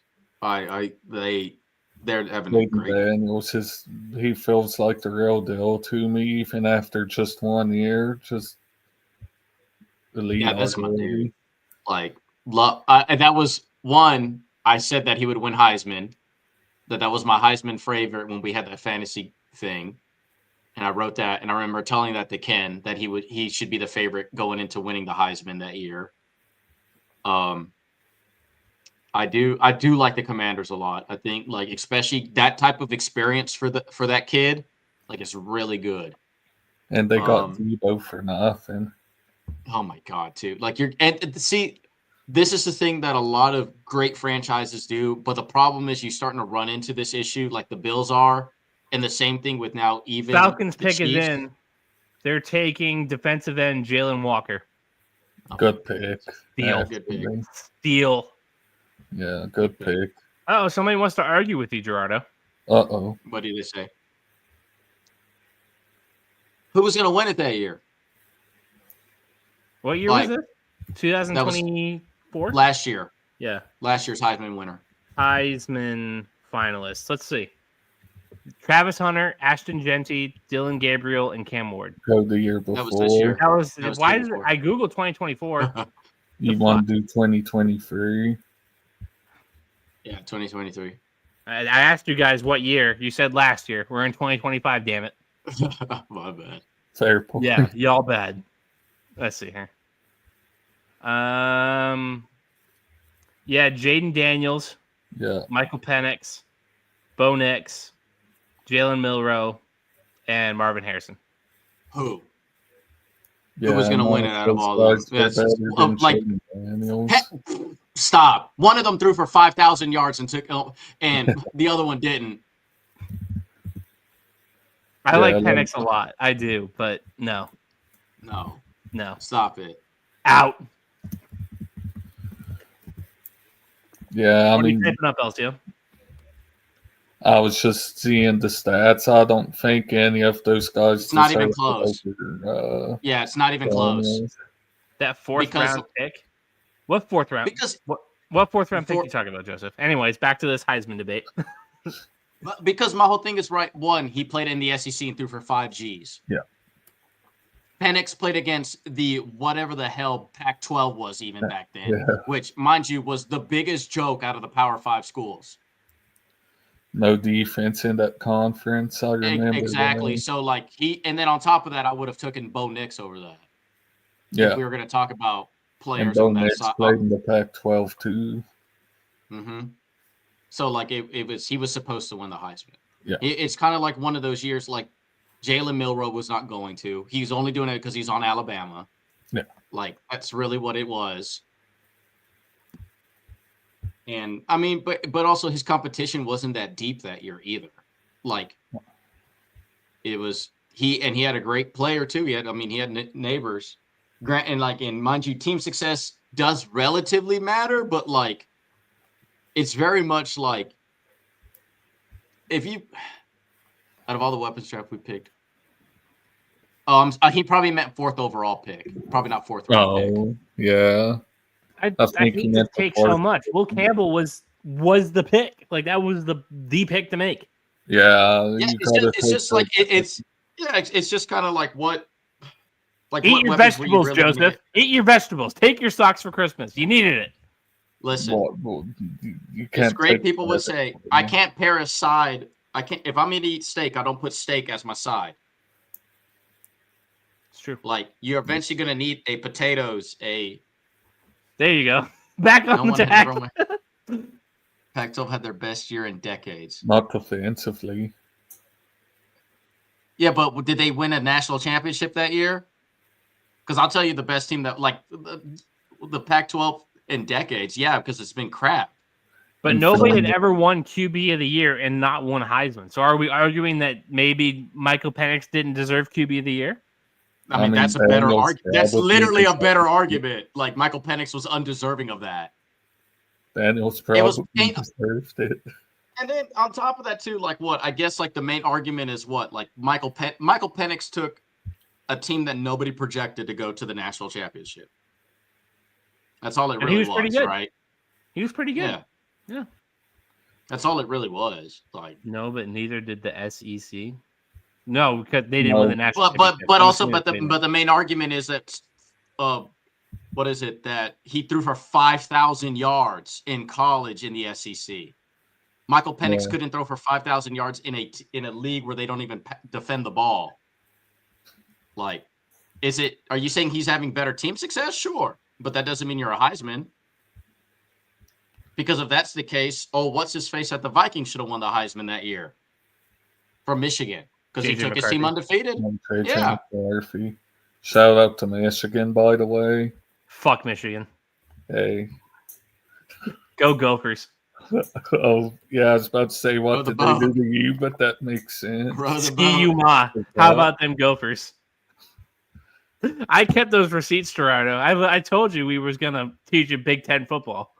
They're having a Jaden great. Daniels, he feels like the real deal to me, even after just 1 year. Just elite Yeah, that's my dude. already. Like, and that was one. I said that he would win Heisman. That was my Heisman favorite when we had that fantasy thing, and I wrote that. And I remember telling that to Ken that he should be the favorite going into winning the Heisman that year. I do like the Commanders a lot. I think like especially that type of experience for that kid, like it's really good. And they got Debo for nothing. Oh my God, too. Like see, this is the thing that a lot of great franchises do, but the problem is you're starting to run into this issue like the Bills are, and the same thing with now even Falcons the pick Chiefs. is in. They're taking defensive end Jalen Walker. Good pick. Steal. Good pick. Steal. Yeah, good pick. Oh, somebody wants to argue with you, Gerardo. Uh-oh. What did they say? Who was going to win it that year? What year was it? 2024? Last year. Yeah. Last year's Heisman winner. Heisman finalists. Let's see. Travis Hunter, Ashton Genty, Dylan Gabriel, and Cam Ward. Go the year before. That was this year. Why did I Googled 2024? You want to do 2023? Yeah, 2023. I asked you guys what year. You said last year. We're in 2025, damn it. My bad. Fair point. Yeah, y'all bad. Let's see here. Yeah, Jaden Daniels. Yeah. Michael Penix, Bo Nix, Jalen Milroe, and Marvin Harrison. Who? Yeah, Who was going to win it out of all those? Stop. One of them threw for 5,000 yards and the other one didn't. I like Penix a lot. I do, but no. Stop it. Out. Yeah, what are you typing up, Elsio? I was just seeing the stats. I don't think any of those guys. It's not even close. Yeah, it's not even close. That fourth round pick. What fourth round? What fourth round pick are you talking about, Joseph? Anyways, back to this Heisman debate. Because my whole thing is right. One, he played in the SEC and threw for 5 Gs. Yeah. Penix played against the whatever the hell Pac-12 was even back then, which, mind you, was the biggest joke out of the Power 5 schools. No defense in that conference. I remember exactly. that. So like and then on top of that, I would have taken Bo Nix over that. Yeah, if we were going to talk about players and Bo on that Nix side. Played in the Pac-12 too. Mm-hmm. So like he was supposed to win the Heisman. Yeah, it's kind of like one of those years like Jalen Milroe was not going to. He's only doing it because he's on Alabama. Yeah, like that's really what it was. And I mean, but also his competition wasn't that deep that year either. Like it was he had a great player too. He had neighbors. Grant and mind you, team success does relatively matter, but like it's very much like if you out of all the weapons draft we picked. He probably meant 4th overall pick, probably not 4th round pick. Yeah. I hate to take so much. Will Campbell was the pick. Like that was the pick to make. Yeah. It's just like it's just kind of like what. Like eat your vegetables, really Joseph. Eat your vegetables. Take your socks for Christmas. You needed it. Listen, you can't. It's great. People would say, "I can't pair a side. I can't if I'm going to eat steak. I don't put steak as my side." It's true. Like you're eventually going to need a potatoes. There you go. Back on track. Pac-12 had their best year in decades. Not offensively. Yeah, but did they win a national championship that year? Because I'll tell you the best team that like the Pac-12 in decades. Yeah, because it's been crap. But nobody had ever won QB of the year and not won Heisman. So are we arguing that maybe Michael Penix didn't deserve QB of the year? I mean that's a better argument. That's literally a better argument. Like Michael Penix was undeserving of that. Daniels probably deserved it. And then on top of that too, like what? I guess like the main argument is what? Like Michael Penix took a team that nobody projected to go to the national championship. That's all it really was, right? He was pretty good. Yeah. That's all it really was. Like No, but neither did the SEC. No, because they didn't win the national. but the main argument is that what is it that he threw for 5,000 yards in college in the SEC. Michael Penix couldn't throw for 5,000 yards in a league where they don't even defend the ball. Like, are you saying he's having better team success? Sure, but that doesn't mean you're a Heisman. Because if that's the case, what's his face at the Vikings should have won the Heisman that year from Michigan because he took his team undefeated. Yeah. McCarthy. Shout out to Michigan, by the way. Fuck Michigan. Hey. Go Gophers. Oh, yeah, I was about to say, what did they do to you? But that makes sense. Ski you ma. How about them Gophers? I kept those receipts, Gerardo. I told you we was going to teach you Big Ten football.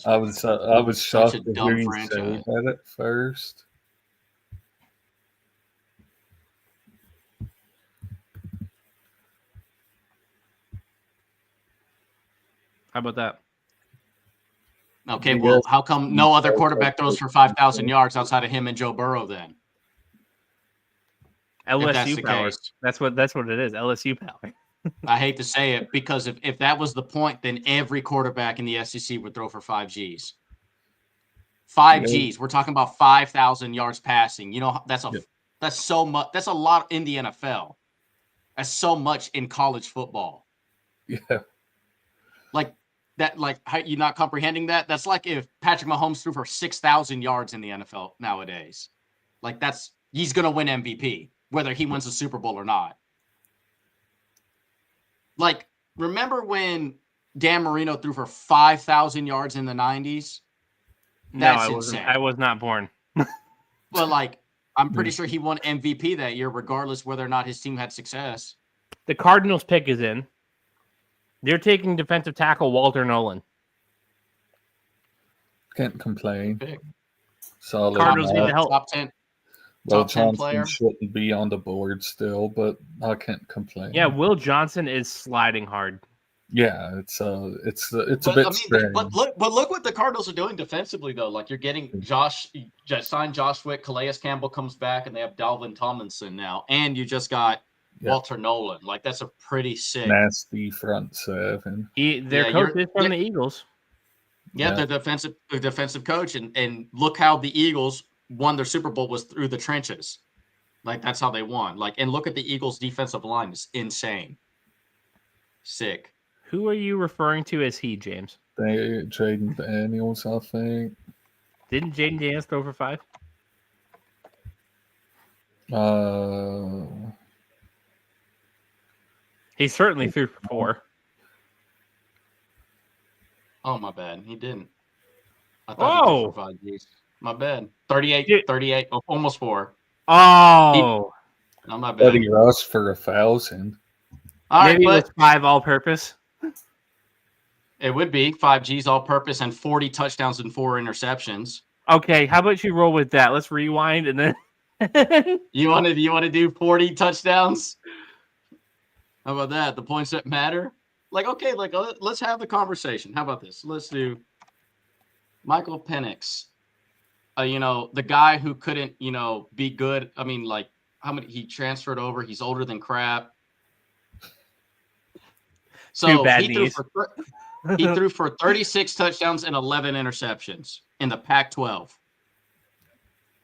I was shocked to hear you say that at first. How about that? Okay, well, how come no other quarterback throws for 5,000 yards outside of him and Joe Burrow then? LSU power. That's what it is. LSU power. I hate to say it because if that was the point, then every quarterback in the SEC would throw for 5 Gs. 5 Gs. We're talking about 5,000 yards passing. You know, that's so much. That's a lot in the NFL. That's so much in college football. Yeah. Like that. Like, how you not comprehending that? That's like if Patrick Mahomes threw for 6,000 yards in the NFL nowadays. Like he's gonna win MVP whether he wins the Super Bowl or not. Like, remember when Dan Marino threw for 5,000 yards in the 90s? That's insane. I was not born. Well, like, I'm pretty sure he won MVP that year, regardless whether or not his team had success. The Cardinals pick is in. They're taking defensive tackle Walter Nolan. Can't complain. Solid. Cardinals need the help. Top 10. Well, top 10 Johnson player. shouldn't be on the board still, but I can't complain. Yeah, Will Johnson is sliding hard. Yeah, it's a bit strange. But look what the Cardinals are doing defensively though. Like you're getting signed Josh Wick, Calais Campbell comes back, and they have Dalvin Tomlinson now, and you just got Walter Nolan. Like that's a pretty sick, nasty front seven. Their coach is from the Eagles. Yeah, the defensive coach, and look how the Eagles won their Super Bowl was through the trenches. Like that's how they won. Like, and look at the Eagles' defensive line; it's insane, sick. Who are you referring to as he, James? Jaden Daniels, I think. Didn't Jaden Daniels throw for 5? He certainly threw for 4. Oh, my bad. He didn't. I thought he threw for 5 Gs. My bad. 38, almost 4. Oh. No, my bad. But he rushed for 1,000. All right, maybe it was 5 all-purpose. It would be 5 Gs all-purpose and 40 touchdowns and 4 interceptions. Okay, how about you roll with that? Let's rewind and then you want to do 40 touchdowns? How about that? The points that matter? Like, okay, like let's have the conversation. How about this? Let's do Michael Penix. The guy who couldn't, be good. I mean, like how many he transferred over? He's older than crap. So he threw for 36 touchdowns and 11 interceptions in the Pac-12.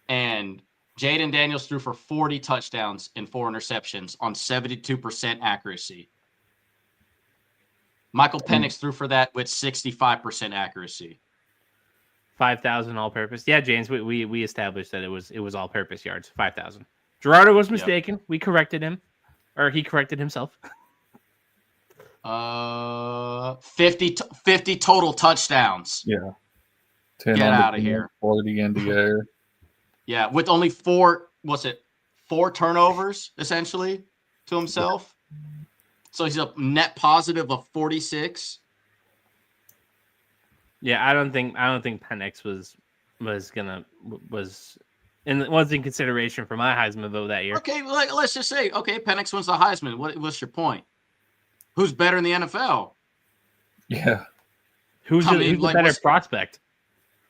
And Jaden Daniels threw for 40 touchdowns and 4 interceptions on 72% accuracy. Michael Penix threw for that with 65% accuracy. 5,000 all-purpose. Yeah, James, we established that it was all-purpose yards. 5,000. Gerardo was mistaken. Yep. We corrected him, or he corrected himself. 50 total touchdowns. Yeah. 10 Get out of here. 40 in the air. Yeah, with only 4 turnovers essentially to himself. Yeah. So he's a net positive of 46. Yeah, I don't think Penix was in consideration for my Heisman vote that year. Okay, let's just say Penix wins the Heisman. What's your point? Who's better in the NFL? Yeah. Who's the better prospect?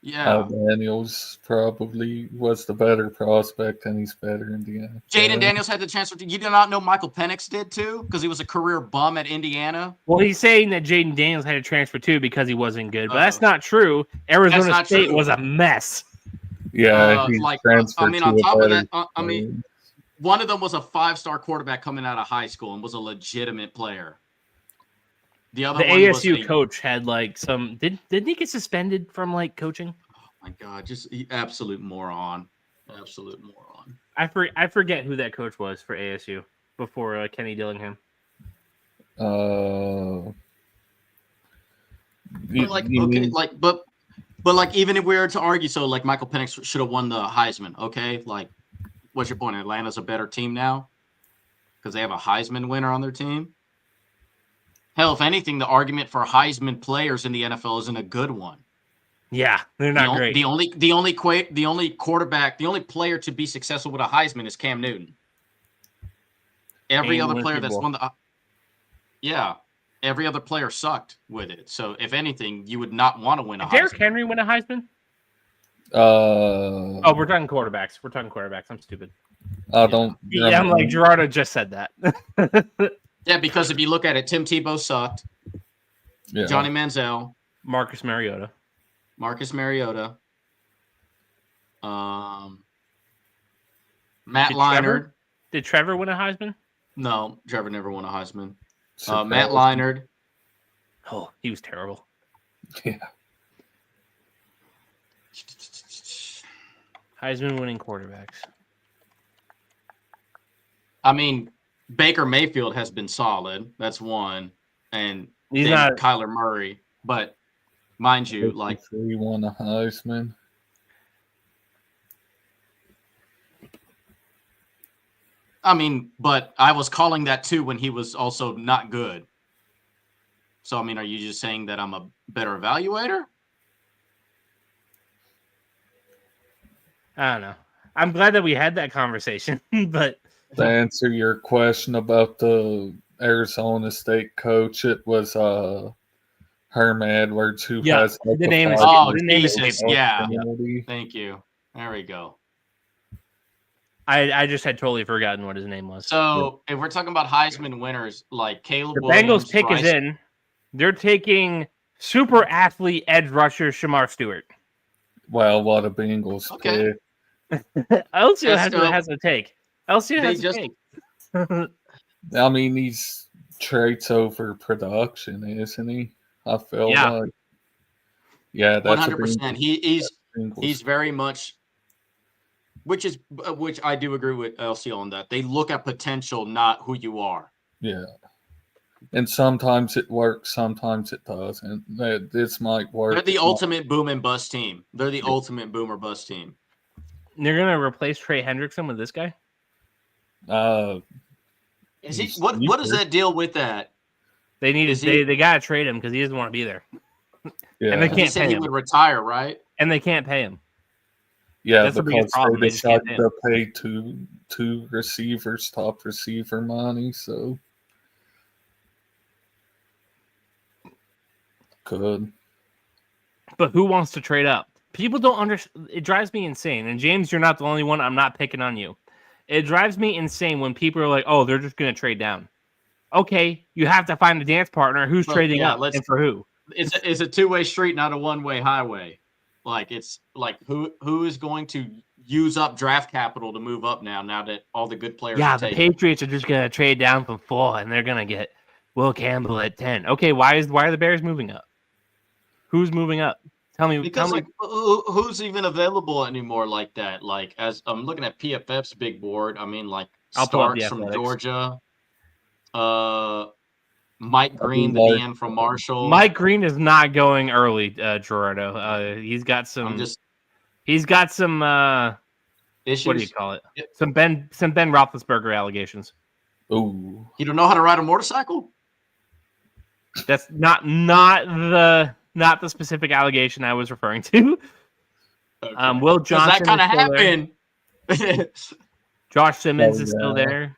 Yeah. Daniels probably was the better prospect, and he's better in the NFL. Jaden Daniels had the chance. You do not know Michael Penix did too, because he was a career bum at Indiana. Well, he's saying that Jaden Daniels had to transfer too because he wasn't good, but that's not true. Arizona not State true. was a mess. Yeah, he transferred on top of that, team. one of them was a 5-star quarterback coming out of high school and was a legitimate player. The other one ASU coach had like some. Didn't he get suspended from like coaching? Oh my God, just absolute moron. Absolute moron. I forget who that coach was for ASU before Kenny Dillingham. But even if we were to argue, so like Michael Penix should have won the Heisman. Okay, like, what's your point? Atlanta's a better team now because they have a Heisman winner on their team. Hell, if anything, the argument for Heisman players in the NFL isn't a good one. Yeah, they're not great. The only quarterback, the only player to be successful with a Heisman is Cam Newton. Every other player that's won the every other player sucked with it. So if anything, you would not want to win a Heisman. Derrick Henry win a Heisman? Oh, we're talking quarterbacks. I'm stupid. I don't. Yeah, I'm like Gerardo just said that. Yeah, because if you look at it, Tim Tebow sucked. Yeah. Johnny Manziel, Marcus Mariota. Matt Leinart. Did Trevor win a Heisman? No, Trevor never won a Heisman. Matt Leinart. Oh, he was terrible. Yeah. Heisman winning quarterbacks. I mean, Baker Mayfield has been solid. That's one. And he's then not Kyler Murray. But mind you, like he won a Heisman. I mean, but I was calling that too when he was also not good. So, I mean, are you just saying that I'm a better evaluator? I don't know. I'm glad that we had that conversation, but to answer your question about the Arizona State coach, it was Herm Edwards, who has like the name is yeah. Thank you. There we go. I just had totally forgotten what his name was. So if we're talking about Heisman winners, like Caleb the Williams, Bengals pick is in. They're taking super athlete edge rusher Shamar Stewart. Well, what a Bengals pick. Elsio has a take. Elsio has a take. I mean, he's traits over production, isn't he? I feel like. Yeah, that's 100%. He's very much. Which I do agree with Elsio on that. They look at potential, not who you are. Yeah. And sometimes it works, sometimes it doesn't. This might work. They're the ultimate boom and bust team. They're the ultimate boom or bust team. They're gonna replace Trey Hendrickson with this guy? Is he what is that deal with that? They gotta trade him because he doesn't want to be there. Yeah. And they can't pay him. He would retire, right? And they can't pay him. Yeah, that's because they decided to pay two receivers top receiver money, so good. But who wants to trade up? People don't understand. It drives me insane. And James, you're not the only one. I'm not picking on you. It drives me insane when people are like, "Oh, they're just going to trade down." Okay, you have to find a dance partner. Who's trading up and for who? It's a two-way street, not a one-way highway. Like it's like who is going to use up draft capital to move up now that all the good players are taken? Patriots are just going to trade down from 4 and they're going to get Will Campbell at 10. Okay, why are the Bears moving up? Who's moving up? Tell me. Who's even available anymore like that? Like as I'm looking at PFF's big board, I mean like Starks from Georgia, Mike Green, the DN from Marshall. Mike Green is not going early, Gerardo. He's got some. He's got some. Issues. What do you call it? Some Ben Roethlisberger allegations. Ooh. You don't know how to ride a motorcycle? That's not the specific allegation I was referring to. Okay. Will Johnson. That kind of happened. Josh Simmons is still there.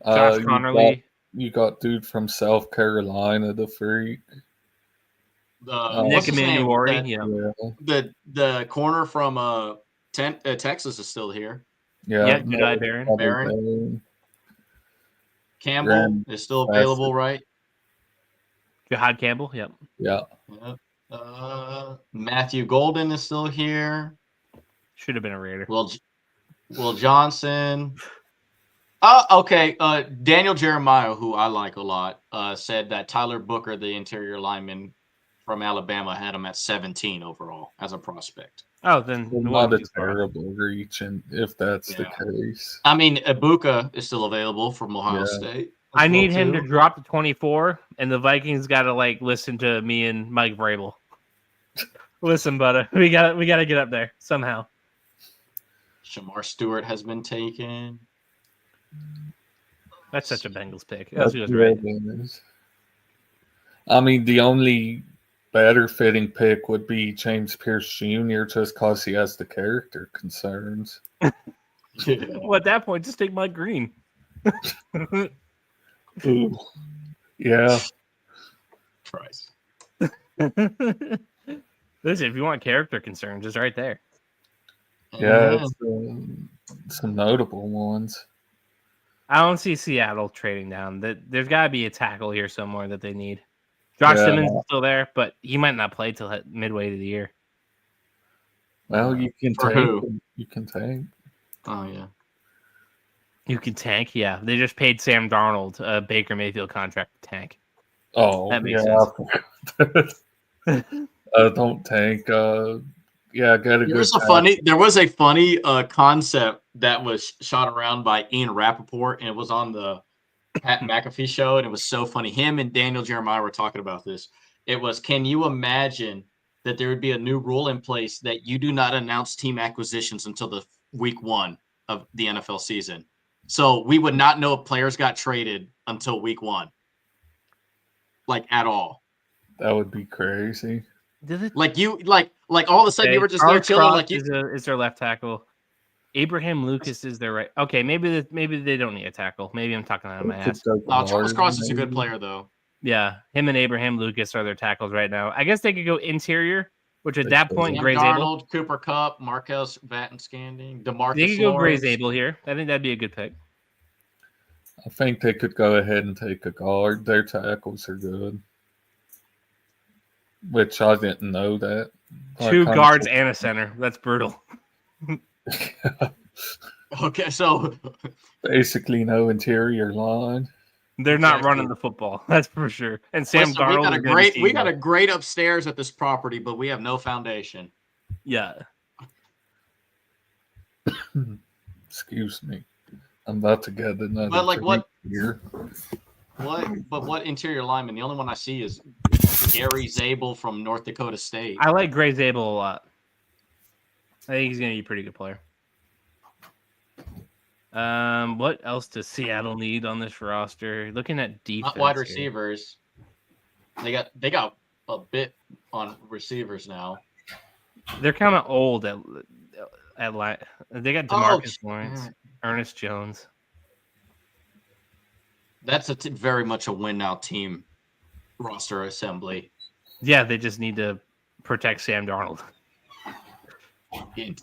Josh Connerly. You got dude from South Carolina, the freak. Nick what's his name? Emanuori, yeah. The corner from Texas is still here. Yeah, Jedi Baron. Baron. Campbell is still available, right? Jahad Campbell, yep. Yeah. Matthew Golden is still here. Should have been a Raider. Will Johnson. Okay. Daniel Jeremiah, who I like a lot, said that Tyler Booker, the interior lineman from Alabama, had him at 17 overall as a prospect. Oh, then not a terrible reach, and if that's the case. I mean, Ibuka is still available from Ohio State. I need him to drop to 24, and the Vikings got to listen to me and Mike Vrabel. Listen, buddy, we got to get up there somehow. Shamar Stewart has been taken. That's such a Bengals pick. That's right. I mean, the only better fitting pick would be James Pierce Jr. just because he has the character concerns. Well, at that point, just take Mike Green. Ooh. Yeah. Christ. Listen, if you want character concerns, it's right there. Yeah, it's some notable ones. I don't see Seattle trading down. There's got to be a tackle here somewhere that they need. Josh Simmons is still there, but he might not play till midway to the year. Well, you can tank. You can tank. Oh, yeah. You can tank? Yeah. They just paid Sam Darnold a Baker Mayfield contract to tank. Oh, that makes sense. Don't tank. Get a good. There was a funny concept that was shot around by Ian Rappaport, and it was on the Pat McAfee show, and it was so funny. Him and Daniel Jeremiah were talking about this. It was, can you imagine that there would be a new rule in place that you do not announce team acquisitions until the week 1 of the NFL season? So we would not know if players got traded until week 1, at all. That would be crazy. Like all of a sudden you were just there chilling. Is their left tackle. Abraham Lucas is their right. Okay, maybe they don't need a tackle. Maybe I'm talking out of my ass. Charles Cross is a good player though. Yeah, him and Abraham Lucas are their tackles right now. I guess they could go interior, which at that point, Gray Darnold, Cooper Kupp, Marquez Vatnscanding, DeMarcus. They could go Gray Zabel here. I think that'd be a good pick. I think they could go ahead and take a guard. Their tackles are good. Which I didn't know that. 2 guards and a center. That's brutal. Okay, so basically no interior line. They're not running the football. That's for sure. And Sam Darnold. We got a great upstairs at this property, but we have no foundation. Yeah. Excuse me. I'm about to get another. But what? Here. What interior lineman? The only one I see is Gary Zabel from North Dakota State. I like Gray Zabel a lot. I think he's going to be a pretty good player. What else does Seattle need on this roster? Looking at defense, not wide receivers. They got a bit on receivers now. They're kind of old at they got DeMarcus Lawrence, Ernest Jones. That's very much a win now team roster assembly. Yeah, they just need to protect Sam Darnold.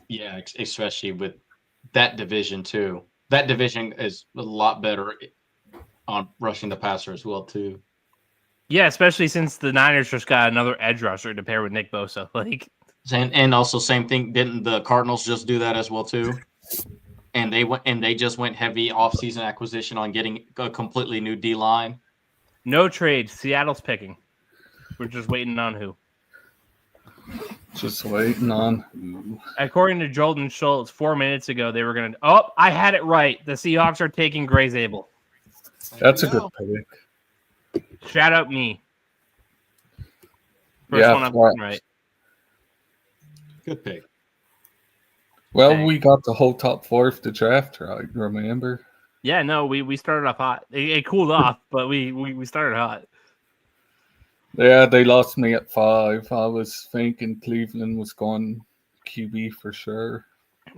Yeah, especially with that division too. That division is a lot better on rushing the passer as well too. Yeah, especially since the Niners just got another edge rusher to pair with Nick Bosa. And also same thing. Didn't the Cardinals just do that as well too? And they just went heavy offseason acquisition on getting a completely new D line. No trade. Seattle's picking. We're just waiting on who. Just waiting on who. According to Jordan Schultz, 4 minutes ago, they were going to. Oh, I had it right. The Seahawks are taking Gray Zabel. That's a good pick. Shout out me. First one I'm right. Good pick. Well, we got the whole top 4 of the draft, right? Remember? Yeah, no, we started off hot. It cooled off, but we started hot. Yeah, they lost me at 5. I was thinking Cleveland was going QB for sure.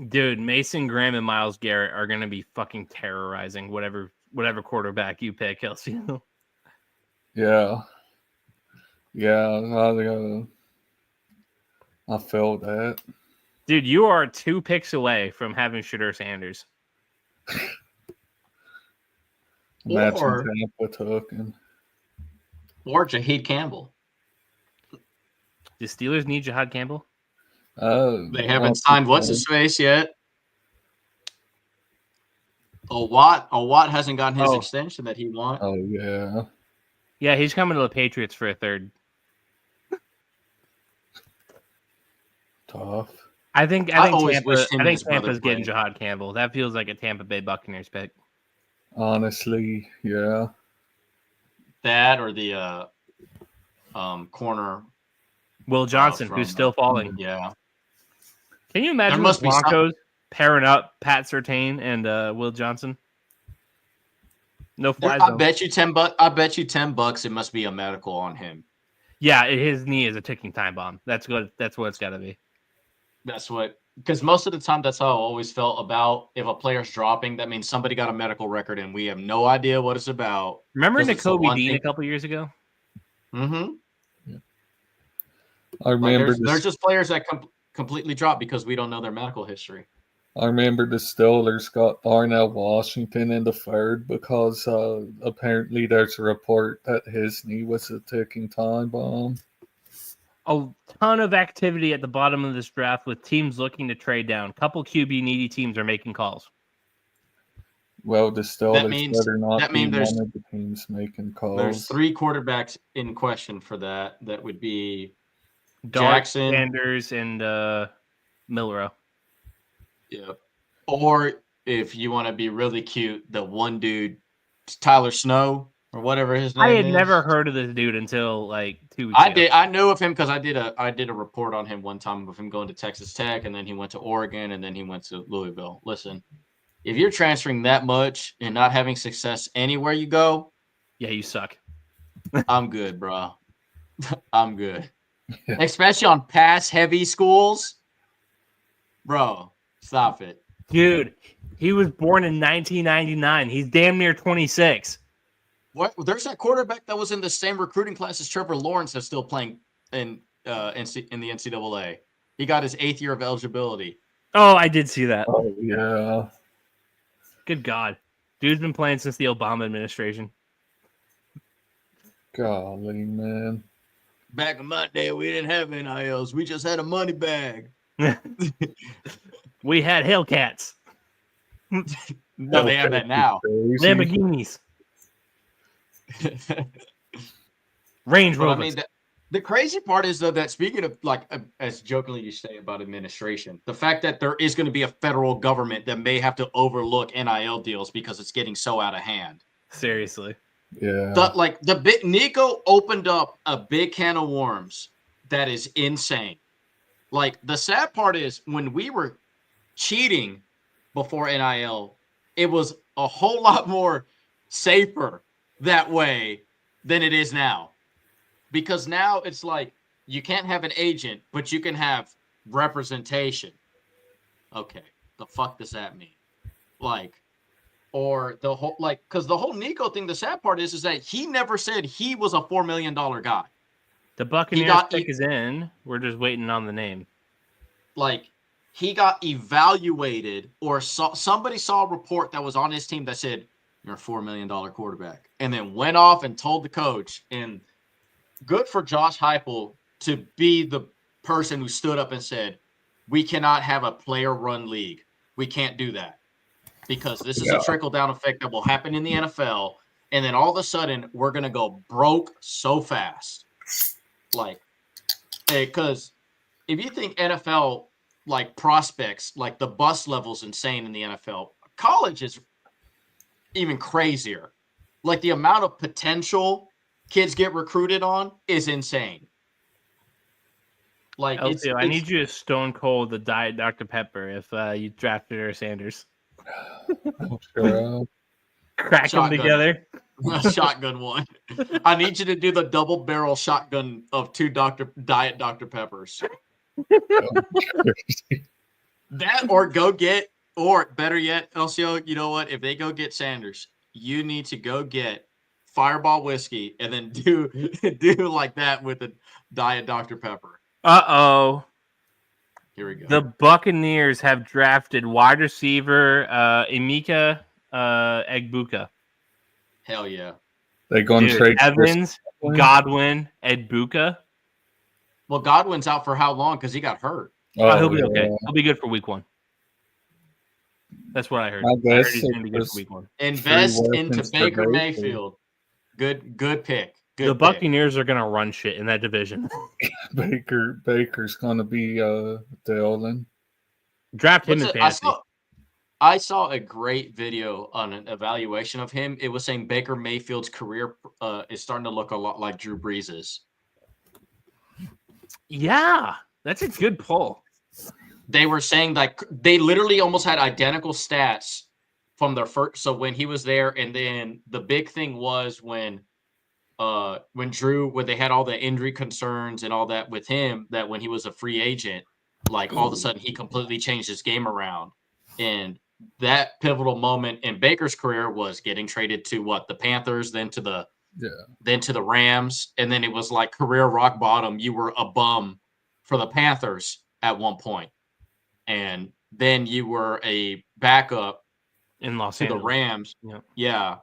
Dude, Mason Graham and Myles Garrett are going to be fucking terrorizing whatever quarterback you pick, Elsio. Yeah. Yeah, I feel that. Dude, you are 2 picks away from having Shadur Sanders. Imagine Or Tampa took him. Jaheed Campbell. The Steelers need Jahad Campbell? They haven't signed what's his face yet. Watt hasn't gotten his extension that he wants. Oh yeah. Yeah, he's coming to the Patriots for a third. Tough. I think always wished him and his brother Tampa's getting played. Jahad Campbell. That feels like a Tampa Bay Buccaneers pick. Honestly, yeah. That or the corner Will Johnson, who's still falling. Yeah. Can you imagine the Broncos pairing up Pat Surtain and Will Johnson? No fly zone. I bet you $10. It must be a medical on him. Yeah, his knee is a ticking time bomb. That's what it's got to be. That's what, because most of the time that's how I always felt about if a player's dropping, that means somebody got a medical record and we have no idea what it's about. Remember Nakobe Dean a couple years ago? Mm-hmm. Yeah. I remember there's just players that completely drop because we don't know their medical history. I remember the Steelers got Darnell Washington in the third because apparently there's a report that his knee was a ticking time bomb. A ton of activity at the bottom of this draft with teams looking to trade down. Couple QB needy teams are making calls. Well, the Steelers better not be there's one of the teams making calls. There's 3 quarterbacks in question for that. That would be Jackson, Sanders, and Milroe. Yeah. Or if you want to be really cute, the one dude, Tyler Snow or whatever his name is. I had never heard of this dude until like 2 weeks ago. I knew of him because I did a report on him one time of him going to Texas Tech, and then he went to Oregon, and then he went to Louisville. Listen, if you're transferring that much and not having success anywhere you go, yeah, you suck. I'm good, bro. I'm good. Yeah. Especially on pass-heavy schools. Bro, stop it. Dude, he was born in 1999. He's damn near 26. What? There's that quarterback that was in the same recruiting class as Trevor Lawrence that's still playing in the NCAA. He got his 8th year of eligibility. Oh, I did see that. Oh, yeah. Good God. Dude's been playing since the Obama administration. Golly, man. Back in my day, we didn't have NILs. We just had a money bag. We had Hellcats. No, they have that now. Lamborghinis. Range Rovers. I mean, the crazy part is, though, that speaking of, like, as jokingly you say about administration, the fact that there is going to be a federal government that may have to overlook NIL deals because it's getting so out of hand. Seriously. Yeah. Nico opened up a big can of worms that is insane. Like, the sad part is when we were cheating before NIL, it was a whole lot more safer that way than it is now. Because now it's like you can't have an agent, but you can have representation. Okay, the fuck does that mean? Like, or the whole, like, because the whole Nico thing, the sad part is that he never said he was a $4 million guy. The Buccaneers pick is in. We're just waiting on the name. Like, he got evaluated, or somebody saw a report that was on his team that said, you're a $4 million quarterback. And then went off and told the coach. And good for Josh Heupel to be the person who stood up and said, we cannot have a player-run league. We can't do that. Because this is a trickle-down effect that will happen in the NFL. And then all of a sudden, we're going to go broke so fast. Like, because if you think NFL, like, prospects, like, the bust level's insane in the NFL, college is even crazier. Like, the amount of potential kids get recruited on is insane. Like, Elsio, I need you to stone cold the Diet Dr. Pepper if you drafted her Sanders. Sure. Crack them together. Shotgun one. I need you to do the double barrel shotgun of 2 Diet Dr. Peppers. That, or go get, or better yet, Elsio, you know what? If they go get Sanders, you need to go get Fireball whiskey and then do like that with a Diet Dr. Pepper. Uh-oh. Here we go. The Buccaneers have drafted wide receiver Emeka Egbuka. Hell yeah. They going to Dude, trade Evans, Godwin, Egbuka. Well, Godwin's out for how long? Because he got hurt. Oh, he'll be okay. He'll be good for week 1. That's what I heard. I I heard guess he's going to be good for week 1. Invest Free into weapons for Baker Baker. Mayfield. Good pick. Good The pick. Buccaneers are going to run shit in that division. Baker's going to be Dylan. Draft him in fantasy. I saw a great video on an evaluation of him. It was saying Baker Mayfield's career is starting to look a lot like Drew Brees's. Yeah, that's a good pull. They were saying like they literally almost had identical stats from their first. So when he was there, and then the big thing was when they had all the injury concerns and all that with him, that when he was a free agent, like all of a sudden he completely changed his game around. And that pivotal moment in Baker's career was getting traded to the Panthers, then to the Rams, and then it was like career rock bottom. You were a bum for the Panthers at one point, and then you were a backup in Los to Angeles. the Rams. Yeah.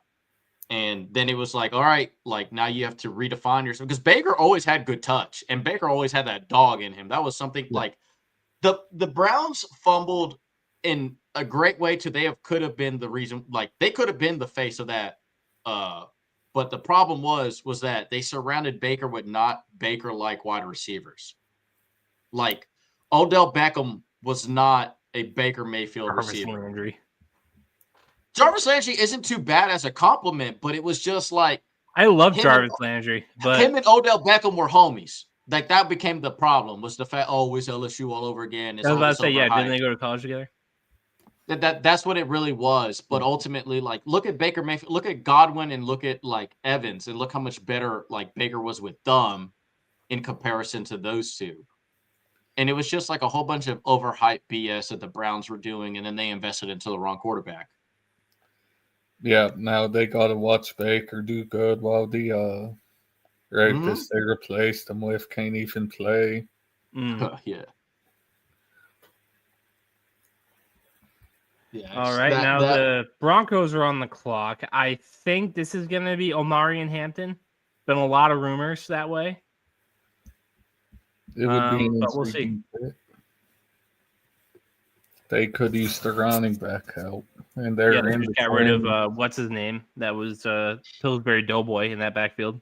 And then it was like, all right, like now you have to redefine yourself, because Baker always had good touch, and Baker always had that dog in him. That was something like the Browns fumbled in a great way could have been the reason, like they could have been the face of that. But the problem was that they surrounded Baker with not Baker-like wide receivers. Like Odell Beckham was not a Baker Mayfield receiver. Landry. Jarvis Landry isn't too bad as a compliment, but it was just like I love Jarvis Landry, but him and Odell Beckham were homies. Like that became the problem, was the fact, it's LSU all over again. I was about to say, didn't they go to college together? That's what it really was. But ultimately, like, look at Baker Mayfield, look at Godwin, and look at like Evans, and look how much better like Baker was with them in comparison to those two. And it was just like a whole bunch of overhyped BS that the Browns were doing, and then they invested into the wrong quarterback. Yeah, now they got to watch Baker do good while the rapist they replaced him with can't even play. Yeah. All right, the Broncos are on the clock. I think this is going to be Omari and Hampton. Been a lot of rumors that way. It would be, but we'll see. They could use the running back help, and they're they just got rid of what's his name? That was Pillsbury Doughboy in that backfield.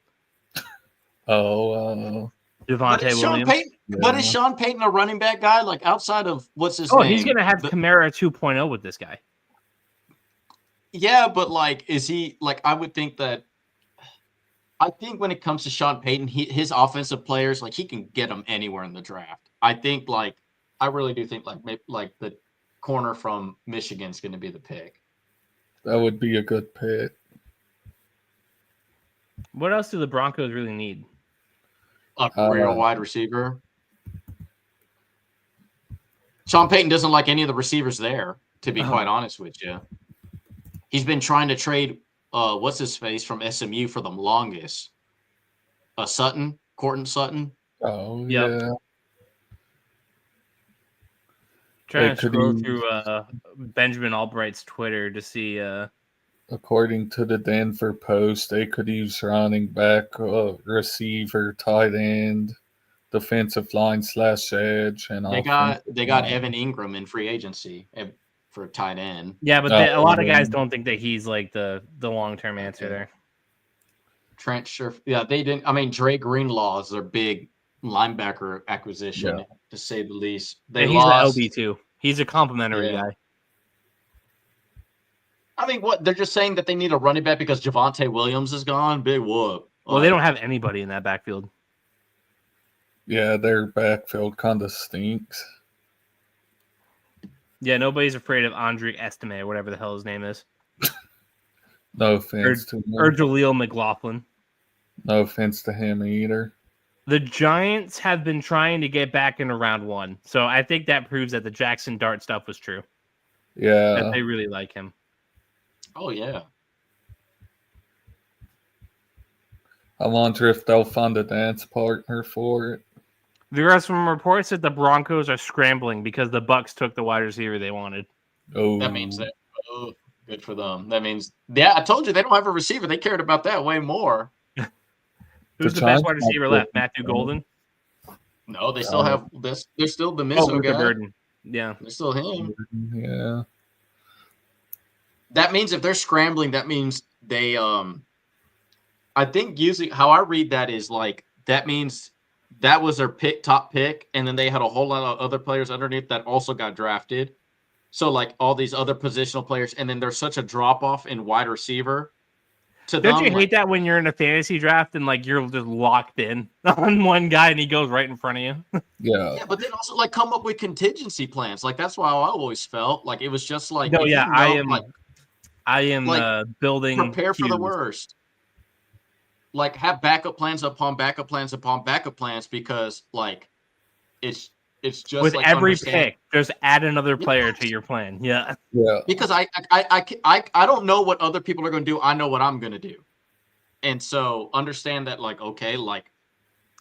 Javonte Williams. But is Sean Payton a running back guy? Like outside of what's his name? He's gonna have Kamara 2.0 with this guy. Yeah, but like, is he like? I would think that. I think when it comes to Sean Payton, his offensive players, like he can get them anywhere in the draft. I think I really do think maybe the corner from Michigan is going to be the pick. That would be a good pick. What else do the Broncos really need? A career wide receiver. Sean Payton doesn't like any of the receivers there, to be quite honest with you. He's been trying to trade what's his face from SMU for the longest. Courtland Sutton. Oh, yep. Yeah. Trying to scroll through Benjamin Albright's Twitter to see. According to the Denver Post, they could use running back, receiver, tight end, defensive line / edge, and they got Evan Ingram in free agency for tight end. Yeah, but a lot of guys don't think that he's like the long-term answer there. Trent Scherf. Yeah, they didn't. I mean, Dre Greenlaw is their big linebacker acquisition, to say the least. He's an LB too. He's a complimentary guy. I mean, what they're just saying that they need a running back because Javonte Williams is gone. Big whoop. Well, they don't have anybody in that backfield. Yeah, their backfield kind of stinks. Yeah, nobody's afraid of Andre Estime or whatever the hell his name is. No offense to him. Or Jaleel McLaughlin. No offense to him either. The Giants have been trying to get back into round 1. So I think that proves that the Jackson Dart stuff was true. Yeah. That they really like him. Oh, yeah. I wonder if they'll find a dance partner for it. There are some reports that the Broncos are scrambling because the Bucks took the wide receiver they wanted. Oh, That means that good for them. That means I told you they don't have a receiver. They cared about that way more. Who's the best wide receiver left? Matthew Golden? No, they still have this. They're still the Misso Luka guy. Burden. Yeah, They're still him. Yeah. That means if they're scrambling, that means they I think usually how I read that is like that means that was their top pick, and then they had a whole lot of other players underneath that also got drafted. So like all these other positional players, and then there's such a drop off in wide receiver. Don't you hate that when you're in a fantasy draft and like you're just locked in on one guy and he goes right in front of you? Yeah, but then also like come up with contingency plans. Like that's why I always felt like it was just like no, yeah, I am like, building. Prepare for the worst. Like have backup plans upon backup plans upon backup plans because like it's just with like every pick, just add another player to your plan. Yeah. Because I don't know what other people are going to do. I know what I'm going to do, and so understand that like okay, like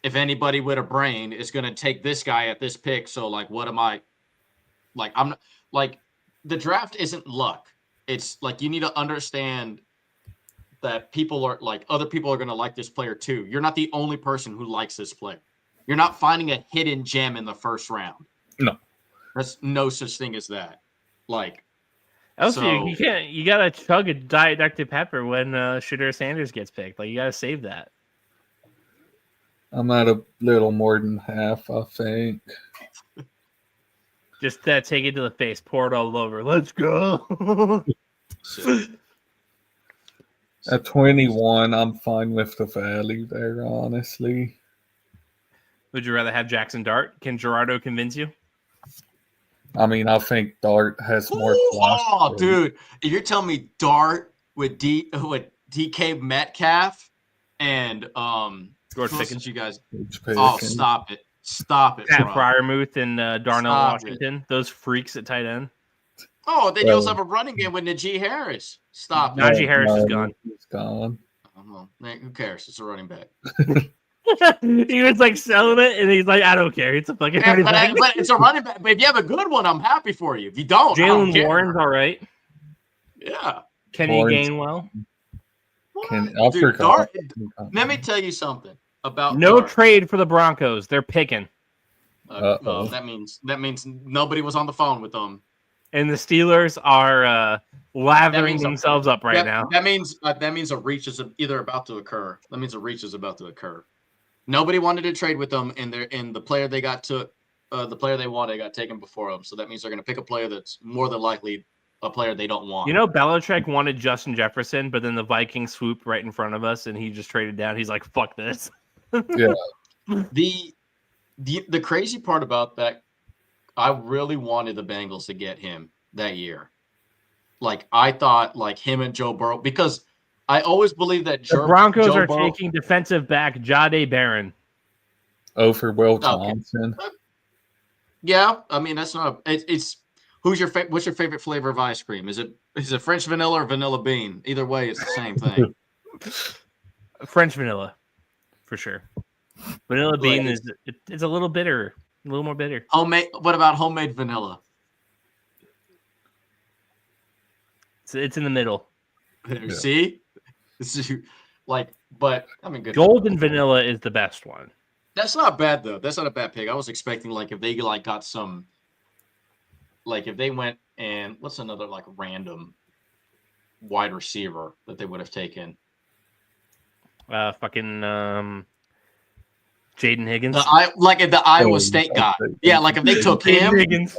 if anybody with a brain is going to take this guy at this pick, so like what am I? Like I'm not, like the draft isn't luck. It's like you need to understand that people are like other people are going to like this player too. You're not the only person who likes this player. You're not finding a hidden gem in the first round. No, there's no such thing as that. Like, Elsio, you gotta chug a Diet Dr. Pepper when Shadur Sanders gets picked. Like you gotta save that. I'm at a little more than half, I think. Just take it to the face, pour it all over. Let's go. At 21, I'm fine with the value there, honestly. Would you rather have Jackson Dart? Can Gerardo convince you? I mean, I think Dart has more flash. Oh, dude. If you're telling me Dart with DK Metcalf and George Pickens, you guys. Oh, stop it. Stop it. Pat Fryermuth and Darnell Washington. Those freaks at tight end. Oh, then you also have a running game with Najee Harris. Stop it. Najee Harris is gone. He's gone. Who cares? It's a running back. He was like selling it, and he's like, I don't care. It's a fucking running back. But it's a running back. But if you have a good one, I'm happy for you. If you don't, Jalen Warren's all right. Yeah. Kenny Gainwell. Let me tell you something about no trade for the Broncos. They're picking. Well, that means nobody was on the phone with them. And the Steelers are lathering themselves up right now. That means a reach is either about to occur. That means a reach is about to occur. Nobody wanted to trade with them, and the player they got took, the player they wanted got taken before them. So that means they're going to pick a player that's more than likely a player they don't want. You know, Belichick wanted Justin Jefferson, but then the Vikings swooped right in front of us, and he just traded down. He's like, "Fuck this." Yeah. The crazy part about that, I really wanted the Bengals to get him that year. Like I thought, like him and Joe Burrow, because I always believe that the Broncos are taking defensive back Jahdae Barron over Will Thompson. Okay. Yeah, I mean that's not. It's what's your favorite flavor of ice cream? Is it French vanilla or vanilla bean? Either way, it's the same thing. French vanilla, for sure. Vanilla bean is a little bitter, a little more bitter. Homemade. What about homemade vanilla? It's in the middle. Yeah. See, this is like, but I mean, good. Golden vanilla is the best one. That's not bad though. That's not a bad pick. I was expecting like if they like got some, like if they went and what's another like random wide receiver that they would have taken. Jaden Higgins. The Iowa State guy. Yeah, like if they took him, Higgins.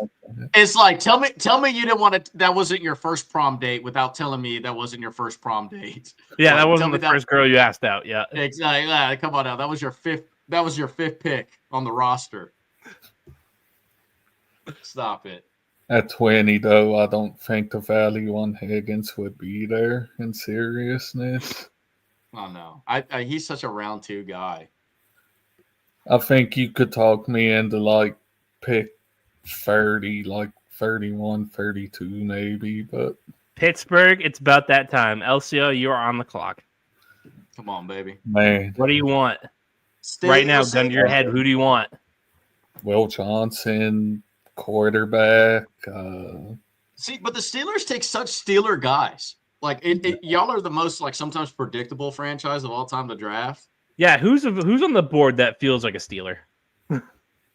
It's like tell me you didn't want to. That wasn't your first prom date without telling me that wasn't your first prom date. Yeah, that wasn't the first girl you asked out. Yeah, exactly. Yeah, come on now. That was your fifth. That was your fifth pick on the roster. Stop it. At 20, though, I don't think the value on Higgins would be there in seriousness. Oh no, he's such a round 2 guy. I think you could talk me into like pick 30, like 31, 32 maybe, but Pittsburgh, it's about that time. Elsio, you are on the clock. Come on, baby. Man, What do you want? Right now, gun to your head, who do you want? Will Johnson, quarterback. See, but the Steelers take such Steeler guys. Like y'all are the most like sometimes predictable franchise of all time to draft. Yeah, who's on the board that feels like a Steeler?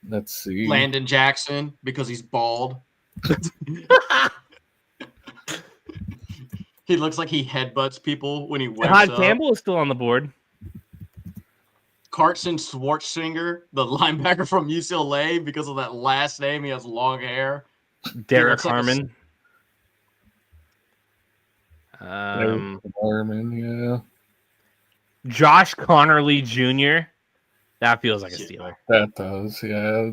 Let's see. Landon Jackson because he's bald. He looks like he headbutts people when he wakes Todd up. Campbell is still on the board. Carson Schwarzenegger, the linebacker from UCLA, because of that last name, he has long hair. Derek like Harmon. Harmon, yeah. Josh Connerly Jr. That feels like a Steeler. That does, yeah.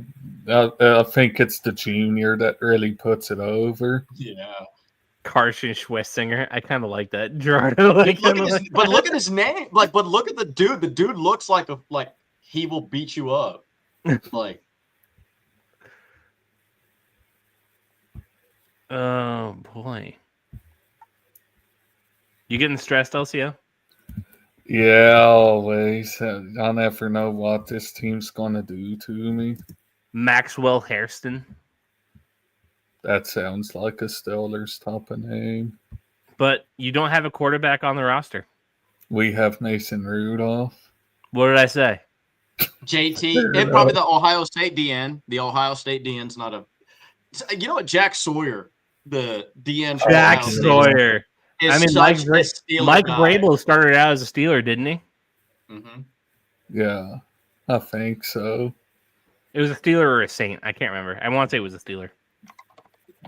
I think it's the junior that really puts it over. Yeah. Carson Schwarzenegger. I kind of like that. Gerardo, but look at his name. But look at the dude. The dude looks like he will beat you up. Like, oh boy. You getting stressed, Elsio? Yeah, always. I never know what this team's gonna do to me. Maxwell Hairston. That sounds like a Steelers type of name. But you don't have a quarterback on the roster. We have Mason Rudolph. What did I say? JT, and probably the Ohio State DN. The Ohio State DN's not a. You know what? Jack Sawyer, the DN. Jack Sawyer. I mean, Mike Vrabel started out as a Steeler, didn't he? Mm-hmm. Yeah, I think so. It was a Steeler or a Saint. I can't remember. I want to say it was a Steeler.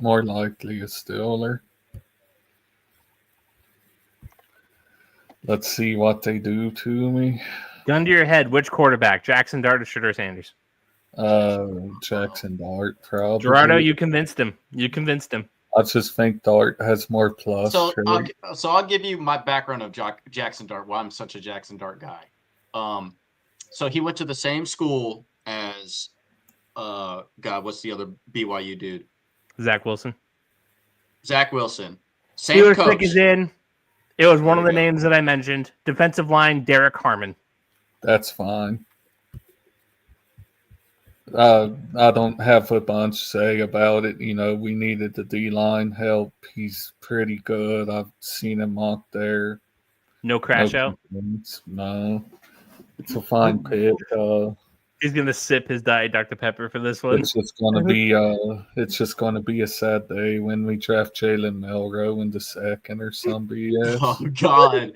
More likely a Steeler. Let's see what they do to me. Gun to your head, which quarterback? Jackson Dart or Shedeur Sanders? Jackson Dart, probably. Gerardo, you convinced him. I just think Dart has more plus. So I'll give you my background of Jackson Dart. Why I'm such a Jackson Dart guy. So he went to the same school as what's the other BYU dude? Zach Wilson. Same Steelers coach. pick is in. It was one of the names that I mentioned. Defensive line, Derek Harmon. That's fine. I don't have a bunch to say about it. You know, we needed the D-line help. He's pretty good. I've seen him out there. No crash out? No. It's a fine pick. He's going to sip his Diet Dr. Pepper for this one. It's just going to be a sad day when we draft Jalen Milroe in the second or some BS. Oh, God.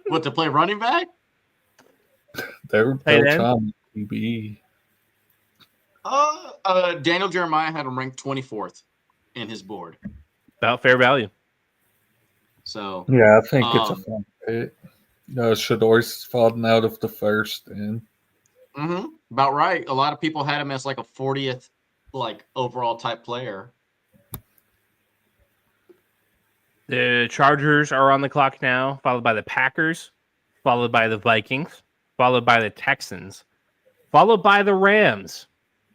What, to play running back? They're trying to be. Daniel Jeremiah had him ranked 24th in his board. About fair value. So yeah, I think it's a fun pick. Shedor's fallen out of the first. About right. A lot of people had him as like a 40th overall type player. The Chargers are on the clock now, followed by the Packers, followed by the Vikings, followed by the Texans, followed by the Rams.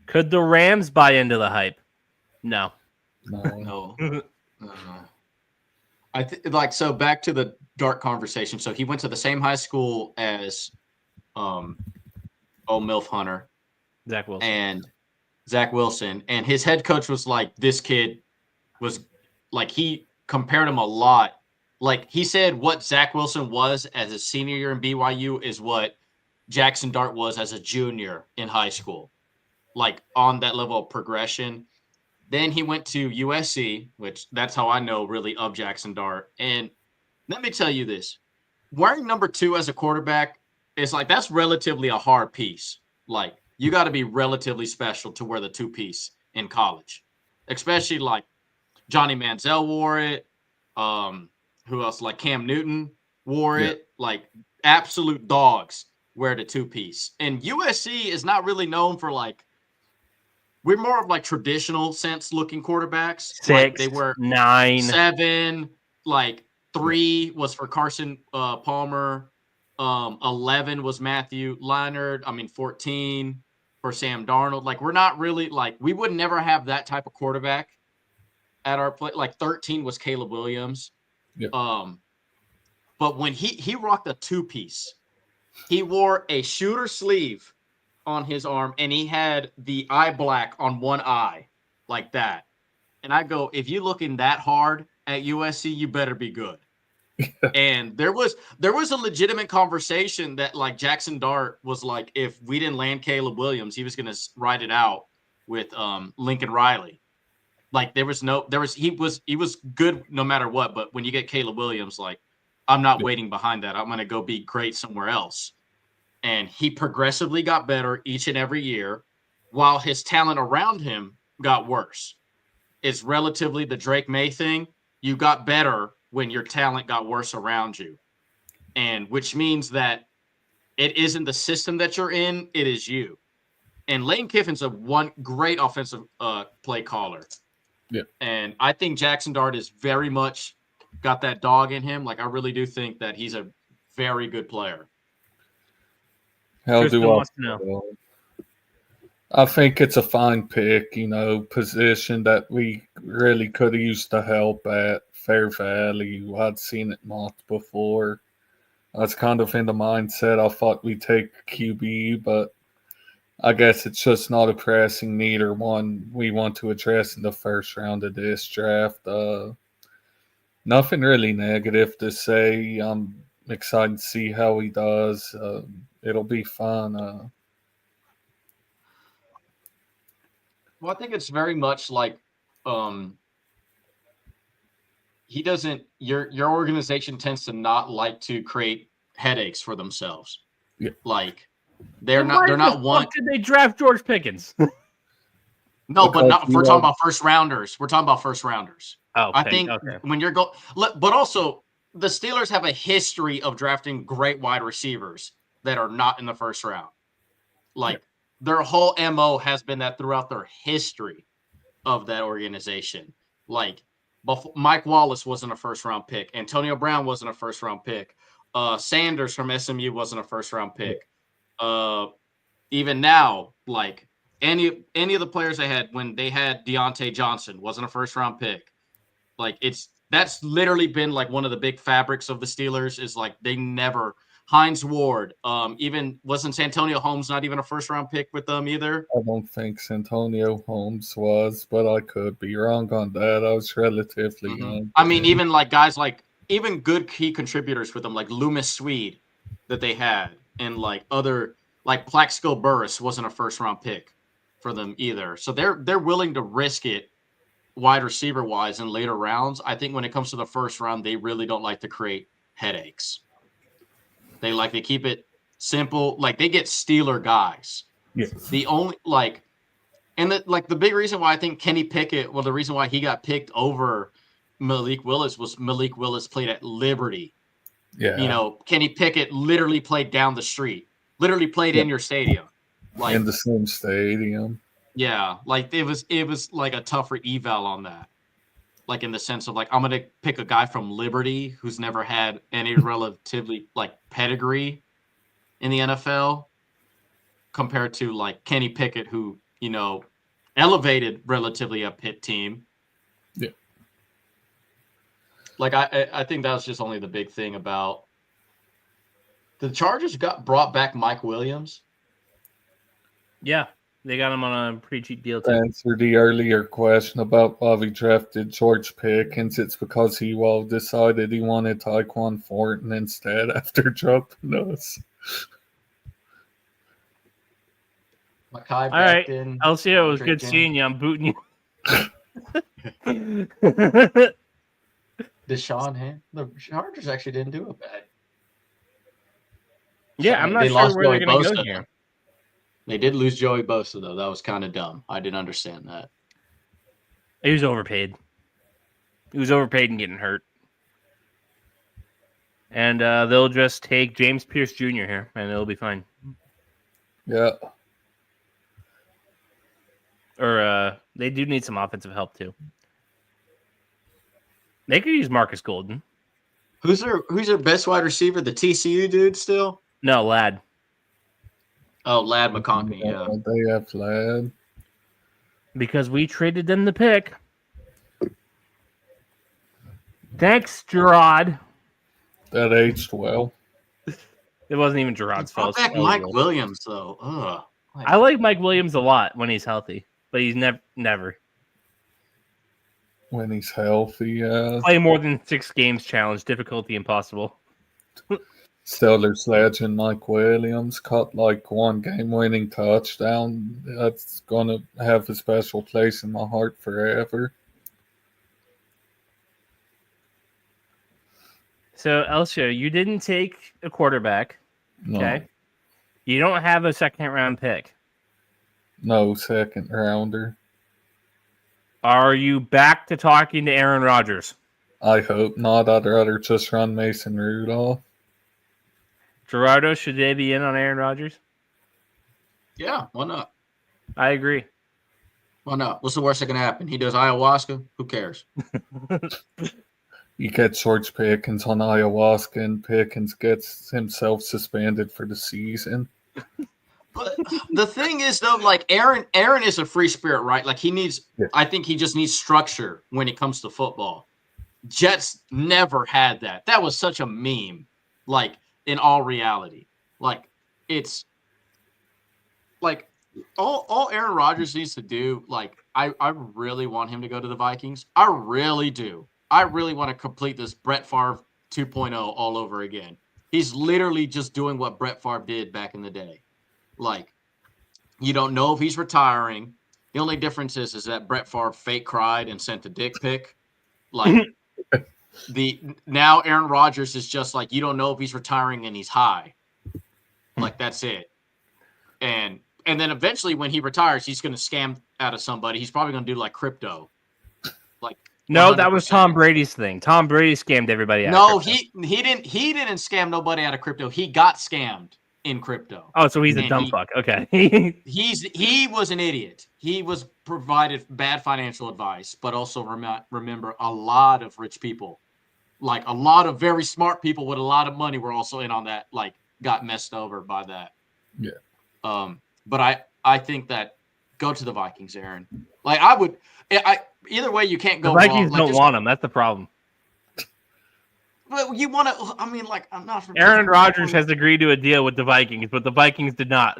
Could the Rams buy into the hype? No. No. I think so back to the Dart conversation. So he went to the same high school as MILF Hunter. Zach Wilson. And his head coach was like, this kid was like, he compared him a lot. Like he said what Zach Wilson was as a senior year in BYU is what Jackson Dart was as a junior in high school. Like on that level of progression. Then he went to USC, which that's how I know really of Jackson Dart. And let me tell you this, wearing number 2 as a quarterback is like, that's relatively a hard piece. Like you got to be relatively special to wear the 2-piece in college, especially like Johnny Manziel wore it. Who else? Like Cam Newton wore it. Like absolute dogs wear the 2-piece. And USC is not really known for we're more of traditional sense looking quarterbacks. 6, they were 9, 7, 3 was for Carson Palmer. 11 was Matthew Leonard. 14 for Sam Darnold. We're not really we would never have that type of quarterback at our play. 13 was Caleb Williams. Yep. But when he rocked a 2-piece, He wore a shooter sleeve on his arm, and he had the eye black on one eye, like that. And I go, if you looking that hard at USC, you better be good. And there was a legitimate conversation that like Jackson Dart was like, if we didn't land Caleb Williams, he was going to ride it out with Lincoln Riley. Like he was good no matter what. But when you get Caleb Williams, like I'm not waiting behind that. I'm going to go be great somewhere else. And he progressively got better each and every year, while his talent around him got worse. It's relatively the Drake May thing. You got better when your talent got worse around you. And which means that it isn't the system that you're in, it is you. And Lane Kiffin's one great offensive play caller. Yeah. And I think Jackson Dart is very much got that dog in him. Like, I really do think that he's a very good player. How Tristan do I wants to know. feel? I think it's a fine pick, position that we really could have used the help at. Fair value. I'd seen it mocked before. I was kind of in the mindset I thought we'd take QB, but I guess it's just not a pressing need or one we want to address in the first round of this draft. Nothing really negative to say. I'm excited to see how he does. It'll be fun. Well, I think it's very much like he doesn't. Your organization tends to not like to create headaches for themselves. Yeah. Like they're not one. Did they draft George Pickens? No, but not. We're talking about first rounders. We're talking about first rounders. Oh, I think when you're but also the Steelers have a history of drafting great wide receivers that are not in the first round. Like their whole MO has been that throughout their history of that organization. Like Mike Wallace wasn't a first round pick. Antonio Brown wasn't a first round pick. Sanders from SMU wasn't a first round pick. Even now, like any of the players they had when they had Deontay Johnson wasn't a first round pick. Like that's literally been like one of the big fabrics of the Steelers is like they never Hines Ward, even wasn't Santonio Holmes not even a first round pick with them either? I don't think Santonio Holmes was, but I could be wrong on that. I was relatively young. I mean, even like guys like even good key contributors with them, like Loomis Swede that they had, and like other like Plaxico Burress wasn't a first round pick for them either. So they're willing to risk it wide receiver wise in later rounds. I think when it comes to the first round, they really don't like to create headaches. They keep it simple. Like they get Steeler guys. Yeah. The only the big reason why I think Kenny Pickett, the reason why he got picked over Malik Willis was Malik Willis played at Liberty. Yeah. Kenny Pickett literally played down the street, literally played in your stadium. Like in the same stadium. Yeah. Like it was like a tougher eval on that. Like in the sense of like, I'm going to pick a guy from Liberty who's never had any relatively like pedigree in the NFL compared to like Kenny Pickett, who, elevated relatively a Pitt team. Yeah. Like, I think that was just only the big thing about the Chargers brought back Mike Williams. Yeah. They got him on a pretty cheap deal, too. To answer the earlier question about why we drafted George Pickens, it's because he decided he wanted Tyquan Thornton instead after dropping us. Makai All right, Becton, Elsio, it was good Jim. seeing you. I'm booting you. Deshaun Hand. The Chargers actually didn't do it bad. Yeah, I'm not They sure lost where they're Joey going to go Bosa, here. though. They did lose Joey Bosa, though. That was kind of dumb. I didn't understand that. He was overpaid. He was overpaid and getting hurt. And they'll just take James Pierce Jr. here, and it'll be fine. Yeah. Or they do need some offensive help, too. They could use Marcus Golden. Who's their best wide receiver? The TCU dude still? No, Ladd. Oh, Ladd McConkey, yeah. They have Ladd. Because we traded them the pick. Thanks, Gerard. That aged well. It wasn't even Gerard's Brought fault. back Mike Williams though. Ugh. I like Mike Williams a lot when he's healthy, but he's never When he's healthy, play more than 6 games challenge, difficulty impossible. Steelers legend Mike Williams caught like one game-winning touchdown. That's gonna have a special place in my heart forever. So, Elsio, you didn't take a quarterback. No, Okay. You don't have a second-round pick. no second rounder. Are you back to talking to Aaron Rodgers? I hope not. I'd rather just run Mason Rudolph. Gerardo, should they be in on Aaron Rodgers? Yeah, why not? I agree. Why not? What's the worst that can happen? He does ayahuasca. Who cares? You get George Pickens on ayahuasca, and Pickens gets himself suspended for the season. But the thing is, though, like Aaron is a free spirit, right? Like he needs. Yeah. I think he just needs structure when it comes to football. Jets never had that. That was such a meme. Like in all reality, like it's like all Aaron Rodgers needs to do. Like I really want him to go to the Vikings. I really do. I really want to complete this Brett Favre 2.0 all over again. He's literally just doing what Brett Favre did back in the day. Like, you don't know if he's retiring. The only difference is that Brett Favre fake cried and sent a dick pic. Like, now Aaron Rodgers is just like, you don't know if he's retiring and he's high. Like, that's it. And then eventually when he retires, he's going to scam out of somebody. He's probably going to do like crypto. Like, No, 100%. that was Tom Brady's thing. Tom Brady scammed everybody out. No, of crypto. he didn't scam nobody out of crypto. He got scammed in crypto. Oh, so he's a And dumb fuck. Okay. He was an idiot. He was provided bad financial advice, but also remember a lot of rich people, like a lot of very smart people with a lot of money were also in on that, like got messed over by that. Yeah. But I think that go to the Vikings, Aaron. Like I would, either way you can't go The Vikings wrong. don't want him. That's the problem. But you want to? I mean, like I'm not. Aaron Rodgers has agreed to a deal with the Vikings, but the Vikings did not.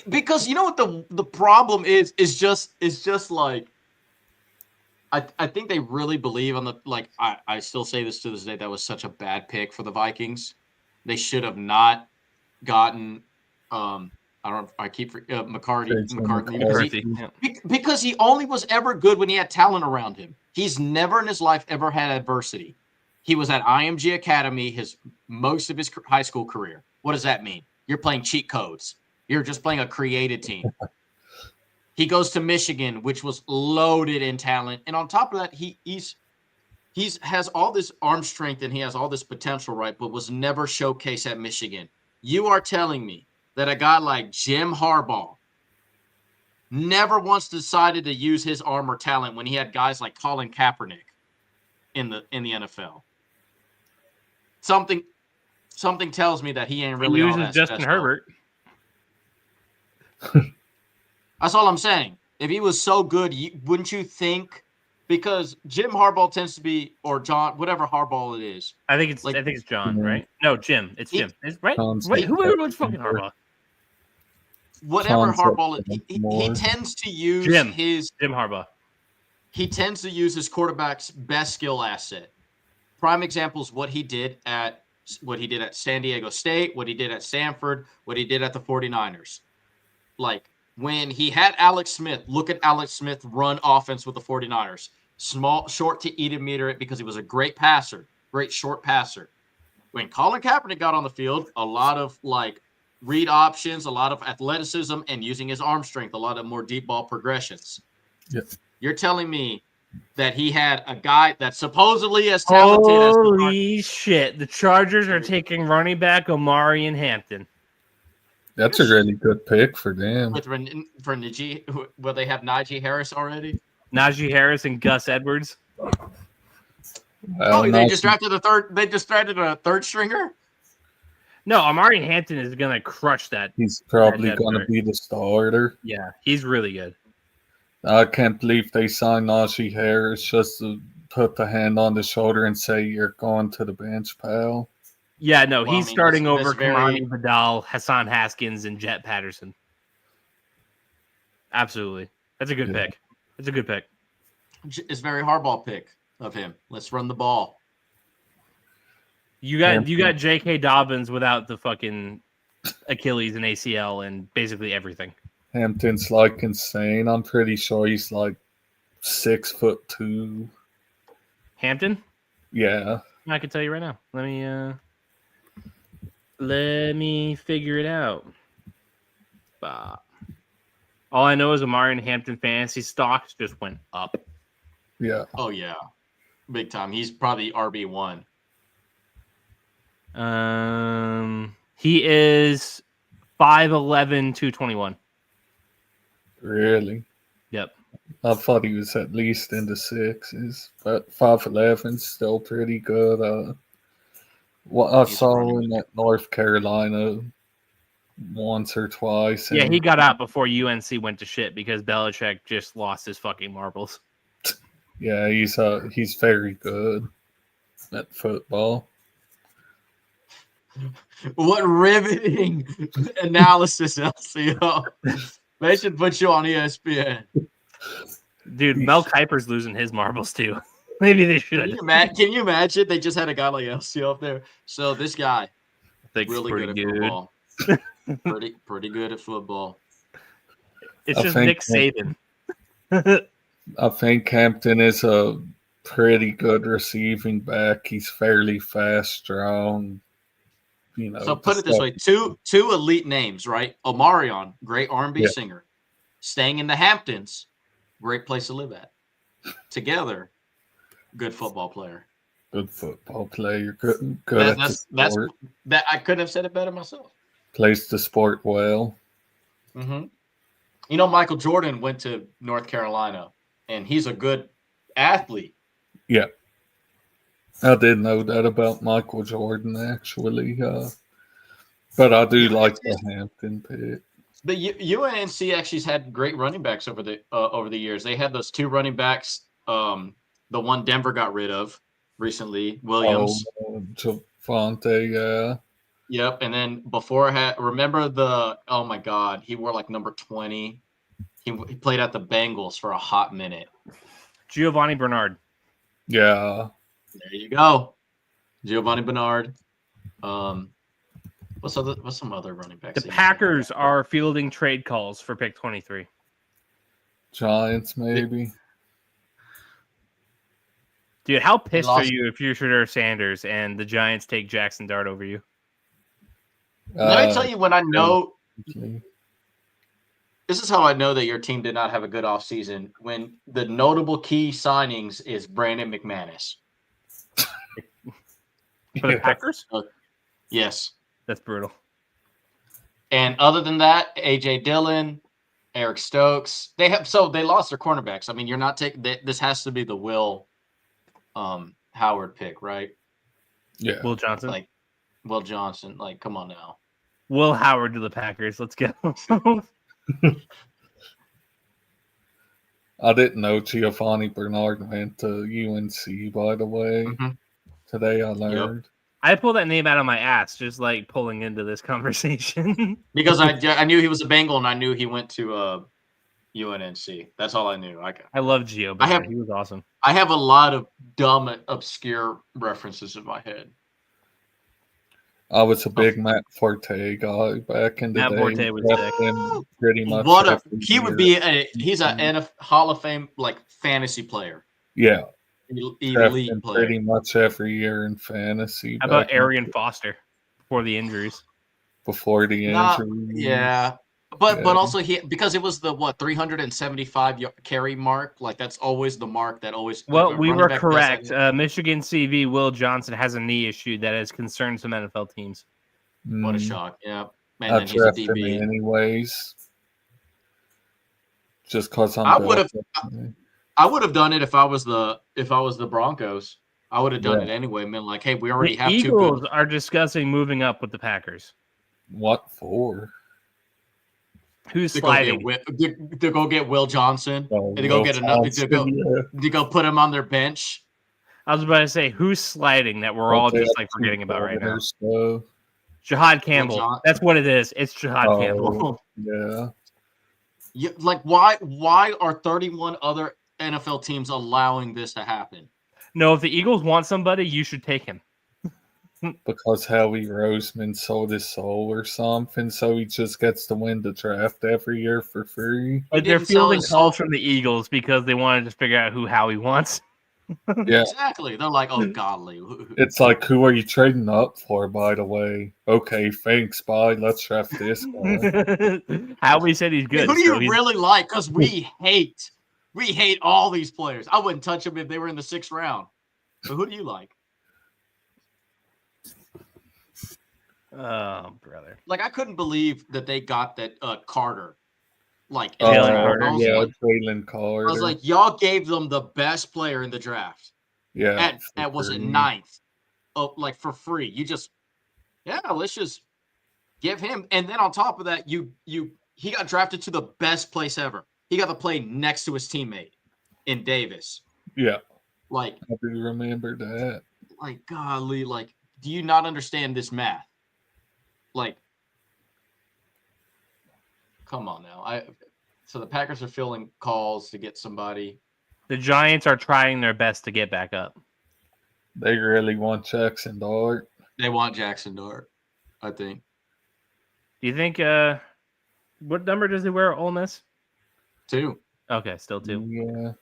Because you know what the problem is just like I think they really believe on the like I still say this to this day, that was such a bad pick for the Vikings. They should have not gotten McCarthy. Because he only was ever good when he had talent around him. He's never in his life ever had adversity. He was at IMG Academy most of his high school career. What does that mean? You're playing cheat codes. You're just playing a created team. He goes to Michigan, which was loaded in talent. And on top of that, he has all this arm strength and he has all this potential, right? But was never showcased at Michigan. You are telling me that a guy like Jim Harbaugh never once decided to use his arm or talent when he had guys like Colin Kaepernick in the NFL. Something tells me that he ain't really He all uses that Justin special. Herbert. That's all I'm saying. If he was so good, wouldn't you think? Because Jim Harbaugh tends to be, or John, whatever Harbaugh it is. I think it's John, right? No, Jim. It's Jim. Right? Wait, who's fucking Harbaugh? Whatever Harbaugh, he tends to use Jim Harbaugh. He tends to use his quarterback's best skill asset. Prime example is what he did at San Diego State, what he did at Stanford, what he did at the 49ers. Like when he had Alex Smith, look at Alex Smith run offense with the 49ers. Small, short to eat and meter it because he was a great passer, great short passer. When Colin Kaepernick got on the field, a lot of like read options, a lot of athleticism, and using his arm strength, a lot of more deep ball progressions. Yep. You're telling me that he had a guy that's supposedly as talented as Holy shit. The Chargers are taking running back Omari and Hampton. That's a really good pick for them. for Najee. Will they have Najee Harris already? Najee Harris and Gus Edwards. They just drafted a third. They just drafted a third stringer. No, Omari Hampton is gonna crush that. He's probably going to be the starter. Yeah, he's really good. I can't believe they signed Najee Harris just to put the hand on the shoulder and say, you're going to the bench, pal. Yeah, no, Well, he's I mean, starting that's over very- Kamani Vidal, Hassan Haskins, and Jet Patterson. Absolutely. That's a good pick. It's a good pick. It's very hardball pick of him. Let's run the ball. You got J.K. Dobbins without the fucking Achilles and ACL and basically everything. Hampton's like insane. I'm pretty sure he's like 6'2". Hampton? Yeah. I can tell you right now. Let me figure it out. All I know is Amari and Hampton fantasy stocks just went up. Yeah. Oh yeah, big time. He's probably RB1. He is 5'11", 221. Really? Yep. I thought he was at least in the 6s, but 5'11", still pretty good. What I saw him at North Carolina once or twice. Yeah, he got out before UNC went to shit because Belichick just lost his fucking marbles. Yeah, he's very good at football. What riveting analysis, Elsio. They should put you on ESPN. Dude, Mel Kiper's losing his marbles too. Maybe they should. Can you imagine? They just had a guy like Elsio up there. So this guy, really good at football. pretty good at football. It's just Nick Saban. I think Hampton is a pretty good receiving back. He's fairly fast, strong. You know. So put it this way: two elite names, right? Omarion, great R&B singer, staying in the Hamptons, great place to live at. Together, good football player. Good football player. Good at the sport. That I couldn't have said it better myself. Plays the sport well. Mm-hmm. You know, Michael Jordan went to North Carolina, and he's a good athlete. Yeah. I didn't know that about Michael Jordan, actually. But I do like the Hampton pick. But UNC actually has had great running backs over the years. They had those two running backs. The one Denver got rid of recently, Williams. Javante, yeah. Yep, and then remember oh my God, he wore like number 20. He played at the Bengals for a hot minute. Giovanni Bernard. Yeah. There you go. Giovanni Bernard. What's some other running backs? The Packers are fielding trade calls for pick 23. Giants, maybe. Dude, how pissed are you if you're Shedeur Sanders and the Giants take Jackson Dart over you? Let me tell you when I know. This is how I know that your team did not have a good offseason. When the notable key signings is Brandon McManus. For the Packers? Yes. That's brutal. And other than that, A.J. Dillon, Eric Stokes. They lost their cornerbacks. I mean, you're not taking this has to be the Will Howard pick, right? Yeah. Will Johnson. Like Will Johnson. Like, come on now. Will Howard to the Packers. Let's go. I didn't know Giovanni Bernard went to UNC, by the way. Mm-hmm. Today I learned. Yep. I pulled that name out of my ass, just like pulling into this conversation. Because I knew he was a Bengal and I knew he went to UNC. That's all I knew. I love Gio, but he was awesome. I have a lot of dumb, obscure references in my head. I was a big Matt Forte guy back in the day. Matt Forte was sick. Pretty much. He's a Hall of Fame like fantasy player. Yeah. Elite player. Pretty much every year in fantasy. How about Arian Foster before the injuries? Before the injuries. Yeah. But also because it was the 375 carry mark, like that's always the mark that always. Well, we were correct. Michigan CV Will Johnson has a knee issue that has concerned some NFL teams. What a shock! Yeah, man, I he's a drafted DB. him anyways. Just because I would have done it if I was the Broncos. I would have done it anyway. Man, like, hey, we already have Eagles two. Eagles are discussing moving up with the Packers. What for? Who's sliding? To go get Will Johnson. And to go get another. To go put him on their bench. I was about to say, who's sliding that we're all just like forgetting about right now? Jahad Campbell. John- That's what it is. It's Jahad Campbell. Yeah. Like, why are 31 other NFL teams allowing this to happen? No, if the Eagles want somebody, you should take him. Because Howie Roseman sold his soul or something, so he just gets to win the draft every year for free. But they're didn't sell fielding his calls soul. from the Eagles because they wanted to figure out who Howie wants. Yeah. Exactly. They're like, oh, godly. It's like, who are you trading up for, by the way? Okay, thanks, bye. Let's draft this guy. Howie said he's good. Who do so you he's- really like? Because we hate all these players. I wouldn't touch them if they were in the 6th round. But who do you like? Oh, brother. Like, I couldn't believe that they got that Carter. Like, in Jalen the draft. Carter. I was Yeah, like, Jalen Carter. I was like, y'all gave them the best player in the draft. yeah, At was it free. 9th? Oh, like for free. You just, let's just give him. And then on top of that, he got drafted to the best place ever. He got to play next to his teammate in Davis. Yeah, Like, I do remember that. like, golly, like, do you not understand this math? Like, come on now. So the Packers are filling calls to get somebody. The Giants are trying their best to get back up. They really want Jackson Dart. They want Jackson Dart, I think. Do you think what number does he wear at Ole Miss? 2. Okay, still 2. Yeah.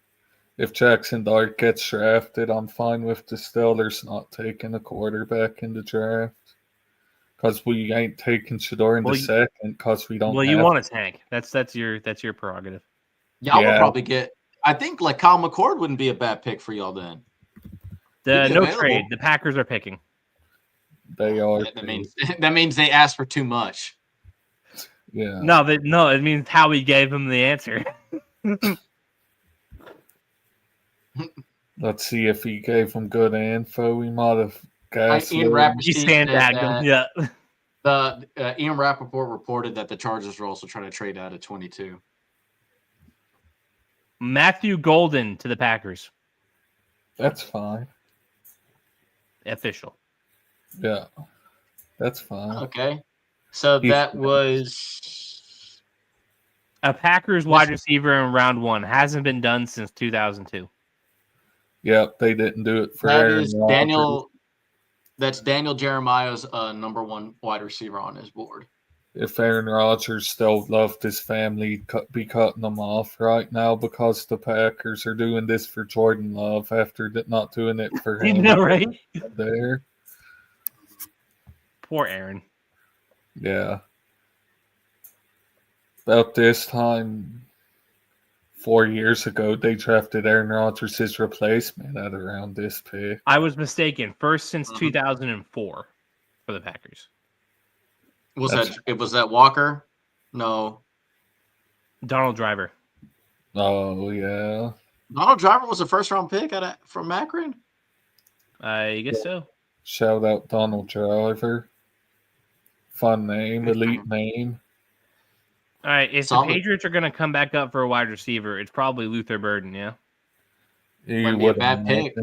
If Jackson Dart gets drafted, I'm fine with the Steelers not taking a quarterback in the draft. Because we ain't taking Shador in the second because we don't. Well, you want a tank. That's your prerogative. Y'all will probably get. I think like Kyle McCord wouldn't be a bad pick for y'all then. No available. trade. The Packers are picking. They are. That means they asked for too much. Yeah. No, it means Howie gave him the answer. Let's see if he gave him good info. We might have Ian Rappaport He sandbagged him. Yeah. The Ian Rappaport reported that the Chargers are also trying to trade out of 22. Matthew Golden to the Packers. That's fine. Official. Yeah. That's fine. Okay. So that was a Packers wide receiver in round 1. Hasn't been done since 2002. Yep, they didn't do it for that Aaron is Rodgers. Daniel. That's Daniel Jeremiah's number 1 wide receiver on his board. If Aaron Rodgers still loved his family, be cutting them off right now because the Packers are doing this for Jordan Love after not doing it for him. You know, right? There. Poor Aaron. Yeah. About this time, 4 years ago, they drafted Aaron Rodgers' his replacement at around this pick. I was mistaken. First since 2004 for the Packers. Was that Walker? No. Donald Driver. Oh, yeah. Donald Driver was a first-round pick from Akron? I guess so. Shout out Donald Driver. Fun name, elite name. All right, if Solid. the Patriots are going to come back up for a wide receiver, it's probably Luther Burden, yeah? Wouldn't be a bad pick.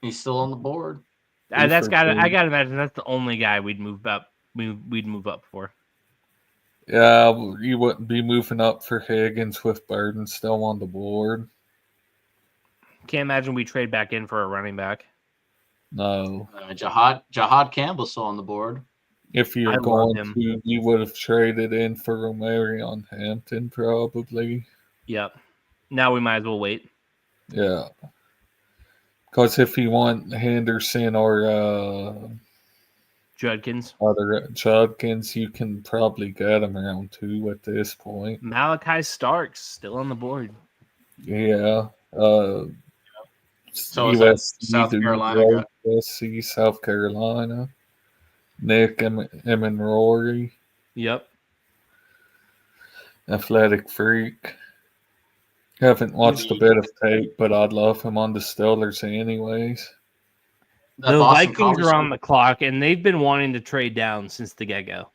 He's still on the board. I got to imagine that's the only guy we'd move up for. Yeah, you wouldn't be moving up for Higgins with Burden still on the board. Can't imagine we trade back in for a running back. No. Jahad Campbell's still on the board. If you're going to, you would have traded in for Romarion Hampton, probably. Yep. Now we might as well wait. Yeah. Because if you want Henderson or Judkins, you can probably get him around 2 at this point. Malachi Starks still on the board. Yeah. So USC, South Carolina. USC, South Carolina. Nick Rory. Yep. Athletic freak. Haven't watched a bit of tape, but I'd love him on the Steelers anyways. The Vikings are on the clock, and they've been wanting to trade down since the get-go.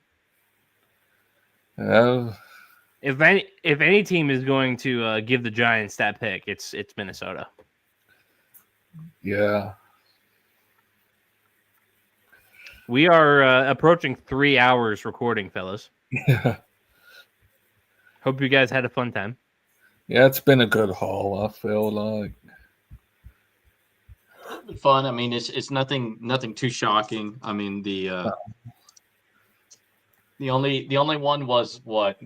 If any team is going to give the Giants that pick, it's Minnesota. Yeah. We are approaching 3 hours recording, fellas. Yeah. Hope you guys had a fun time. Yeah, it's been a good haul, I feel like. It's been fun. I mean, it's nothing too shocking. I mean, the only one was what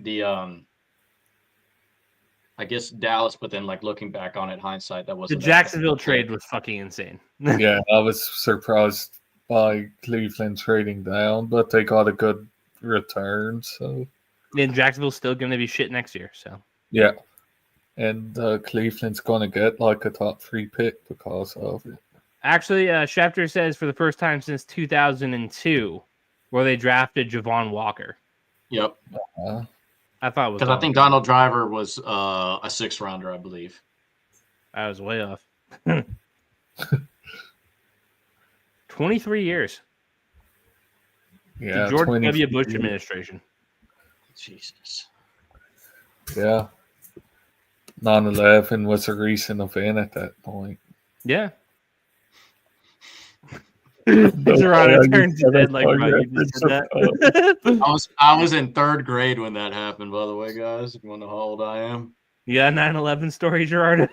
I guess Dallas, but then like looking back on it, hindsight, that The wasn't Jacksonville trade was fucking insane. Yeah, I was surprised by Cleveland trading down, but they got a good return, so And Jacksonville's still going to be shit next year. So yeah. And Cleveland's gonna get like a top 3 pick because of it. actually, Schefter says for the first time since 2002, where they drafted Javon Walker. Yep. I thought it was Because I think Donald Driver was a 6th rounder, I believe. I was way off. 23 years. Yeah, The George 20 W. Bush administration. Jesus. Yeah. 9/11 was a recent event at that point. Yeah. Gerardo turned his head like bro, you just said that. I was in 3rd grade when that happened, by the way, guys. If you want to know how old I am. You got a 9/11 story, Gerardo?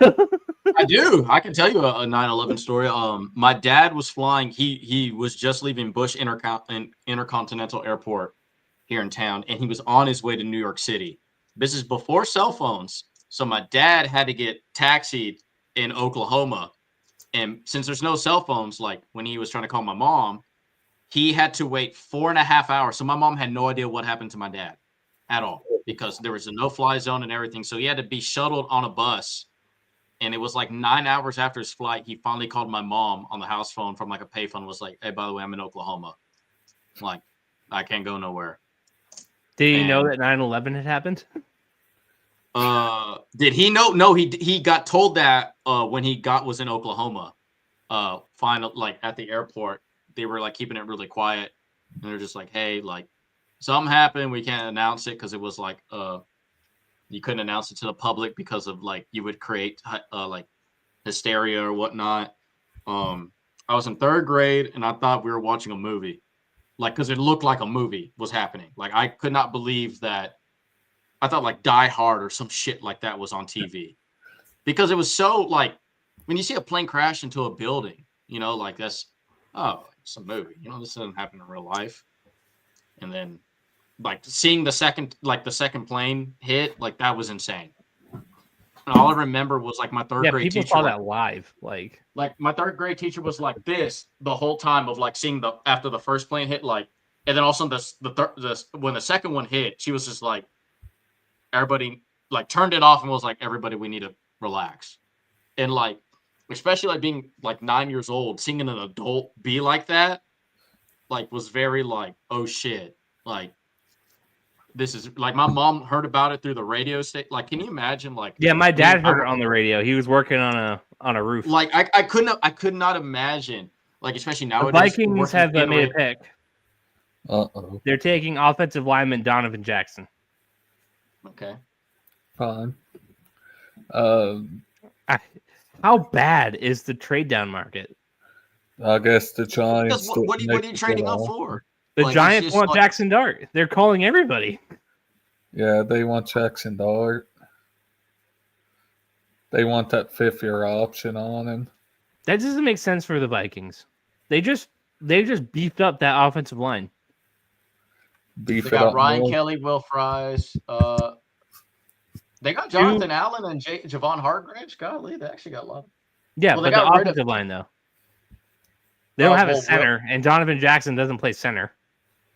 I do. I can tell you a 9/11 story. My dad was flying. He was just leaving Bush Intercontinental Airport here in town, and he was on his way to New York City. This is before cell phones, so my dad had to get taxied in Oklahoma. And since there's no cell phones, like when he was trying to call my mom, he had to wait 4.5 hours. So my mom had no idea what happened to my dad at all because there was a no-fly zone and everything. So he had to be shuttled on a bus. And it was like 9 hours after his flight, he finally called my mom on the house phone from like a payphone. Was like, "Hey, by the way, I'm in Oklahoma. Like, I can't go nowhere." Did he know that 9/11 had happened? Did he know? No, he got told that when he was in Oklahoma. Final like at the airport, they were like keeping it really quiet, and they're just like, "Hey, like something happened. We can't announce it because it was like you couldn't announce it to the public because of like you would create like hysteria or whatnot." I was in 3rd grade, and I thought we were watching a movie, like because it looked like a movie was happening. Like I could not believe that. I thought like Die Hard or some shit like that was on TV because it was so like when you see a plane crash into a building, you know, like that's, oh, it's a movie, you know, this doesn't happen in real life. And then like seeing the second plane hit, like that was insane. And all I remember was like my 3rd grade teacher. Yeah, people saw that live. Like my 3rd grade teacher was like this the whole time of like seeing after the first plane hit, like, and then also when the second one hit, she was just like, everybody like turned it off and was like, "Everybody, we need to relax." And like, especially like being like 9 years old, seeing an adult be like that, like was very like, oh shit. Like this is like my mom heard about it through the radio station. Like, can you imagine like, yeah, my dad heard it on the radio. He was working on a roof. Like I could not imagine, like, especially nowadays. The Vikings have made a pick. Uh-oh. They're taking offensive lineman Donovan Jackson. Okay. Fine. How bad is the trade down market? I guess the Giants. What are you trading up for? The Like, Giants want Jackson Dart. They're calling everybody. Yeah, they want Jackson Dart. They want that 5th-year option on him. That doesn't make sense for the Vikings. They just beefed up that offensive line. They got Ryan Kelly, Will Fries. They got Jonathan Allen and Javon Hargraves. Golly, they actually got a lot. Yeah, but the offensive line though, they don't have a center, and Donovan Jackson doesn't play center.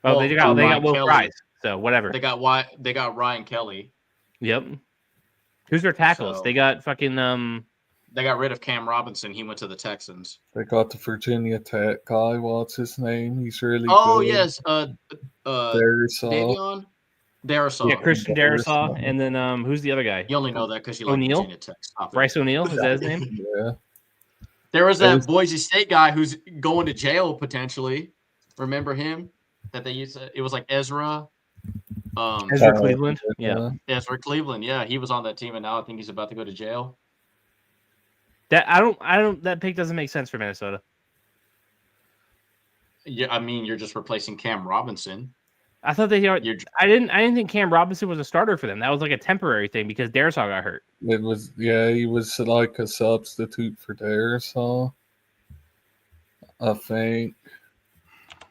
Oh, they got Will Fries. So whatever. They got Ryan Kelly. Yep. Who's their tackles? They got fucking They got rid of Cam Robinson. He went to the Texans. They got the Virginia Tech guy. What's his name? He's really good. Yes. Darisaw. Yeah, Christian Darisaw. And then who's the other guy? You only know that because you like Virginia Tech. Bryce O'Neal, is that his name? Yeah. There was that Boise State guy who's going to jail potentially. Remember him? That they used to, it was like Ezra. Ezra Cleveland. Yeah. Ezra Cleveland. Yeah, he was on that team, and now I think he's about to go to jail. That pick doesn't make sense for Minnesota. Yeah, I mean, you're just replacing Cam Robinson. I thought I didn't think Cam Robinson was a starter for them. That was like a temporary thing because Darisaw got hurt. It was, yeah, he was like a substitute for Darisaw. I think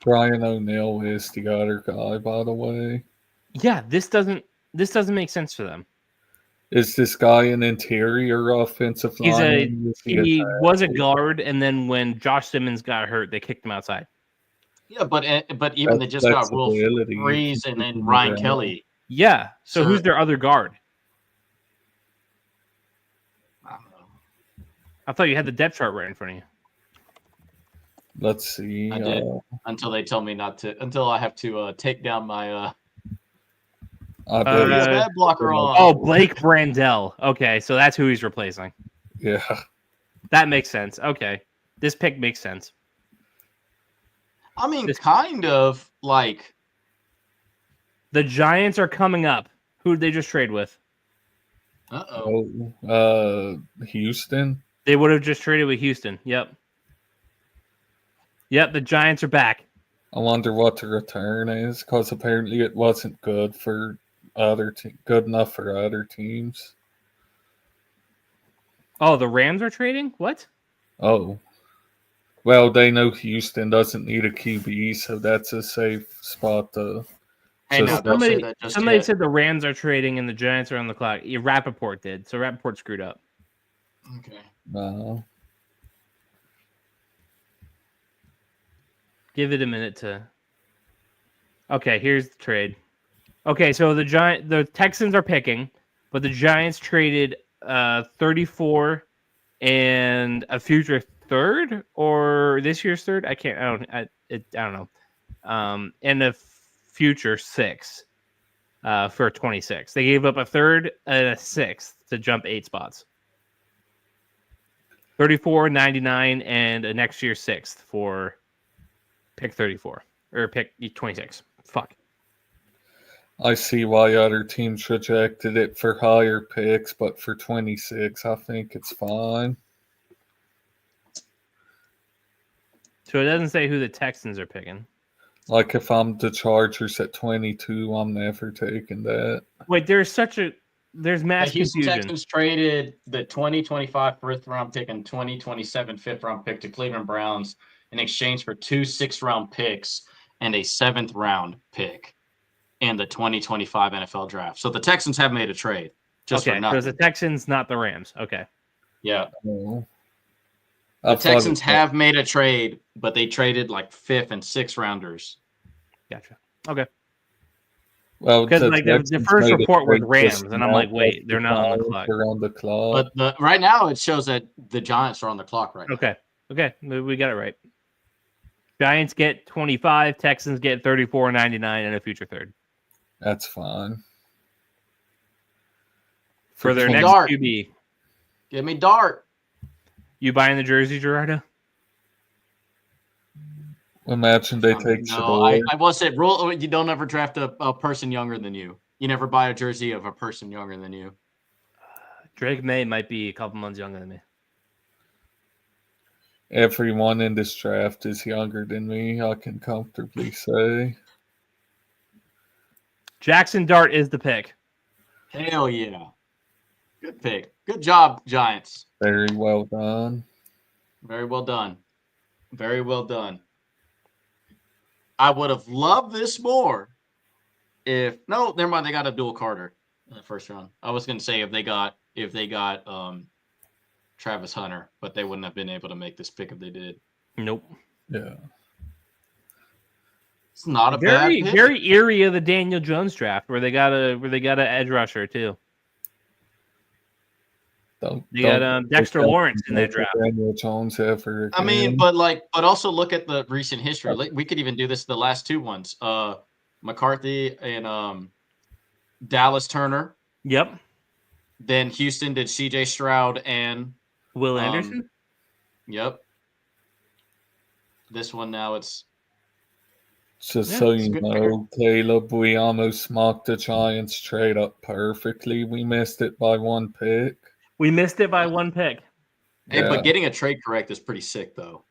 Brian O'Neill is the other guy, by the way. Yeah, this doesn't make sense for them. Is this guy an interior offensive lineman? He was a guard, and then when Josh Simmons got hurt, they kicked him outside. Yeah, but even they just got Will Freeze and then Ryan Kelly. Yeah, so who's their other guard? I don't know. I thought you had the depth chart right in front of you. Let's see. I did until they tell me not to. Until I have to take down my bad blocker on. Oh, Blake Brandel. Okay, so that's who he's replacing. Yeah, that makes sense. Okay, this pick makes sense. I mean, kind of like the Giants are coming up. Who did they just trade with? Houston. They would have just traded with Houston. Yep. The Giants are back. I wonder what the return is, because apparently it wasn't good for good enough for other teams. Oh, the Rams are trading? What? Oh. Well, they know Houston doesn't need a QB, so that's a safe spot to. Somebody said the Rams are trading and the Giants are on the clock. Rappaport did, so Rappaport screwed up. Okay. No. Give it a minute to. Okay, here's the trade. Okay, so the Texans are picking, but the Giants traded 34 and a future third or this year's third. I don't know. And a future 6 for 26. They gave up a third and a 6th to jump 8 spots. 34, 99, and a next year 6th for pick 34 or pick 26. Fuck. I see why other teams rejected it for higher picks, but for 26, I think it's fine. So it doesn't say who the Texans are picking. Like if I'm the Chargers at 22, I'm never taking that. Wait, there's mass Houston confusion. Texans traded the 2025 first round pick and 2027 fifth round pick to Cleveland Browns in exchange for 2 6th-round picks and a 7th round pick in the 2025 NFL draft. So the Texans have made a trade. Just for nothing. So the Texans, not the Rams. Okay. Yeah. Oh. The Texans have made a trade, but they traded like 5th and 6th rounders. Gotcha. Okay. Well, because like the first report was Rams, and I'm like, wait, they're not on the clock. They're on the clock. But right now it shows that the Giants are on the clock right now. Okay, we got it right. Giants get 25, Texans get 34, 99, and a future third. That's fine. For their next Dart. QB. Give me Dart. You buying the jersey, Gerardo? Imagine they take Shador. I will say, rule you don't ever draft a person younger than you. You never buy a jersey of a person younger than you. Drake May might be a couple months younger than me. Everyone in this draft is younger than me, I can comfortably say. Jackson Dart is the pick. Hell yeah. Good pick. Good job, Giants. Very well done. Very well done. Very well done. I would have loved this more if never mind, they got Abdul Carter in the first round. I was gonna say if they got Travis Hunter, but they wouldn't have been able to make this pick if they did. Nope. Yeah. It's not a bad pick. Very eerie of the Daniel Jones draft where they got a edge rusher too. They got Dexter Lawrence in that draft. Daniel Jones ever again. I mean, but also look at the recent history. We could even do this the last 2 ones. McCarthy and Dallas Turner. Yep. Then Houston did CJ Stroud and Will Anderson. Yep. This one now it's so you know, Caleb, we almost mocked the Giants trade up perfectly. We missed it by 1 pick. We missed it by 1 pick. Hey, but getting a trade correct is pretty sick, though.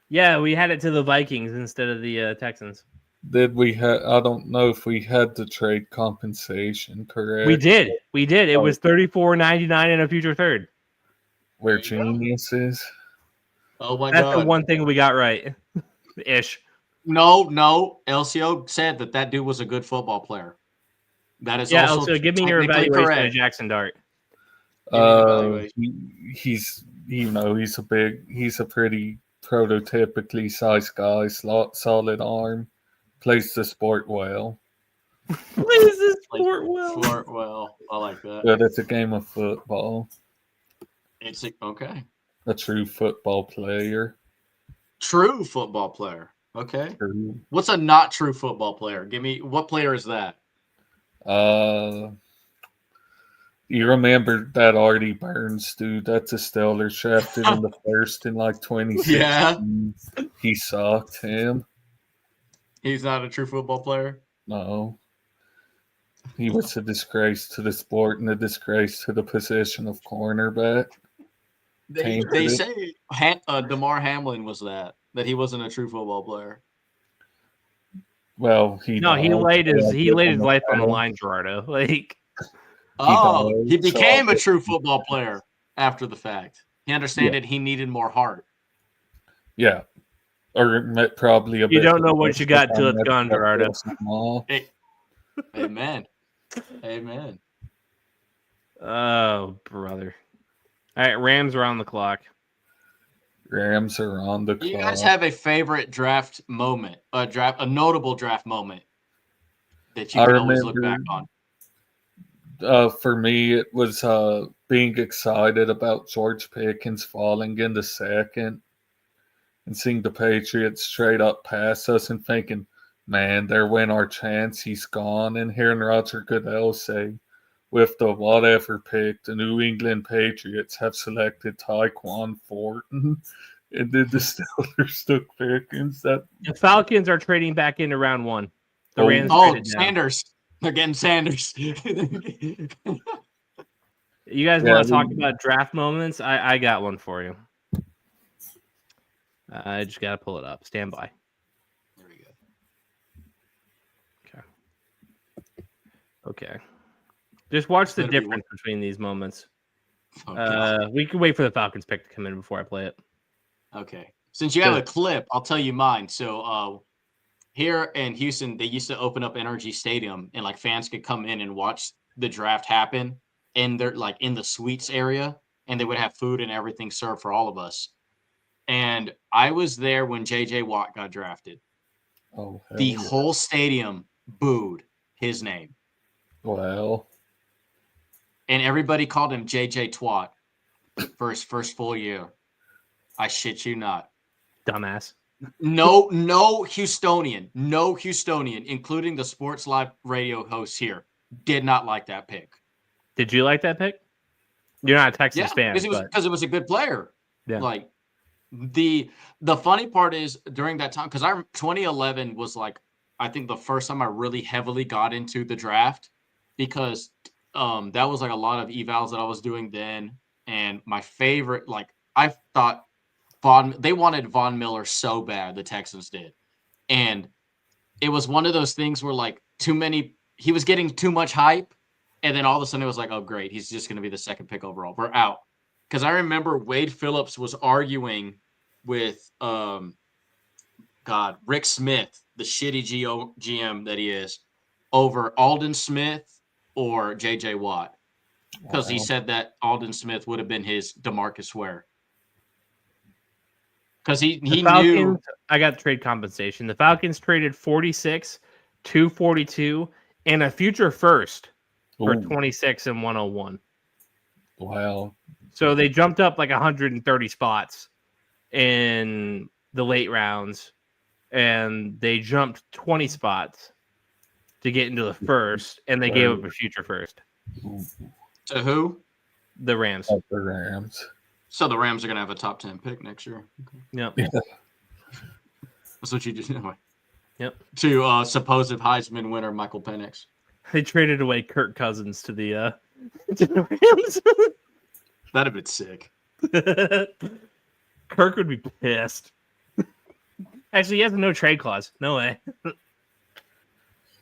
Yeah, we had it to the Vikings instead of the Texans. Did we have? I don't know if we had the trade compensation correct. We did. It was $34.99 and a future third. We're geniuses. Oh my That's god! the one thing we got right, ish. No. Elsio said that dude was a good football player. That is also Elsio, give me your evaluation correct. of Jackson Dart. He's he's a pretty prototypically sized guy, solid arm, plays the sport well. Plays the sport well. Sport well. I like that. But it's a game of football. Okay. A true football player. True football player. Okay. True. What's a not true football player? Give me what player is that? You remember that Artie Burns dude? That's a Steelers drafted in the first in like 2016. Yeah. He sucked him. He's not a true football player? No. He was a disgrace to the sport and a disgrace to the position of cornerback. They say DeMar Hamlin was that he wasn't a true football player. Well, he laid his life on the line, Gerardo. Like, he became a true football player after the fact. He understood that he needed more heart. Yeah, or probably a. You don't know what you got till it's gone, Gerardo. Amen. Amen. Oh, brother. All right, Rams are on the clock. Rams are on the clock. You guys have a favorite draft moment, a notable draft moment that you can always look back on? For me, it was being excited about George Pickens falling in the second and seeing the Patriots straight up pass us and thinking, man, there went our chance. He's gone. And hearing Roger Goodell say, with the whatever pick, the New England Patriots have selected Tyquan Thornton. And then the Steelers took Pickens. The Falcons are trading back into round one. The Rams Sanders. They're getting Sanders. You guys want to talk about draft moments? I got one for you. I just got to pull it up. Stand by. There we go. Okay. Just watch the difference between these moments. We can wait for the Falcons pick to come in before I play it. Okay. Since you have a clip, I'll tell you mine. So here in Houston, they used to open up Energy Stadium and like fans could come in and watch the draft happen in their like in the suites area, and they would have food and everything served for all of us. And I was there when JJ Watt got drafted. The whole stadium booed his name. Well. And everybody called him JJ Twat for his first full year. I shit you not. Dumbass. No Houstonian, including the Sports Live radio hosts here, did not like that pick. Did you like that pick? You're not a Texans fan. Because it was a good player. Yeah. Like the funny part is during that time, because 2011 was like, I think the first time I really heavily got into the draft, because that was like a lot of evals that I was doing then. And my favorite, like I thought they wanted Von Miller so bad, the Texans did. And it was one of those things where like he was getting too much hype. And then all of a sudden it was like, oh, great. He's just going to be the second pick overall. We're out. Because I remember Wade Phillips was arguing with, Rick Smith, the shitty GM that he is, over Aldon Smith or J.J. Watt. Because he said that Aldon Smith would have been his DeMarcus Ware. Because he knew. I got trade compensation. The Falcons traded 46, 242, and a future first for 26 and 101. Wow. So they jumped up like 130 spots in the late rounds, and they jumped 20 spots to get into the first, and they gave up a future first. To who? The Rams. The Rams. So the Rams are going to have a top 10 pick next year. Okay. Yep. Yeah. That's what you did anyway. Yep. To supposed Heisman winner Michael Penix. They traded away Kirk Cousins to the Rams. That'd have been sick. Kirk would be pissed. Actually, he has a no trade clause. No way.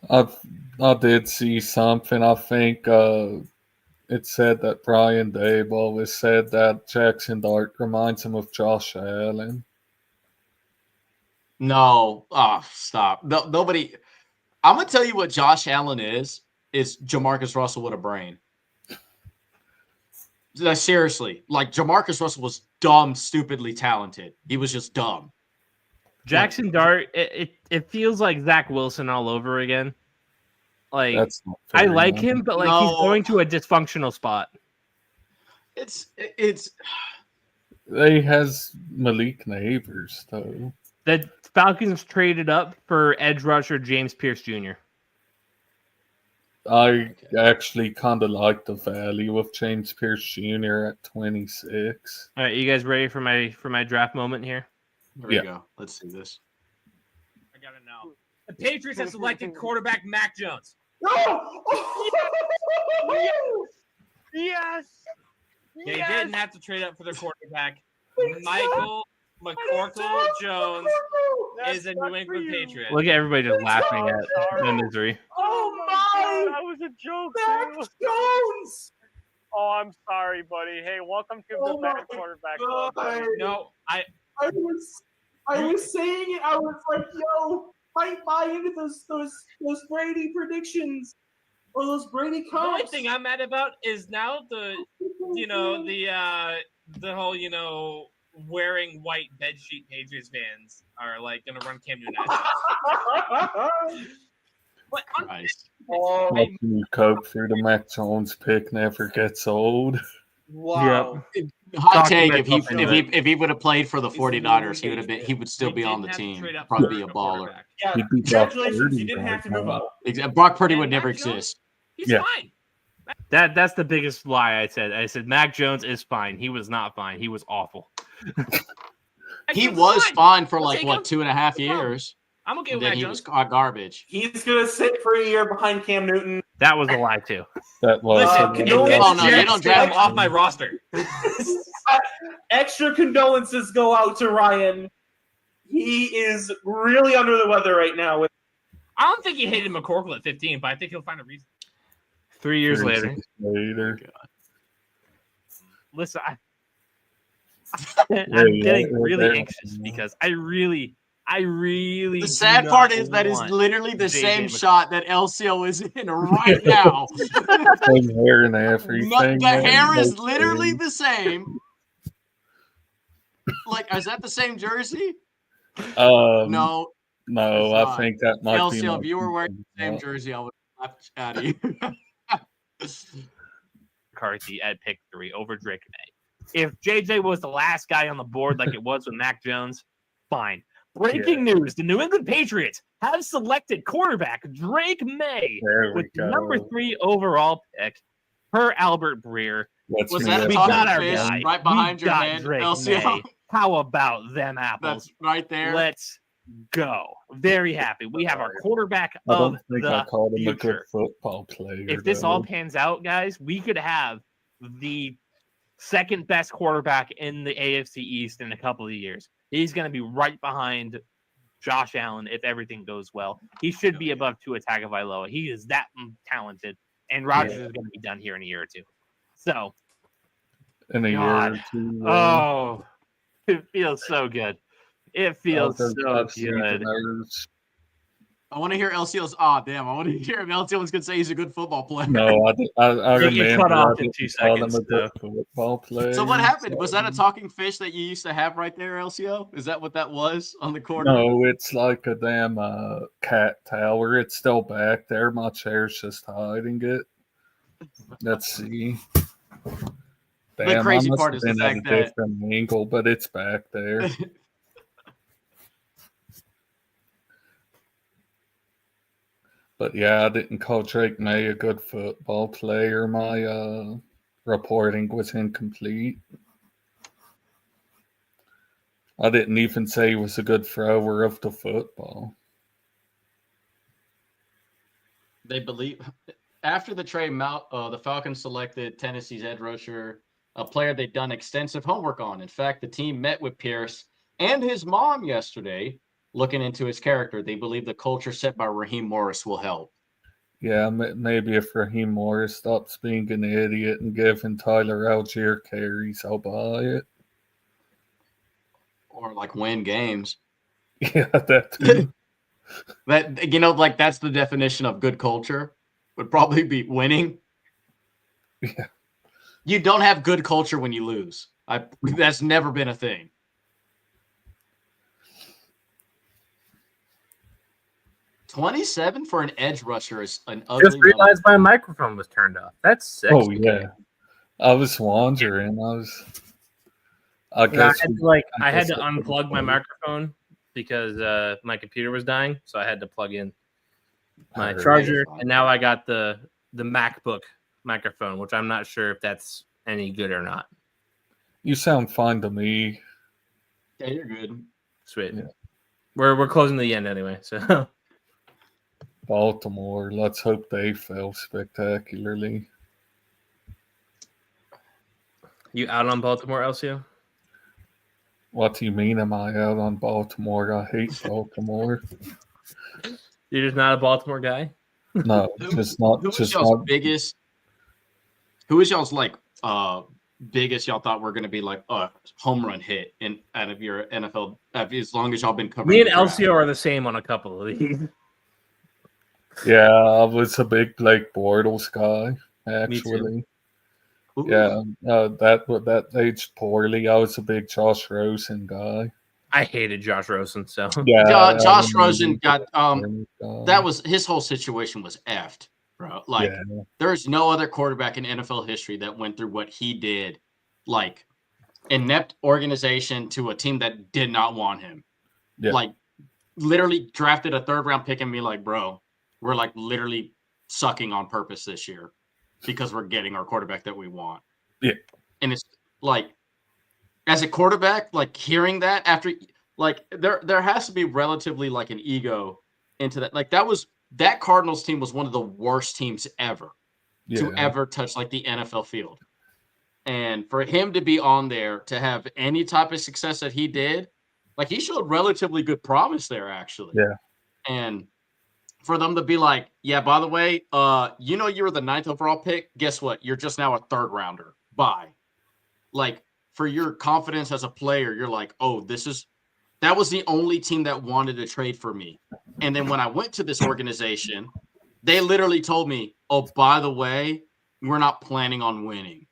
I did see something. I think it said that Brian Daboll has said that Jackson Dart reminds him of Josh Allen. No, stop. No, nobody. I'm gonna tell you what Josh Allen is Jamarcus Russell with a brain. No, seriously, like Jamarcus Russell was dumb, stupidly talented. He was just dumb. Jackson Dart, it feels like Zach Wilson all over again. Like That's not I fair, like man. him, but like No. he's going to a dysfunctional spot. It's They has Malik Neighbors though. The Falcons traded up for edge rusher James Pierce Jr. I actually kind of like the value of James Pierce Jr. at 26. All right, you guys ready for my draft moment here? there we go. Let's see this. I gotta know. The Patriots have selected quarterback Mac Jones. Yes. They didn't have to trade up for their quarterback. Michael McCorkle Jones is a New England Patriot. Look at everybody just laughing at the misery. Oh my! That was a joke, Mac dude. Jones! Oh, I'm sorry, buddy. Hey, welcome to the bad quarterback club. buddy. No, I was saying it. I was like, "Yo, might buy into those Brady predictions or those Brady the only comps." thing I'm mad about is now the whole wearing white bedsheet Patriots fans are like gonna run Cam Newton. But Nice. Watching Coke through the Mac Jones pick never gets old. Wow. Hot Talking take: about something if he would have played for the 49ers, he would still be on the team. Probably be a baller. Yeah, He'd be Brock congratulations. Purdy You didn't have to move up. Brock Purdy would And never Mac Jones? exist. He's Yeah. fine. That's the biggest lie I said. I said Mac Jones is fine. He was not fine. He was awful. He was fine for like Take what him. 2.5 No problem. years. I'm okay And with then Mac he Jones. was garbage. He's gonna sit for a year behind Cam Newton. That was a lie too. That was Listen, no, if oh, Vince no, you Jets don't take draft him off my roster. Extra condolences go out to Ryan. He is really under the weather right now. With I don't think he hated McCorkle at 15, but I think he'll find a reason. 3 years later. Listen, I'm getting really anxious because I really. The sad part is that is literally the same shot that Elsio is in right now. Same hair and everything. The hair is literally the same. Like, is that the same jersey? No. No, I think that might be. Elsio, if you were wearing the same jersey, I would have laughed at you. McCarthy at pick 3 over Drake May. If JJ was the last guy on the board like it was with Mac Jones, fine. Breaking news: the New England Patriots have selected quarterback Drake May with the number 3 overall pick per Albert Breer. Was that a We got talking our fish guy. right behind We your got man, Drake Elsio? May. How about them apples? That's right there. Let's go. Very happy. We have our quarterback I of don't think I the called him a good future. football player. If this all pans out, guys, we could have the second best quarterback in the AFC East in a couple of years. He's going to be right behind Josh Allen if everything goes well. He should be above Tua Tagovailoa. He is that talented, and Rodgers is going to be done here in a year or two. So, in a year or two. oh, it feels so good. It feels so good. I want to hear Elsio's. Damn! I want to hear if Elsio was going to say he's a good football player. No, I You get cut remember. off I in didn't 2 call him seconds. a good football player. So what happened? Was that a talking fish that you used to have right there, Elsio? Is that what that was on the corner? No, it's like a damn cat tower. It's still back there. My chair's just hiding it. Let's see. Damn, crazy I must part have is the been at fact a that- different angle, but it's back there. But yeah, I didn't call Drake May a good football player. My reporting was incomplete. I didn't even say he was a good thrower of the football. They believe after the trade, the Falcons selected Tennessee's edge rusher a player they've done extensive homework on. In fact, the team met with Pierce and his mom yesterday, looking into his character. They believe the culture set by Raheem Morris will help. Yeah, maybe if Raheem Morris stops being an idiot and giving Tyler Algier carries, I'll buy it. Or like win games. Yeah, that too. That, you know, like that's the definition of good culture, would probably be winning. Yeah. You don't have good culture when you lose. That's never been a thing. $27 for an edge rusher is an ugly Just realized my microphone was turned off. That's sick. Oh yeah, I was wondering. I guess I had to unplug my microphone because my computer was dying, so I had to plug in my charger, and now I got the MacBook microphone, which I'm not sure if that's any good or not. You sound fine to me. Yeah, you're good. Sweet. Yeah. We're closing the end anyway, so. Baltimore. Let's hope they fail spectacularly. You out on Baltimore, Elsio? What do you mean? Am I out on Baltimore? I hate Baltimore. You're just not a Baltimore guy? No, just not. Who was Just y'all's not. biggest? Who was y'all's like biggest? Y'all thought were going to be like a home run hit in out of your NFL as long as y'all been covering. Me and Elsio are the same on a couple of these. Yeah, I was a big Blake Bortles guy. Actually, Ooh. yeah, that aged poorly. I was a big Josh Rosen guy. I hated Josh Rosen, so Yeah, Josh Rosen got that that was his whole situation was effed, bro. Like there's no other quarterback in NFL history that went through what he did, like inept organization to a team that did not want him. Yeah. Like literally drafted a 3rd round pick and be like, bro, we're like literally sucking on purpose this year because we're getting our quarterback that we want. Yeah. And it's like, as a quarterback, like hearing that after, like there has to be relatively like an ego into that. Like that Cardinals team was one of the worst teams ever to ever touch like the NFL field. And for him to be on there to have any type of success that he did, like he showed relatively good promise there actually. Yeah. And for them to be like, yeah, by the way, you know, you were the 9th overall pick. Guess what? You're just now a 3rd rounder. Bye. Like for your confidence as a player, you're like, oh, that was the only team that wanted to trade for me. And then when I went to this organization, they literally told me, oh, by the way, we're not planning on winning.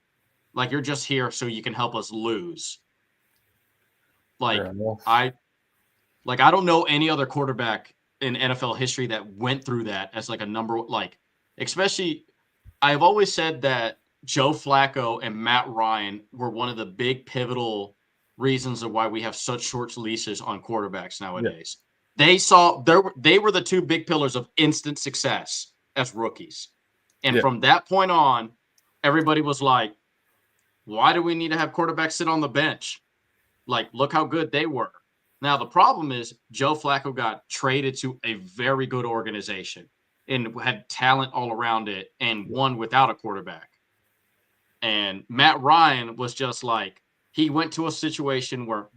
Like you're just here so you can help us lose. Like I don't know any other quarterback in NFL history that went through that as like a number, like, especially I've always said that Joe Flacco and Matt Ryan were one of the big pivotal reasons of why we have such short leashes on quarterbacks nowadays. Yeah. They were the 2 big pillars of instant success as rookies. And from that point on, everybody was like, why do we need to have quarterbacks sit on the bench? Like, look how good they were. Now, the problem is Joe Flacco got traded to a very good organization and had talent all around it and won without a quarterback. And Matt Ryan was just like, he went to a situation where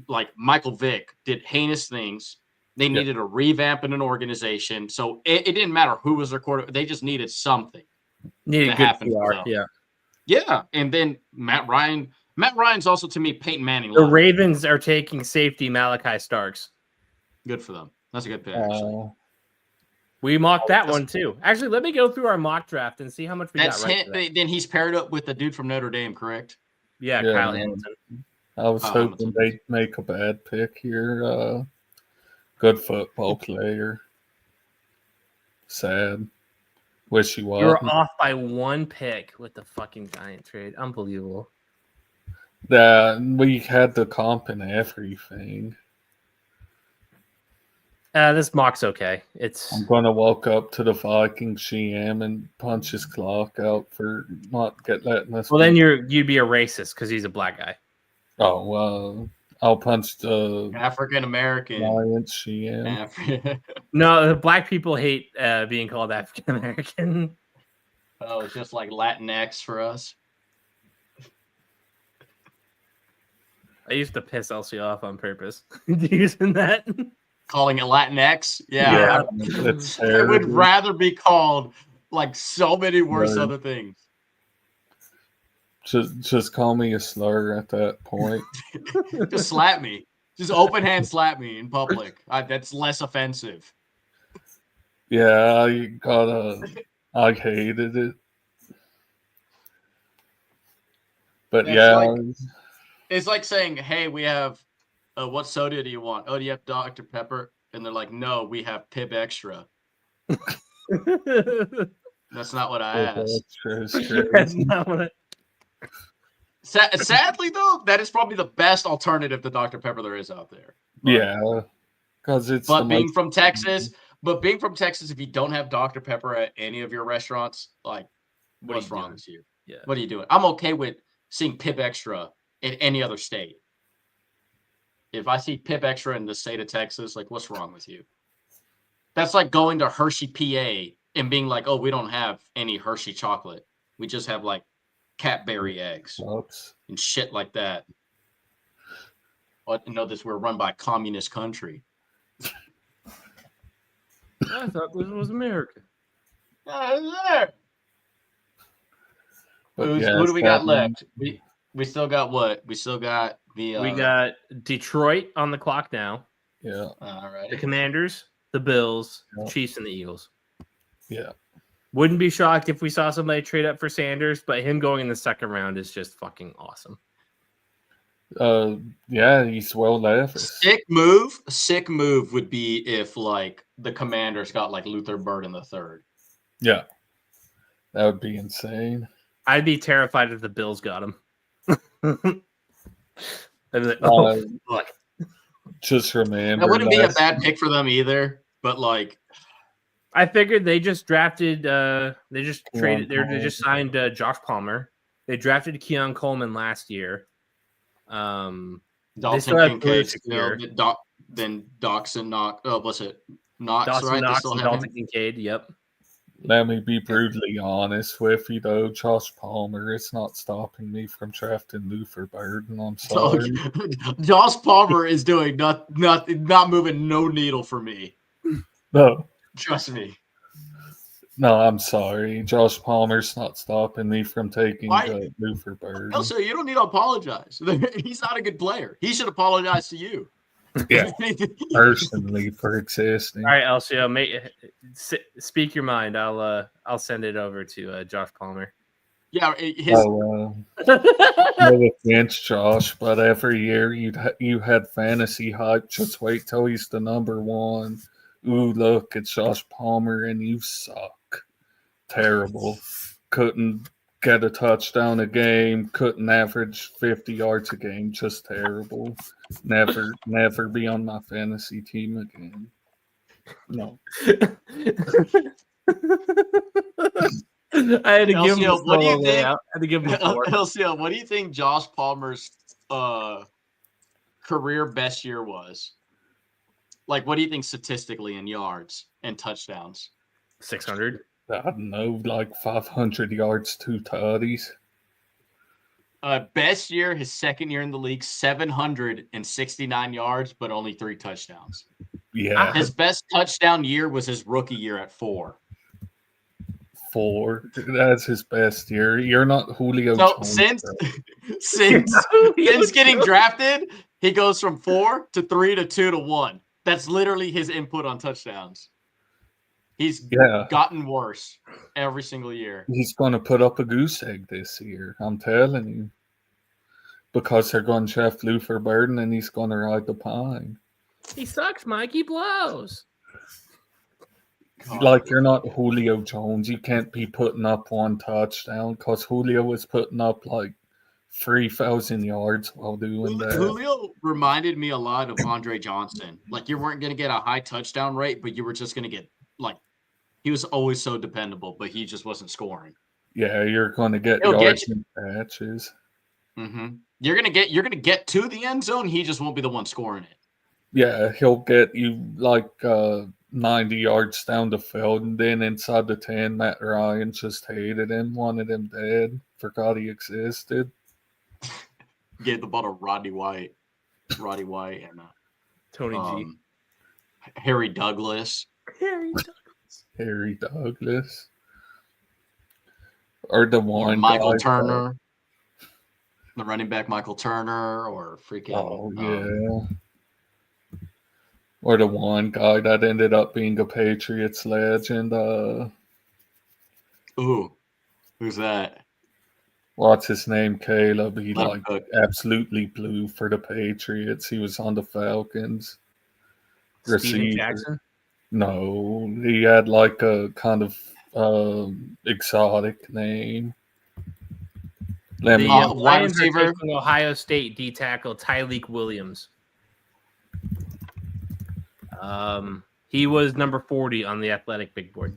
like Michael Vick did heinous things. They needed a revamp in an organization. So it didn't matter who was their quarterback. They just needed something to happen. Yeah. And then Matt Ryan's also, to me, Peyton Manning. The Ravens are taking safety Malachi Starks. Good for them. That's a good pick, actually. We mocked that one, too. Actually, let me go through our mock draft and see how much we got right. Then he's paired up with the dude from Notre Dame, correct? Yeah, Kyle Hamilton. I was hoping they'd make a bad pick here. Good football player. Sad. Wish he was. You were off by 1 pick with the fucking Giant trade. Unbelievable. We had the comp and everything. This mock's okay. I'm gonna walk up to the Vikings GM and punch his clock out for not letting us. Well, then you'd be a racist because he's a black guy. Oh well, I'll punch the African American Lions GM. No, the black people hate being called African American. Oh, it's just like Latinx for us. I used to piss Elsio off on purpose. Using that. Calling it Latinx. Yeah. That's I would terrible. rather be called like so many worse Right. other things. Just call me a slur at that point. Just slap me. Just open hand slap me in public. That's less offensive. Yeah, I hated it. But It's like saying, "Hey, we have what soda do you want? Oh, do you have Dr. Pepper?" And they're like, "No, we have Pib Extra." That's not what I asked. That's not what Sadly, though, that is probably the best alternative to Dr. Pepper there is out there. Yeah, because it's. But being from Texas, if you don't have Dr. Pepper at any of your restaurants, like, what's wrong with you? Yeah. What are you doing? I'm okay with seeing Pib Extra in any other state. If I see Pib Extra in the state of Texas, like, what's wrong with you? That's like going to Hershey, PA, and being like, "Oh, we don't have any Hershey chocolate. We just have like Cadbury eggs and shit like that." But notice we're run by a communist country. I thought this was America. But Who do we got left? We still got what? We still got the. We got Detroit on the clock now. Yeah. All right. The Commanders, the Bills, the Chiefs, and the Eagles. Yeah. Wouldn't be shocked if we saw somebody trade up for Sanders, but him going in the second round is just fucking awesome. Yeah, he's well left. Sick move would be if like the Commanders got like Luther Burden III. Yeah. That would be insane. I'd be terrified if the Bills got him. I'd be like, oh, fuck. Just remember. That wouldn't be a bad pick for them either, but like. I figured they just drafted, they just signed Josh Palmer. They drafted Keon Coleman last year. Dalton Kincaid, then Dawson Knox. Oh, what's it? Knox, Dawson right? Knox and Dalton Kincaid, yep. Let me be brutally honest with you, though. Josh Palmer is not stopping me from drafting Luther Burden. I'm sorry. Josh Palmer is doing not moving no needle for me. No. Trust me. No, I'm sorry. Josh Palmer's not stopping me from taking Luther Burden. Also, you don't need to apologize. He's not a good player. He should apologize to you. Yeah, personally for existing. All right, Elsio, speak your mind. I'll send it over to Josh Palmer. Yeah, no offense, Josh, but every year you had fantasy hype. Just wait till he's the number one. Ooh, look, it's Josh Palmer, and you suck. Terrible. Couldn't get a touchdown a game. Couldn't average 50 yards a game. Just terrible. Never be on my fantasy team again. No. I had to give him Elsio, what do you think? I had to give him Elsio, what do you think Josh Palmer's career best year was? Like, what do you think statistically in yards and touchdowns? 600. I don't know, like 500 yards, 2 tutties. Best year, his second year in the league, 769 yards, but only 3 touchdowns. Yeah. His best touchdown year was his rookie year at 4. 4. That's his best year. You're not Julio. So Jones, since getting drafted, he goes from 4 to 3 to 2 to 1. That's literally his input on touchdowns. He's gotten worse every single year. He's going to put up a goose egg this year. I'm telling you. Because they're going to draft Luther Burden and he's going to ride the pine. He sucks, Mike. He blows. Like, you're not Julio Jones. You can't be putting up 1 touchdown because Julio was putting up like 3,000 yards while doing that. Julio reminded me a lot of Andre Johnson. Like, you weren't going to get a high touchdown rate, but you were just going to get, like, he was always so dependable, but he just wasn't scoring. Yeah, you're going to get yards and catches. Mm-hmm. You're going to get to the end zone. He just won't be the one scoring it. Yeah, he'll get you like 90 yards down the field, and then inside the 10, Matt Ryan just hated him, wanted him dead, forgot he existed. gave the ball to Roddy White, and Tony G. Harry Douglas. Harry Douglas. Or the Or one Michael guy, Turner. The running back Michael Turner, or freaking. Oh, yeah. Or the one guy that ended up being a Patriots legend. Ooh, who's that? What's his name? Caleb. He Let him like cook. absolutely blew for the Patriots. He was on the Falcons. Steven Receiver. Jackson. No, he had like a kind of exotic name. Let The me. wide Lions are receiver. taking Ohio State D tackle Tyleek Williams. He was number 40 on the athletic big board.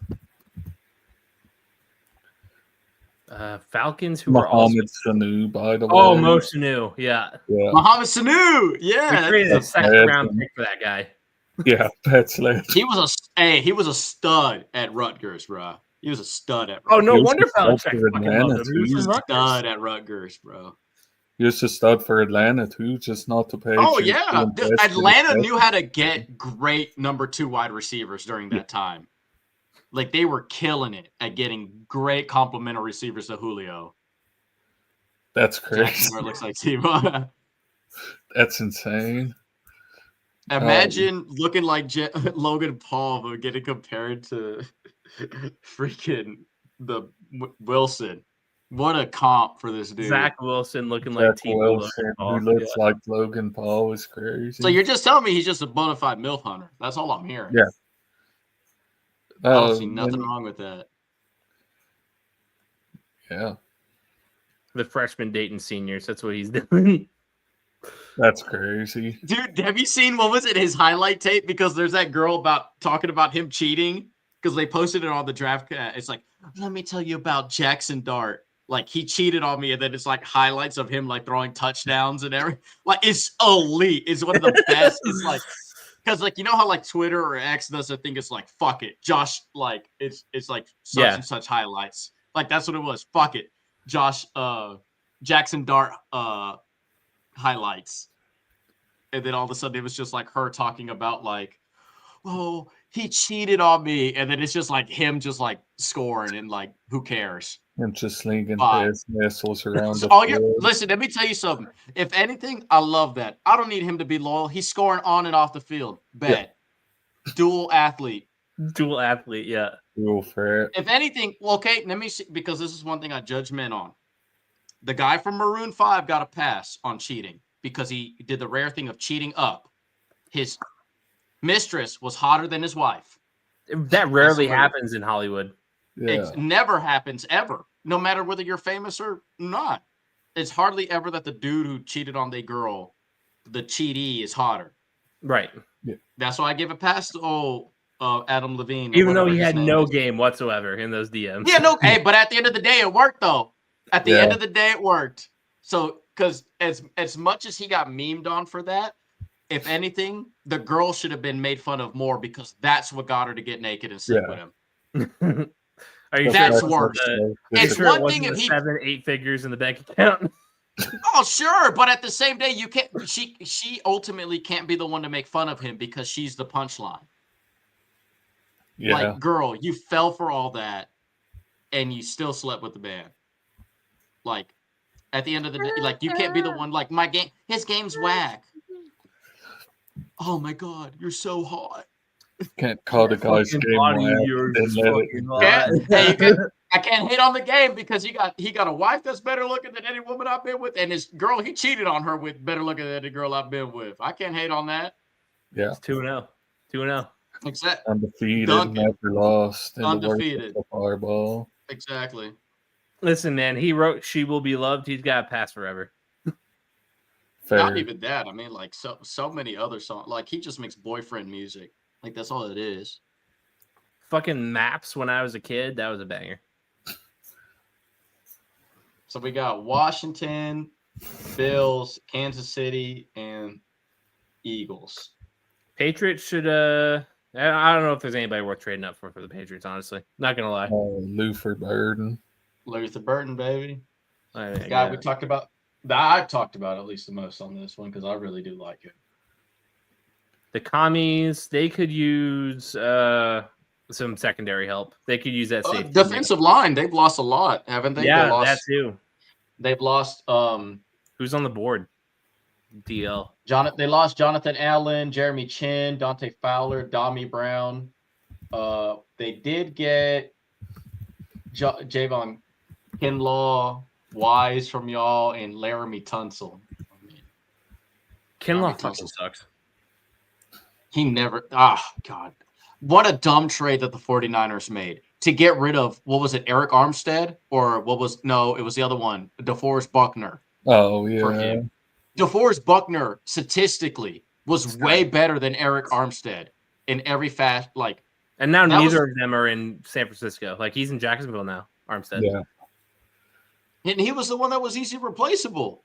Falcons, who were also Mohamed Sanu, by the way. Oh, Mo Sanu, yeah. Yeah, Mohamed Sanu. We Yeah, traded a that's second round legend. pick for that guy. yeah, that's legend. he was a stud at Rutgers, bro. He was a stud at Oh, Rutgers. no He was wonder a stud Belichick for fucking Atlanta, loved him. He was too. from Rutgers. Stud at Rutgers, bro. He was a stud for Atlanta too, just not the Patriots. Oh yeah, He invested Atlanta in knew how to get great number 2 wide receivers during that time. Like they were killing it at getting great complementary receivers to Julio. That's crazy. Jackson, where it looks like Timo. That's insane. Imagine looking like Logan Paul, but getting compared to freaking the Wilson. What a comp for this dude. Zach Wilson looking like Zach Tebow. Wilson, who looks like Logan Paul, is crazy. So you're just telling me he's just a bona fide MILF hunter. That's all I'm hearing. Yeah. I don't see nothing wrong with that. Yeah, The freshman dating seniors. That's what he's doing. that's crazy. Dude, have you seen, what was it, his highlight tape? Because there's that girl talking about him cheating, because they posted it on the draft. It's like, let me tell you about Jackson Dart. Like, he cheated on me, and then it's like highlights of him like throwing touchdowns and everything. Like, it's elite. It's one of the best. It's like, because like, you know how like Twitter or X does a thing, it's like, fuck it, Josh, like it's like such and such highlights. Like that's what it was. Fuck it, Josh Jackson Dart highlights. And then all of a sudden it was just like her talking about like, oh, he cheated on me, and then it's just like him just like scoring, and like who cares? And just slinging his missiles around So the field. listen, let me tell you something. If anything, I love that. I don't need him to be loyal. He's scoring on and off the field. Bet. Yeah. Dual athlete, yeah. Dual threat. If anything, well, okay, let me see, because this is one thing I judge men on. The guy from Maroon 5 got a pass on cheating because he did the rare thing of cheating up. His mistress was hotter than his wife. That rarely happens in Hollywood. Yeah. It never happens ever, no matter whether you're famous or not. It's hardly ever that the dude who cheated on the girl, the cheatee, is hotter. Right. Yeah. That's why I give a pass to Adam Levine. Even though he had no game whatsoever in those DMs. Yeah, no. Hey, but at the end of the day, it worked though. At the end of the day, it worked. So, because as much as he got memed on for that, if anything, the girl should have been made fun of more, because that's what got her to get naked and sleep with him. Are you That's sure worse. It's one one thing if he 7-8 figures in the bank account. Oh, sure, but at the same day, you can't. She ultimately can't be the one to make fun of him because she's the punchline. Yeah. Like, girl, you fell for all that, and you still slept with the man. Like, at the end of the day, like, you can't be the one. Like, his game's whack. Oh my God, you're so hot. Can't call the guy's game I can't hate on the game because he got a wife that's better looking than any woman I've been with, and his girl, he cheated on her with better looking than the girl I've been with. I can't hate on that. Yeah. It's 2-0. 2-0. Exactly. Undefeated, Duncan. never lost. Undefeated. Fireball. Exactly. Listen, man, he wrote "She Will Be Loved." He's got to pass forever. Fair. Not even that. I mean, like so many other songs. Like, he just makes boyfriend music. Like, that's all it is. Fucking Maps when I was a kid, that was a banger. So we got Washington, Bills, Kansas City, and Eagles. Patriots should I don't know if there's anybody worth trading up for the Patriots, honestly. Not gonna lie. Luther Burden. Luther Burden, baby. I The guy we talked about I've talked about at least the most on this one because I really do like it. The commies, they could use some secondary help. They could use that safety. Defensive line, they've lost a lot, haven't they? Yeah, that too. They've lost. Who's on the board? DL. They lost Jonathan Allen, Jeremy Chin, Dante Fowler, Dami Brown. They did get Javon Kinlaw, Wise from y'all, and Laramie Tunsil. Kinlaw fucking sucks. He never. God. What a dumb trade that the 49ers made to get rid of, what was it, Eric Armstead? Or it was the other one, DeForest Buckner. Oh, yeah. For him. DeForest Buckner, statistically, was way better than Eric Armstead in every fast, like. And now neither of them are in San Francisco. Like, he's in Jacksonville now, Armstead. Yeah. And he was the one that was easy replaceable,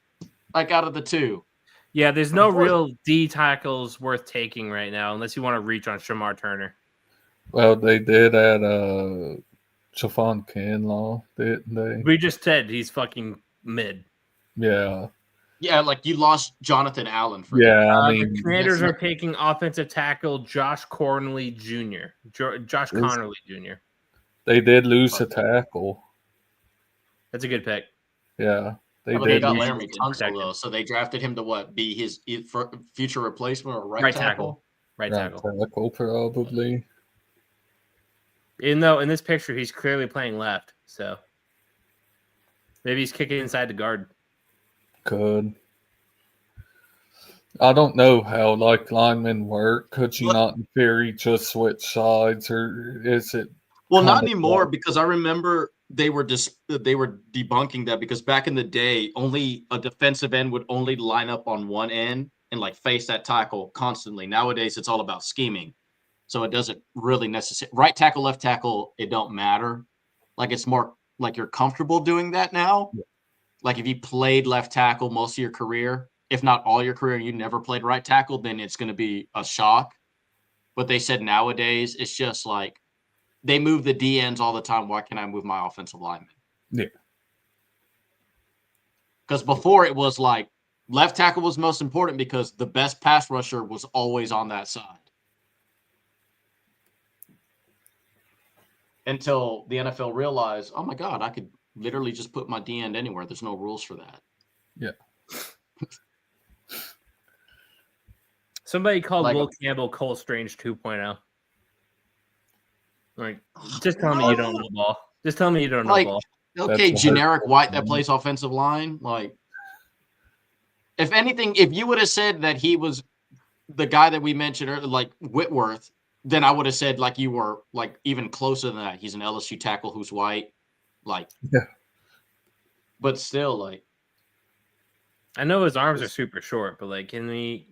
like, out of the two. Yeah, there's no real D tackles worth taking right now unless you want to reach on Shamar Turner. Well, they did add Javon Kinlaw, didn't they? We just said he's fucking mid. Yeah. Yeah, like you lost Jonathan Allen for the Commanders are taking offensive tackle Josh Connerly Jr. Connerly Jr. They did lose a tackle. That's a good pick. Yeah. They got Laramie Tunsil, though, so they drafted him to be his future replacement or right tackle? Right tackle, probably. Even though in this picture he's clearly playing left, so maybe he's kicking inside the guard. Could. I don't know how linemen work. Could you not in theory just switch sides, or is it? Well, not anymore because I remember they were debunking that because back in the day, only a defensive end would only line up on one end and like face that tackle constantly. Nowadays, it's all about scheming, so it doesn't really necessarily right tackle, left tackle. It don't matter. Like it's more like you're comfortable doing that now. Yeah. Like if you played left tackle most of your career, if not all your career, and you never played right tackle, then it's going to be a shock. But they said nowadays it's just like. They move the D ends all the time. Why can't I move my offensive lineman? Yeah. Because before it was like left tackle was most important because the best pass rusher was always on that side. Until the NFL realized, oh my God, I could literally just put my D end anywhere. There's no rules for that. Yeah. Somebody called Will Campbell Cole Strange 2.0. Like, just tell me you don't know ball. Just tell me you don't know ball. Okay, generic white that plays offensive line. Like, if anything, if you would have said that he was the guy that we mentioned earlier, like Whitworth, then I would have said like you were like even closer than that. He's an LSU tackle who's white. Like, yeah. But still, like, I know his arms are super short, but like, can we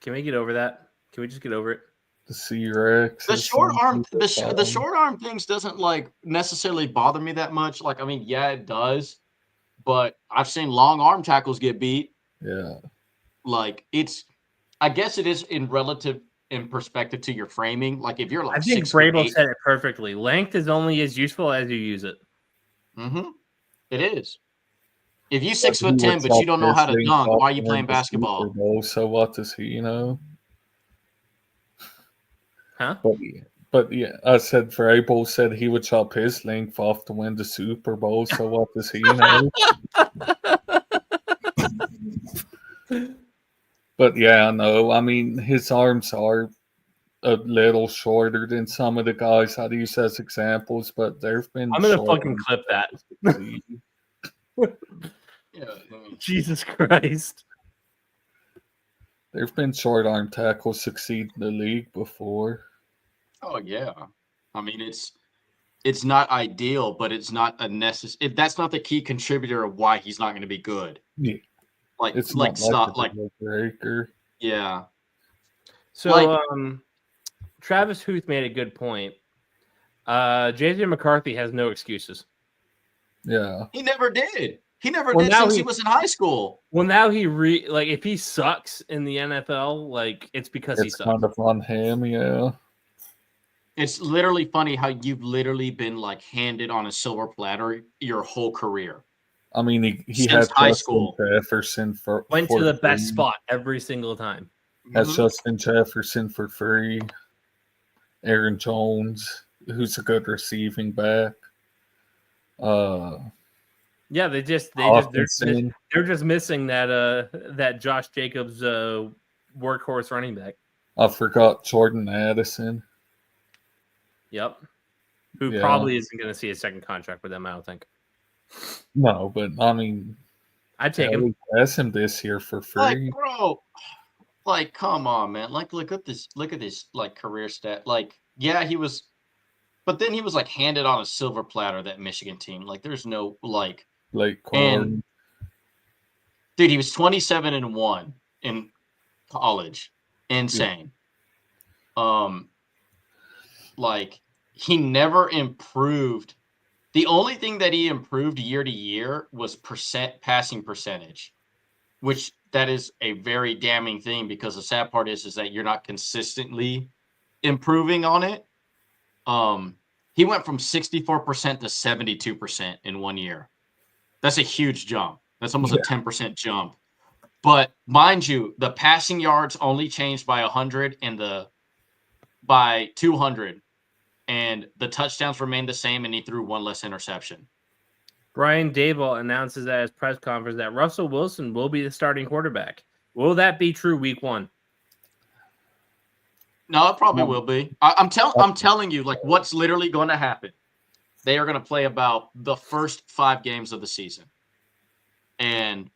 get over that? Can we just get over it? The C-Rex. The short arm things doesn't like necessarily bother me that much. Like, I mean, yeah, it does, but I've seen long arm tackles get beat. Yeah. Like I guess it is in perspective to your framing. Like if you're like, I think Brable said it perfectly. Length is only as useful as you use it. Mm-hmm. It is. If you 6'10", but you don't know how to dunk, why are you playing basketball? So what does he know? Huh? But yeah, I said Vrabel said he would chop his length off to win the Super Bowl. So what does he know? But yeah, I know. I mean, his arms are a little shorter than some of the guys I'd use as examples, but there've been. I'm gonna fucking clip that. Jesus Christ. There've been short arm tackles succeed in the league before. Oh yeah, I mean it's not ideal, but it's not a necessary. That's not the key contributor of why he's not going to be good. Yeah, like it's not like breaker. Yeah. So Travis Huth made a good point. JJ McCarthy has no excuses. Yeah, he never did. He never did since he was in high school. Well, now if he sucks in the NFL, like it's because he sucks. Kind of on him, yeah. It's literally funny how you've literally been like handed on a silver platter your whole career. I mean, he Since had high Justin school. Jefferson for Went for to the best free. spot every single time. Has Mhm. Justin Jefferson for free. Aaron Jones, who's a good receiving back. Yeah, they're just Hawkinson. they're just missing that Josh Jacobs workhorse running back. I forgot Jordan Addison. Yep. Who Yeah. probably isn't going to see a second contract with them, I don't think. No, but I mean, I'd take him. Pass him this year for Like, free. bro, like, come on, man. Like, look at this, like, career stat. Like, yeah, but then he was, like, handed on a silver platter, that Michigan team. Like, there's no, like, Blake and, Corum. dude, he was 27-1 in college. Insane. Like, he never improved. The only thing that he improved year to year was passing percentage, which that is a very damning thing, because the sad part is that you're not consistently improving on it. He went from 64% to 72% in 1 year. That's a huge jump. That's almost a 10% jump. But mind you, the passing yards only changed by 100 and by 200, and the touchdowns remained the same, and he threw one less interception. Brian Daboll announces at his press conference that Russell Wilson will be the starting quarterback. Will that be true week 1? No, it probably will be. I'm telling you, like, what's literally going to happen. They are going to play about the first 5 games of the season, and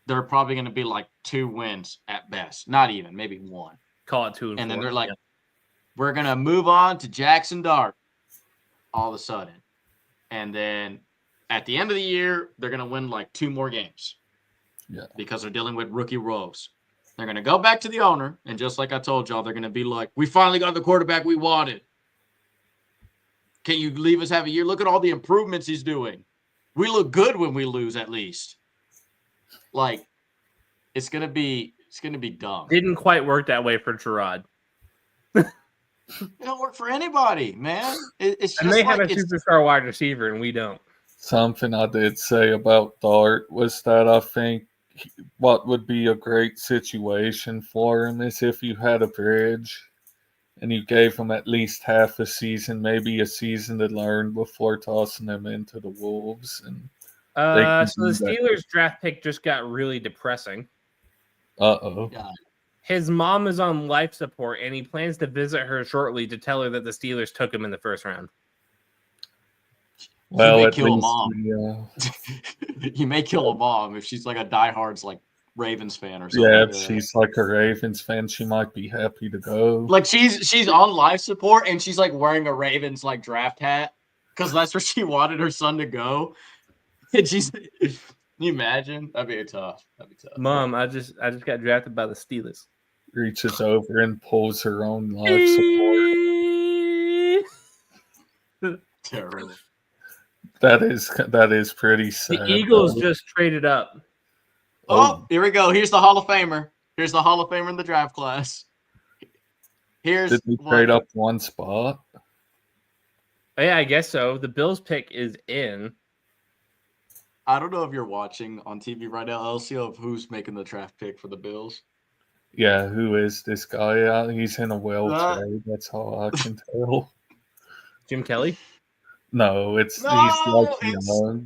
they're probably going to be like 2 wins at best, not even, maybe 1. Call it 2 and 4. And then they're like, we're going to move on to Jackson Dart all of a sudden. And then at the end of the year, they're going to win like 2 more games. Yeah. Because they're dealing with rookie roles. They're going to go back to the owner, and just like I told y'all, they're going to be like, we finally got the quarterback we wanted. Can you leave us have a year? Look at all the improvements he's doing. We look good when we lose, at least. Like, it's going to be dumb. Didn't quite work that way for Gerard. It don't work for anybody, man. It's just, And they like, have a superstar wide receiver, and we don't. Something I did say about Dart was that I think what would be a great situation for him is if you had a bridge and you gave him at least half a season, maybe a season to learn before tossing him into the Wolves. And so the Steelers draft pick just got really depressing. Uh-oh. Yeah. His mom is on life support, and he plans to visit her shortly to tell her that the Steelers took him in the first round. Well, he may at kill a least, mom. He may kill a mom if she's like a diehard like Ravens fan or something. Yeah, like if that. she's like a Ravens fan, she might be happy to go. Like she's on life support and she's like wearing a Ravens like draft hat because that's where she wanted her son to go. And she's, can you imagine? That'd be tough. Mom, I just got drafted by the Steelers. Reaches over and pulls her own life support. Terrible. That is pretty sad. The Eagles just traded up. Oh, here we go. Here's the Hall of Famer. Here's the Hall of Famer in the draft class. Did we trade up one spot? Oh, yeah, I guess so. The Bills pick is in. I don't know if you're watching on TV right now, Elsio, of who's making the draft pick for the Bills. Yeah, who is this guy? He's in a trade. That's how I can tell. Jim Kelly? No, he's young.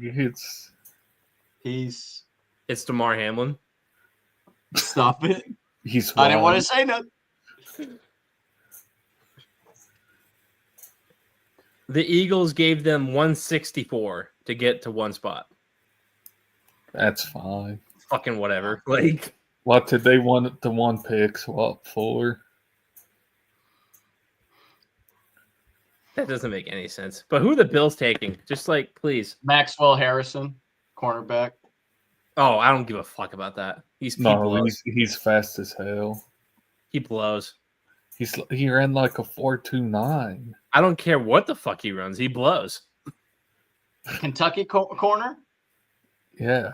It's DeMar Hamlin. Stop it. I didn't want to say nothing. The Eagles gave them 164 to get to one spot. That's fine. Fucking whatever. Like, what did they want the one pick swap for? That doesn't make any sense. But who are the Bills taking? Just like, please. Maxwell Harrison, cornerback. Oh, I don't give a fuck about that. He's fast as hell. He blows. He ran like a 4.29. I don't care what the fuck he runs. He blows. Kentucky corner. Yeah,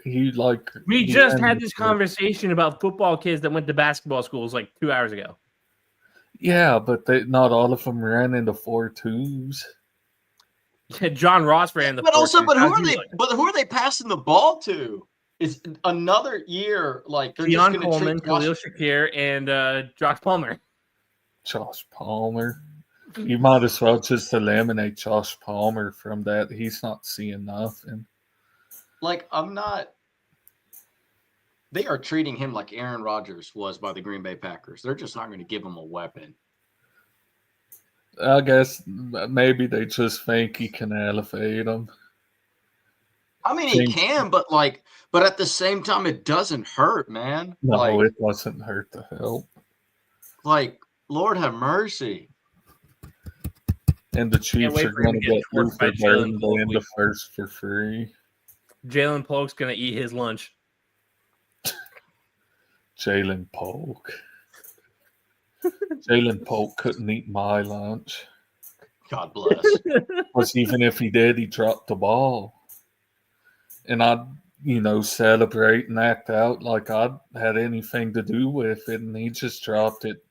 he like. We just had this conversation about football kids that went to basketball schools like 2 hours ago. Yeah, but not all of them ran into 4.2s. John Ross ran the. But also, 4.2. but who How's are he they? looking? But who are they passing the ball to? It's another year. Like they're just Keon going to Coleman, treat Josh. Khalil Shakir, and Josh Palmer. Josh Palmer. You might as well just eliminate Josh Palmer from that. He's not seeing nothing. Like I'm not. They are treating him like Aaron Rodgers was by the Green Bay Packers. They're just not going to give him a weapon. I guess maybe they just think he can elevate him. I mean, he can, but at the same time, it doesn't hurt, man. No, it doesn't hurt to help. Like, Lord have mercy. And the Chiefs are going to get Luther Burden in the first for free. Jalen Polk's going to eat his lunch. Jalen Polk. Jalen Polk couldn't eat my lunch. God bless. Because even if he did, he dropped the ball. And I'd, celebrate and act out like I'd had anything to do with it. And he just dropped it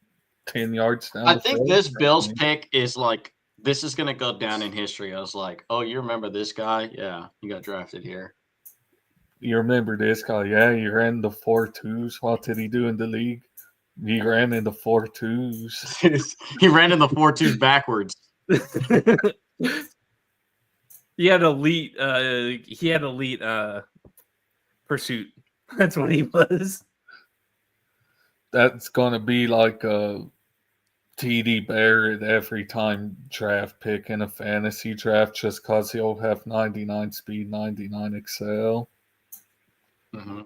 10 yards down. I think this Bills pick is like, this is going to go down in history. I was like, oh, you remember this guy? Yeah, he got drafted here. You remember this guy? Yeah, he ran the 4.2s. What did he do in the league? He ran in the 4.2s. He ran in the 4.2s backwards. He had elite pursuit. That's what he was. That's gonna be like a TD Barrett every time draft pick in a fantasy draft, just because he'll have 99 speed, 99 excel. Mm-hmm.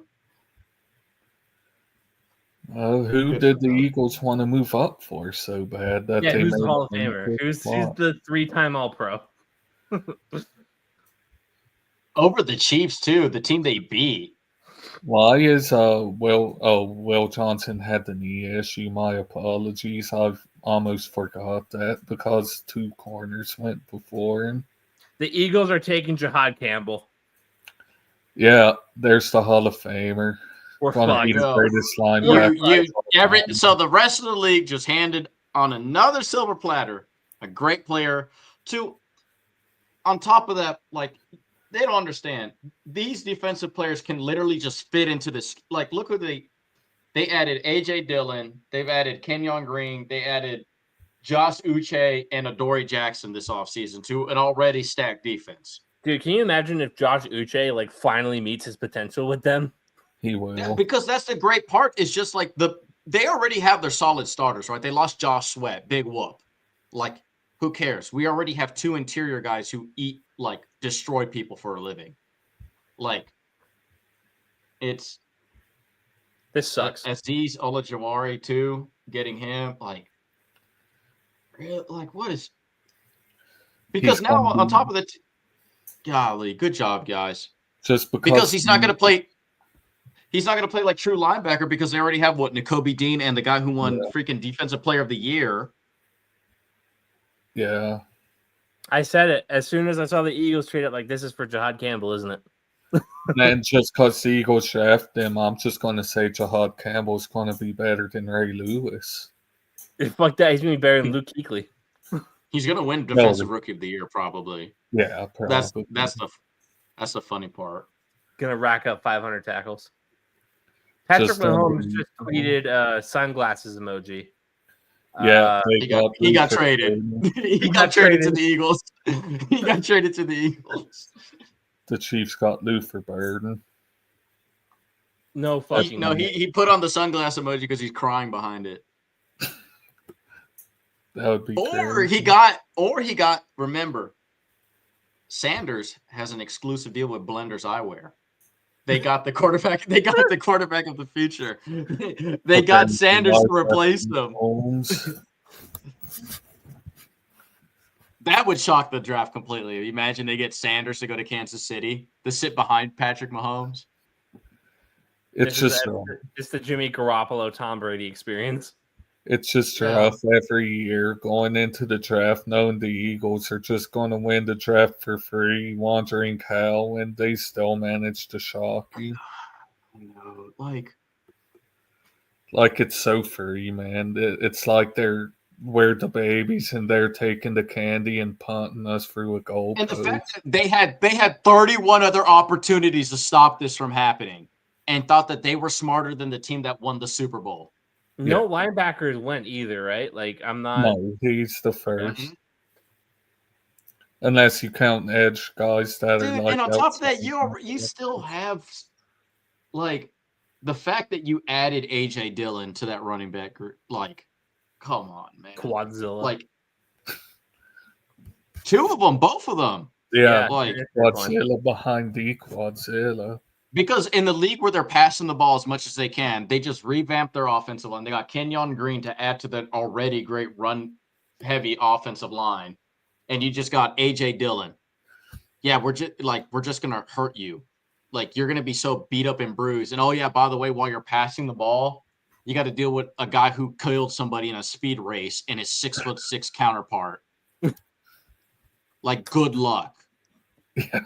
Who did the Eagles want to move up for so bad that they who's made the Hall of Famer? Who's the 3-time All-Pro? Over the Chiefs too, the team they beat. Why is Will Johnson had the knee issue? My apologies. I've almost forgot that because 2 corners went before him. The Eagles are taking Jahad Campbell. Yeah, there's the Hall of Famer. We're Gonna be the greatest linebacker. So the rest of the league just handed on another silver platter a great player to. On top of that, like, they don't understand. These defensive players can literally just fit into this. Like, look what they added A.J. Dillon. They've added Kenyon Green. They added Josh Uche and Adoree Jackson this offseason to an already stacked defense. Dude, can you imagine if Josh Uche finally meets his potential with them? He will. Yeah, because that's the great part. Is just like they already have their solid starters, right? They lost Josh Sweat, big whoop. Like, who cares? We already have 2 interior guys who destroy people for a living. Like, this sucks. Azeez Olajawari too, getting him what is? Because now on top of the, golly, good job, guys. Just because he's not going to play. He's not going to play like true linebacker because they already have Nakobe Dean and the guy who won freaking Defensive Player of the Year. Yeah. I said it as soon as I saw the Eagles treat it this is for Jahad Campbell, isn't it? And just because the Eagles drafted him, I'm just going to say Jahad Campbell's going to be better than Ray Lewis. Fuck that. He's going to be better than Luke Kuechly. He's going to win Defensive Rookie of the Year probably. Yeah, probably. That's the funny part. Going to rack up 500 tackles. Patrick Mahomes just tweeted sunglasses emoji. Yeah, he got traded. He got traded to the Eagles. He got traded to the Eagles. The Chiefs got Luther Burden. No fucking. He put on the sunglass emoji because he's crying behind it. That would be. He got. Remember, Sanders has an exclusive deal with Blenders Eyewear. They got the quarterback. They got the quarterback of the future. They got Sanders to replace them. That would shock the draft completely. Imagine they get Sanders to go to Kansas City to sit behind Patrick Mahomes. It's just the Jimmy Garoppolo, Tom Brady experience. It's just rough every year going into the draft, knowing the Eagles are just going to win the draft for free, wondering how, and they still manage to shock you. Like it's so free, man. It's like they're we're the babies and they're taking the candy and punting us through a goal And the post. fact that they had 31 other opportunities to stop this from happening and thought that they were smarter than the team that won the Super Bowl. No linebackers went either, right? Like, I'm not. No, he's the first. Mhm. Unless you count edge guys that Dude, are like. and on top of that, outside. you still have like the fact that you added AJ Dillon to that running back group. Like, come on, man. Quadzilla. Like two of them, both of them. Yeah, like Quadzilla behind the Quadzilla. Because in the league where they're passing the ball as much as they can, they just revamped their offensive line. They got Kenyon Green to add to the already great run-heavy offensive line, and you just got AJ Dillon. Yeah, we're just gonna hurt you. Like, you're gonna be so beat up and bruised. And oh yeah, by the way, while you're passing the ball, you got to deal with a guy who killed somebody in a speed race and his 6'6" counterpart. Like, good luck. Yeah.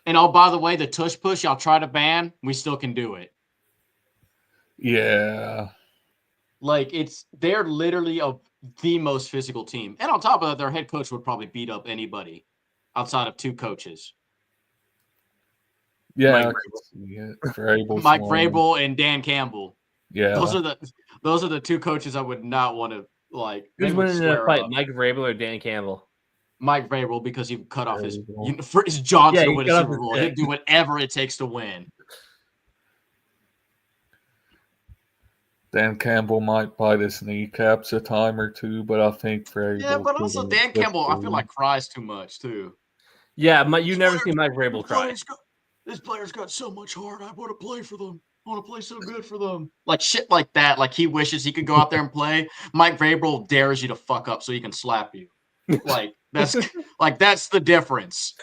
And oh, by the way, the tush push y'all try to ban, we still can do it. Yeah. Like, they're literally the most physical team. And on top of that, their head coach would probably beat up anybody outside of two coaches. Yeah. Mike Vrabel and Dan Campbell. Yeah. Those are the two coaches I would not want to like. Who's winning in a fight, Mike Vrabel or Dan Campbell? Mike Vrabel, because he cut off his John's to win a Super Bowl. He'd do whatever it takes to win. Dan Campbell might bite his kneecaps a time or two, but I think Vrabel. Yeah, but also Dan Campbell, I feel like cries too much too. Yeah, you never see Mike Vrabel cry. This player's got so much heart. I want to play for them. I want to play so good for them. Like shit like that. Like he wishes he could go out there and play. Mike Vrabel dares you to fuck up so he can slap you. Like that's the difference.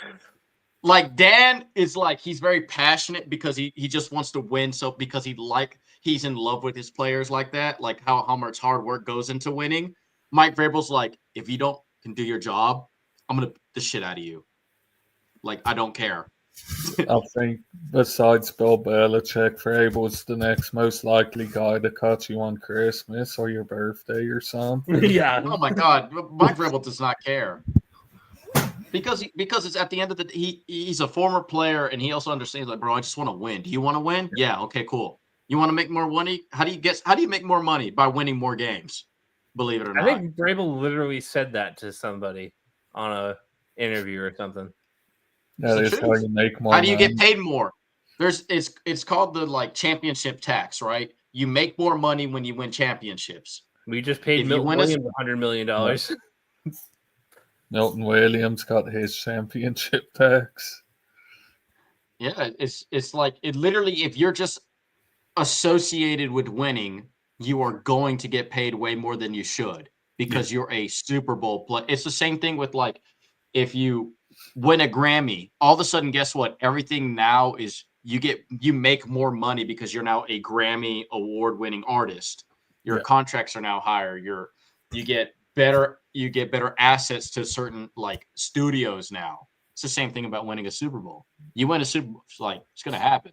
Like Dan is like he's very passionate because he just wants to win. So because he's in love with his players like that. Like how much hard work goes into winning. Mike Vrabel's like, if you can do your job, I'm gonna beat the shit out of you. Like I don't care. I think besides Bill Belichick, Vrabel's the next most likely guy to cut you on Christmas or your birthday or something. Yeah. Oh my God, Mike Vrabel does not care because it's at the end of the he's a former player and he also understands like, bro, I just want to win. Do you want to win? Yeah. Okay. Cool. You want to make more money? How do you make more money? By winning more games? Believe it or not. I think Vrabel literally said that to somebody on a interview or something. That is how you make more. How do you get paid more? It's called the like championship tax, right? You make more money when you win championships. We just paid Milton Williams $100 million. Milton Williams got his championship tax. Yeah, it's like it literally. If you're just associated with winning, you are going to get paid way more than you should because you're a Super Bowl player. It's the same thing with like if you win a Grammy, all of a sudden, guess what? Everything now is you make more money because you're now a Grammy award-winning artist. Your contracts are now higher. You get better assets to certain like studios now. It's the same thing about winning a Super Bowl. You win a Super Bowl, it's gonna happen.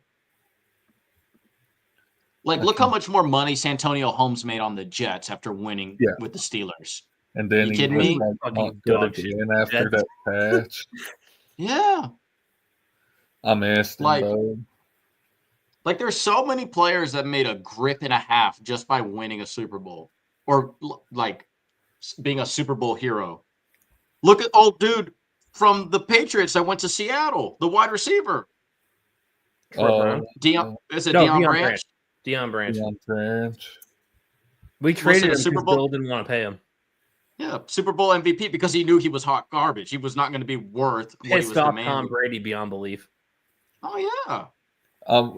Like, look how much more money Santonio Holmes made on the Jets after winning with the Steelers. And then you kidding me? Not good again after that patch. Yeah. I missed him, though. Like, there's so many players that made a grip and a half just by winning a Super Bowl or, like, being a Super Bowl hero. Look at old dude from the Patriots that went to Seattle, the wide receiver. Is it Deion Branch? Deion Branch. Deion Branch. We traded him because Bill didn't want to pay him. Yeah, Super Bowl MVP because he knew he was hot garbage. He was not going to be worth what he was demanding. Tom Brady beyond belief. Oh, yeah.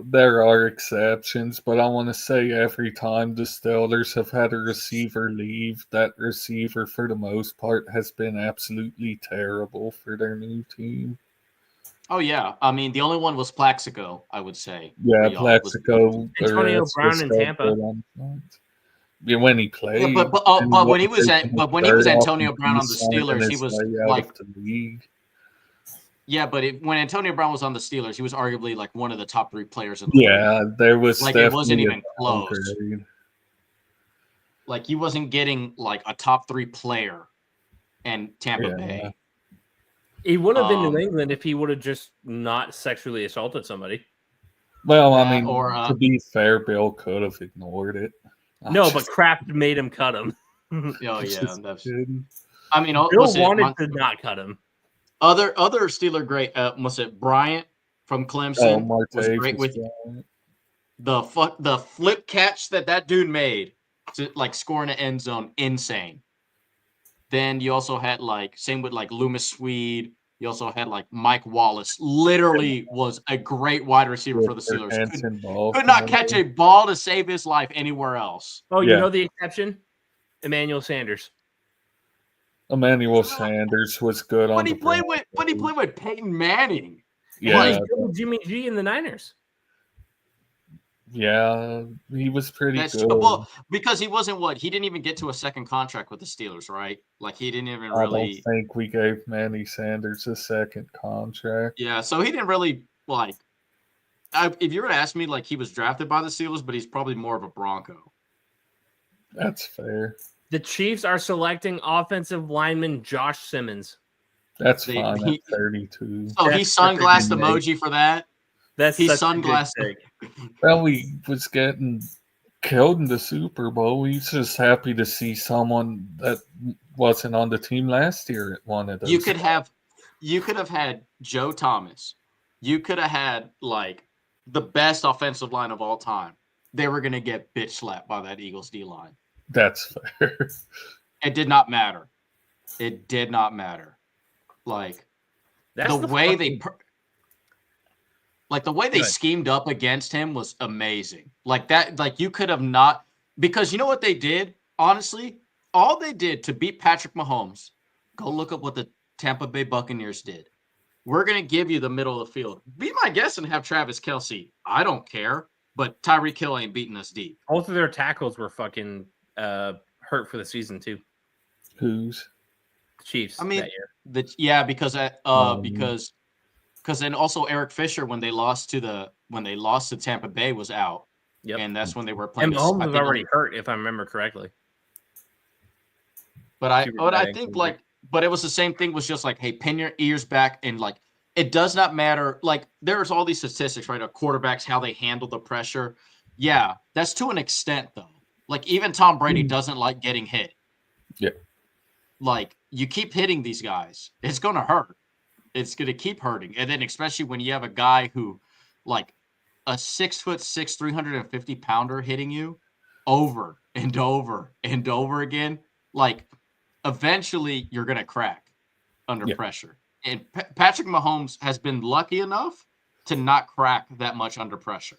There are exceptions, but I want to say every time the Steelers have had a receiver leave, that receiver, for the most part, has been absolutely terrible for their new team. Oh, yeah. I mean, the only one was Plaxico, I would say. Yeah, Plaxico. Antonio Brown in Tampa. Yeah, when he played. Yeah, but when he was Antonio Brown on the Steelers, he was like the league. Yeah, but when Antonio Brown was on the Steelers, he was arguably like one of the top 3 players in the league. Yeah, there was like it wasn't even close. Like he wasn't getting like a top 3 player in Tampa Bay. He would have been New England if he would have just not sexually assaulted somebody. Well, I mean, to be fair, Bill could have ignored it. But Kraft made him cut him. Oh yeah, that's. Kidding. I mean, Bill wanted to not cut him. Other Steeler great was it Bryant from Clemson was great with the flip catch that dude made to like score in the end zone, insane. Then you also had same with Loomis Swede. You also had Mike Wallace. Literally was a great wide receiver for the Steelers. Could not catch a ball to save his life anywhere else. Oh, you know the exception? Emmanuel Sanders. Emmanuel Sanders was good But he played with Peyton Manning. Yeah, Jimmy G in the Niners. Yeah, he was pretty good. Well, because he wasn't he didn't even get to a second contract with the Steelers, right? Like he didn't even really. I don't think we gave Manny Sanders a second contract. Yeah, so he didn't really if you were to ask me, he was drafted by the Steelers, but he's probably more of a Bronco. That's fair. The Chiefs are selecting offensive lineman Josh Simmons. That's fine at 32. Oh, he sunglassed emoji for that. He sunglassed. Well, we was getting killed in the Super Bowl. He's just happy to see someone that wasn't on the team last year at one of those. You could have had Joe Thomas. You could have had the best offensive line of all time. They were gonna get bitch slapped by that Eagles D line. That's fair. It did not matter. It did not matter. The way they schemed up against him was amazing. You could have not, because you know what they did? Honestly, all they did to beat Patrick Mahomes, go look up what the Tampa Bay Buccaneers did. We're going to give you the middle of the field. Be my guest and have Travis Kelce. I don't care, but Tyreek Hill ain't beating us deep. Both of their tackles were fucking hurt for the season too. Who's? Chiefs. I mean, that year. Because then also Eric Fisher when they lost to Tampa Bay was out. Yep. And that's when they were playing. And Mahomes was already hurt, if I remember correctly. But I think but it was the same thing. Was just hey, pin your ears back and it does not matter. There's all these statistics, right? Of quarterbacks, how they handle the pressure. Yeah, that's to an extent though. Even Tom Brady doesn't like getting hit. Yeah. You keep hitting these guys, it's gonna hurt. It's gonna keep hurting, and then especially when you have a guy who, a 6'6", 350-pounder hitting you over and over and over again. Eventually you're gonna crack under pressure. And Patrick Mahomes has been lucky enough to not crack that much under pressure,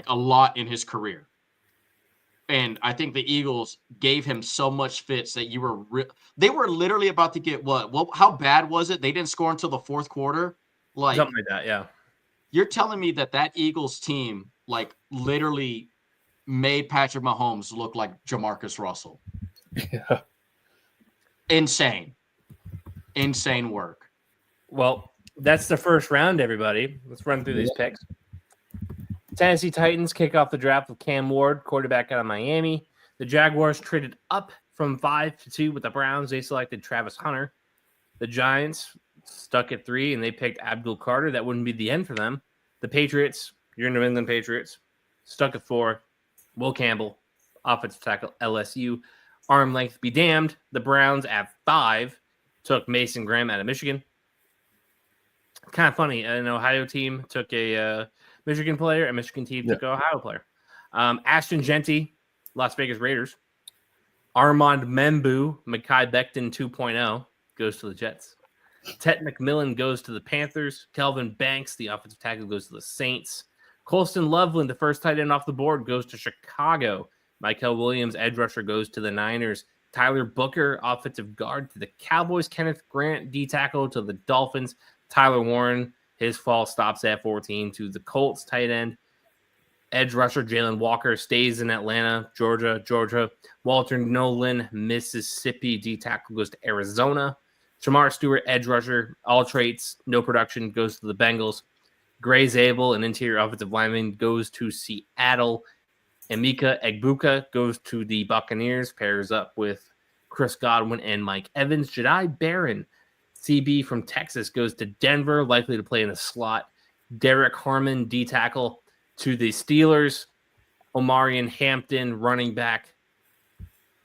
a lot in his career. And I think the Eagles gave him so much fits that they were literally about to get what? Well, how bad was it? They didn't score until the fourth quarter. Something like that, yeah. You're telling me that Eagles team literally made Patrick Mahomes look like Jamarcus Russell. Yeah. Insane work. Well, that's the first round, everybody. Let's run through these picks. Tennessee Titans kick off the draft with Cam Ward, quarterback out of Miami. The Jaguars traded up from 5 to 2 with the Browns. They selected Travis Hunter. The Giants stuck at 3, and they picked Abdul Carter. That wouldn't be the end for them. The Patriots, your New England Patriots, stuck at 4. Will Campbell, offensive tackle, LSU. Arm length be damned. The Browns at 5 took Mason Graham out of Michigan. Kind of funny. An Ohio team took a Michigan player. A Michigan team took an Ohio player. Ashton Genty, Las Vegas Raiders. Armand Membu, Mekhi Becton 2.0, goes to the Jets. Tet McMillan goes to the Panthers. Kelvin Banks, the offensive tackle, goes to the Saints. Colston Loveland, the first tight end off the board, goes to Chicago. Michael Williams, edge rusher, goes to the Niners. Tyler Booker, offensive guard, to the Cowboys. Kenneth Grant, D tackle, to the Dolphins. Tyler Warren, his fall stops at 14 to the Colts tight end. Edge rusher Jalen Walker stays in Atlanta, Georgia. Walter Nolan, Mississippi. D tackle goes to Arizona. Shamar Stewart, edge rusher, all traits, no production, goes to the Bengals. Gray Zabel, an interior offensive lineman, goes to Seattle. Emeka Egbuka goes to the Buccaneers, pairs up with Chris Godwin and Mike Evans. Jedi Barron, CB from Texas, goes to Denver, likely to play in the slot. Derek Harmon, D tackle, to the Steelers. Omarion Hampton, running back,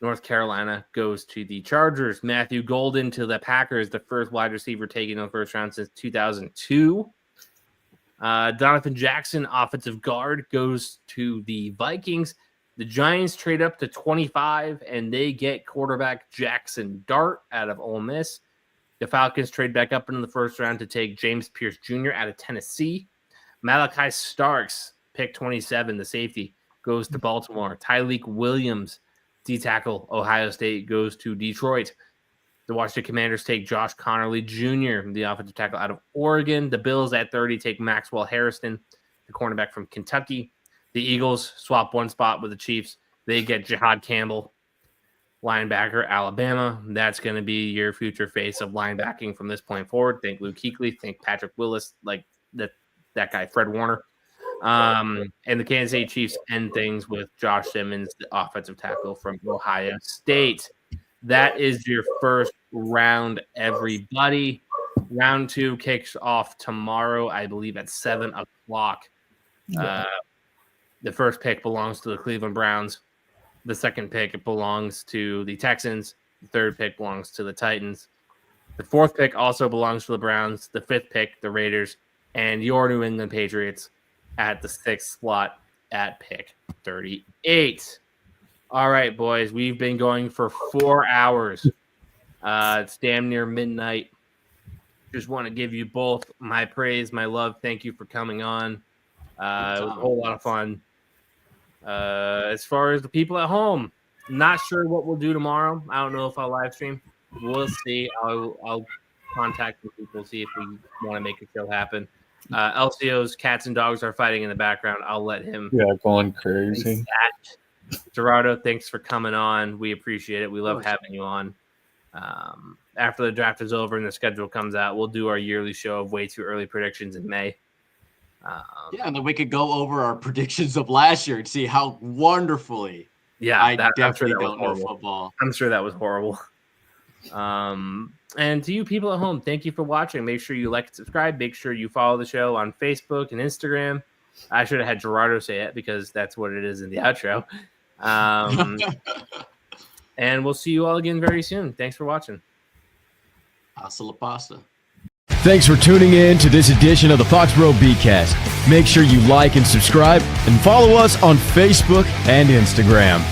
North Carolina, goes to the Chargers. Matthew Golden to the Packers, the first wide receiver taken in the first round since 2002. Donovan Jackson, offensive guard, goes to the Vikings. The Giants trade up to 25, and they get quarterback Jackson Dart out of Ole Miss. The Falcons trade back up into the first round to take James Pierce Jr. out of Tennessee. Malachi Starks, pick 27, the safety, goes to Baltimore. Tyleek Williams, D-tackle, Ohio State, goes to Detroit. The Washington Commanders take Josh Connerly Jr., the offensive tackle, out of Oregon. The Bills at 30 take Maxwell Harrison, the cornerback from Kentucky. The Eagles swap one spot with the Chiefs. They get Jihad Campbell, linebacker, Alabama. That's going to be your future face of linebacking from this point forward. Think Luke Kuechly, think Patrick Willis, like that guy, Fred Warner. And the Kansas City Chiefs end things with Josh Simmons, the offensive tackle from Ohio State. That is your first round, everybody. Round 2 kicks off tomorrow, I believe, at 7 o'clock. The first pick belongs to the Cleveland Browns. The second pick belongs to the Texans. The third pick belongs to the Titans. The fourth pick also belongs to the Browns. The fifth pick, the Raiders. And your New England Patriots at the 6th slot at pick 38. All right, boys, we've been going for 4 hours. It's damn near midnight. Just want to give you both my praise, my love. Thank you for coming on. It was a whole lot of fun. As far as the people at home, not sure what we'll do tomorrow. I don't know if I'll live stream. We'll see. I'll contact the people, see if we want to make a show happen. Elsio's cats and dogs are fighting in the background. I'll let him. Yeah, going crazy. Gerardo, thanks for coming on. We appreciate it. We love having you on. After the draft is over and the schedule comes out, we'll do our yearly show of way too early predictions in May. And then we could go over our predictions of last year and see how wonderfully. I definitely don't know football. I'm sure that was horrible. And to you people at home, thank you for watching. Make sure you like and subscribe. Make sure you follow the show on Facebook and Instagram. I should have had Gerardo say it because that's what it is in the outro. And we'll see you all again very soon. Thanks for watching. Hasta la pasta. Thanks for tuning in to this edition of the Foxboro Beatcast. Make sure you like and subscribe and follow us on Facebook and Instagram.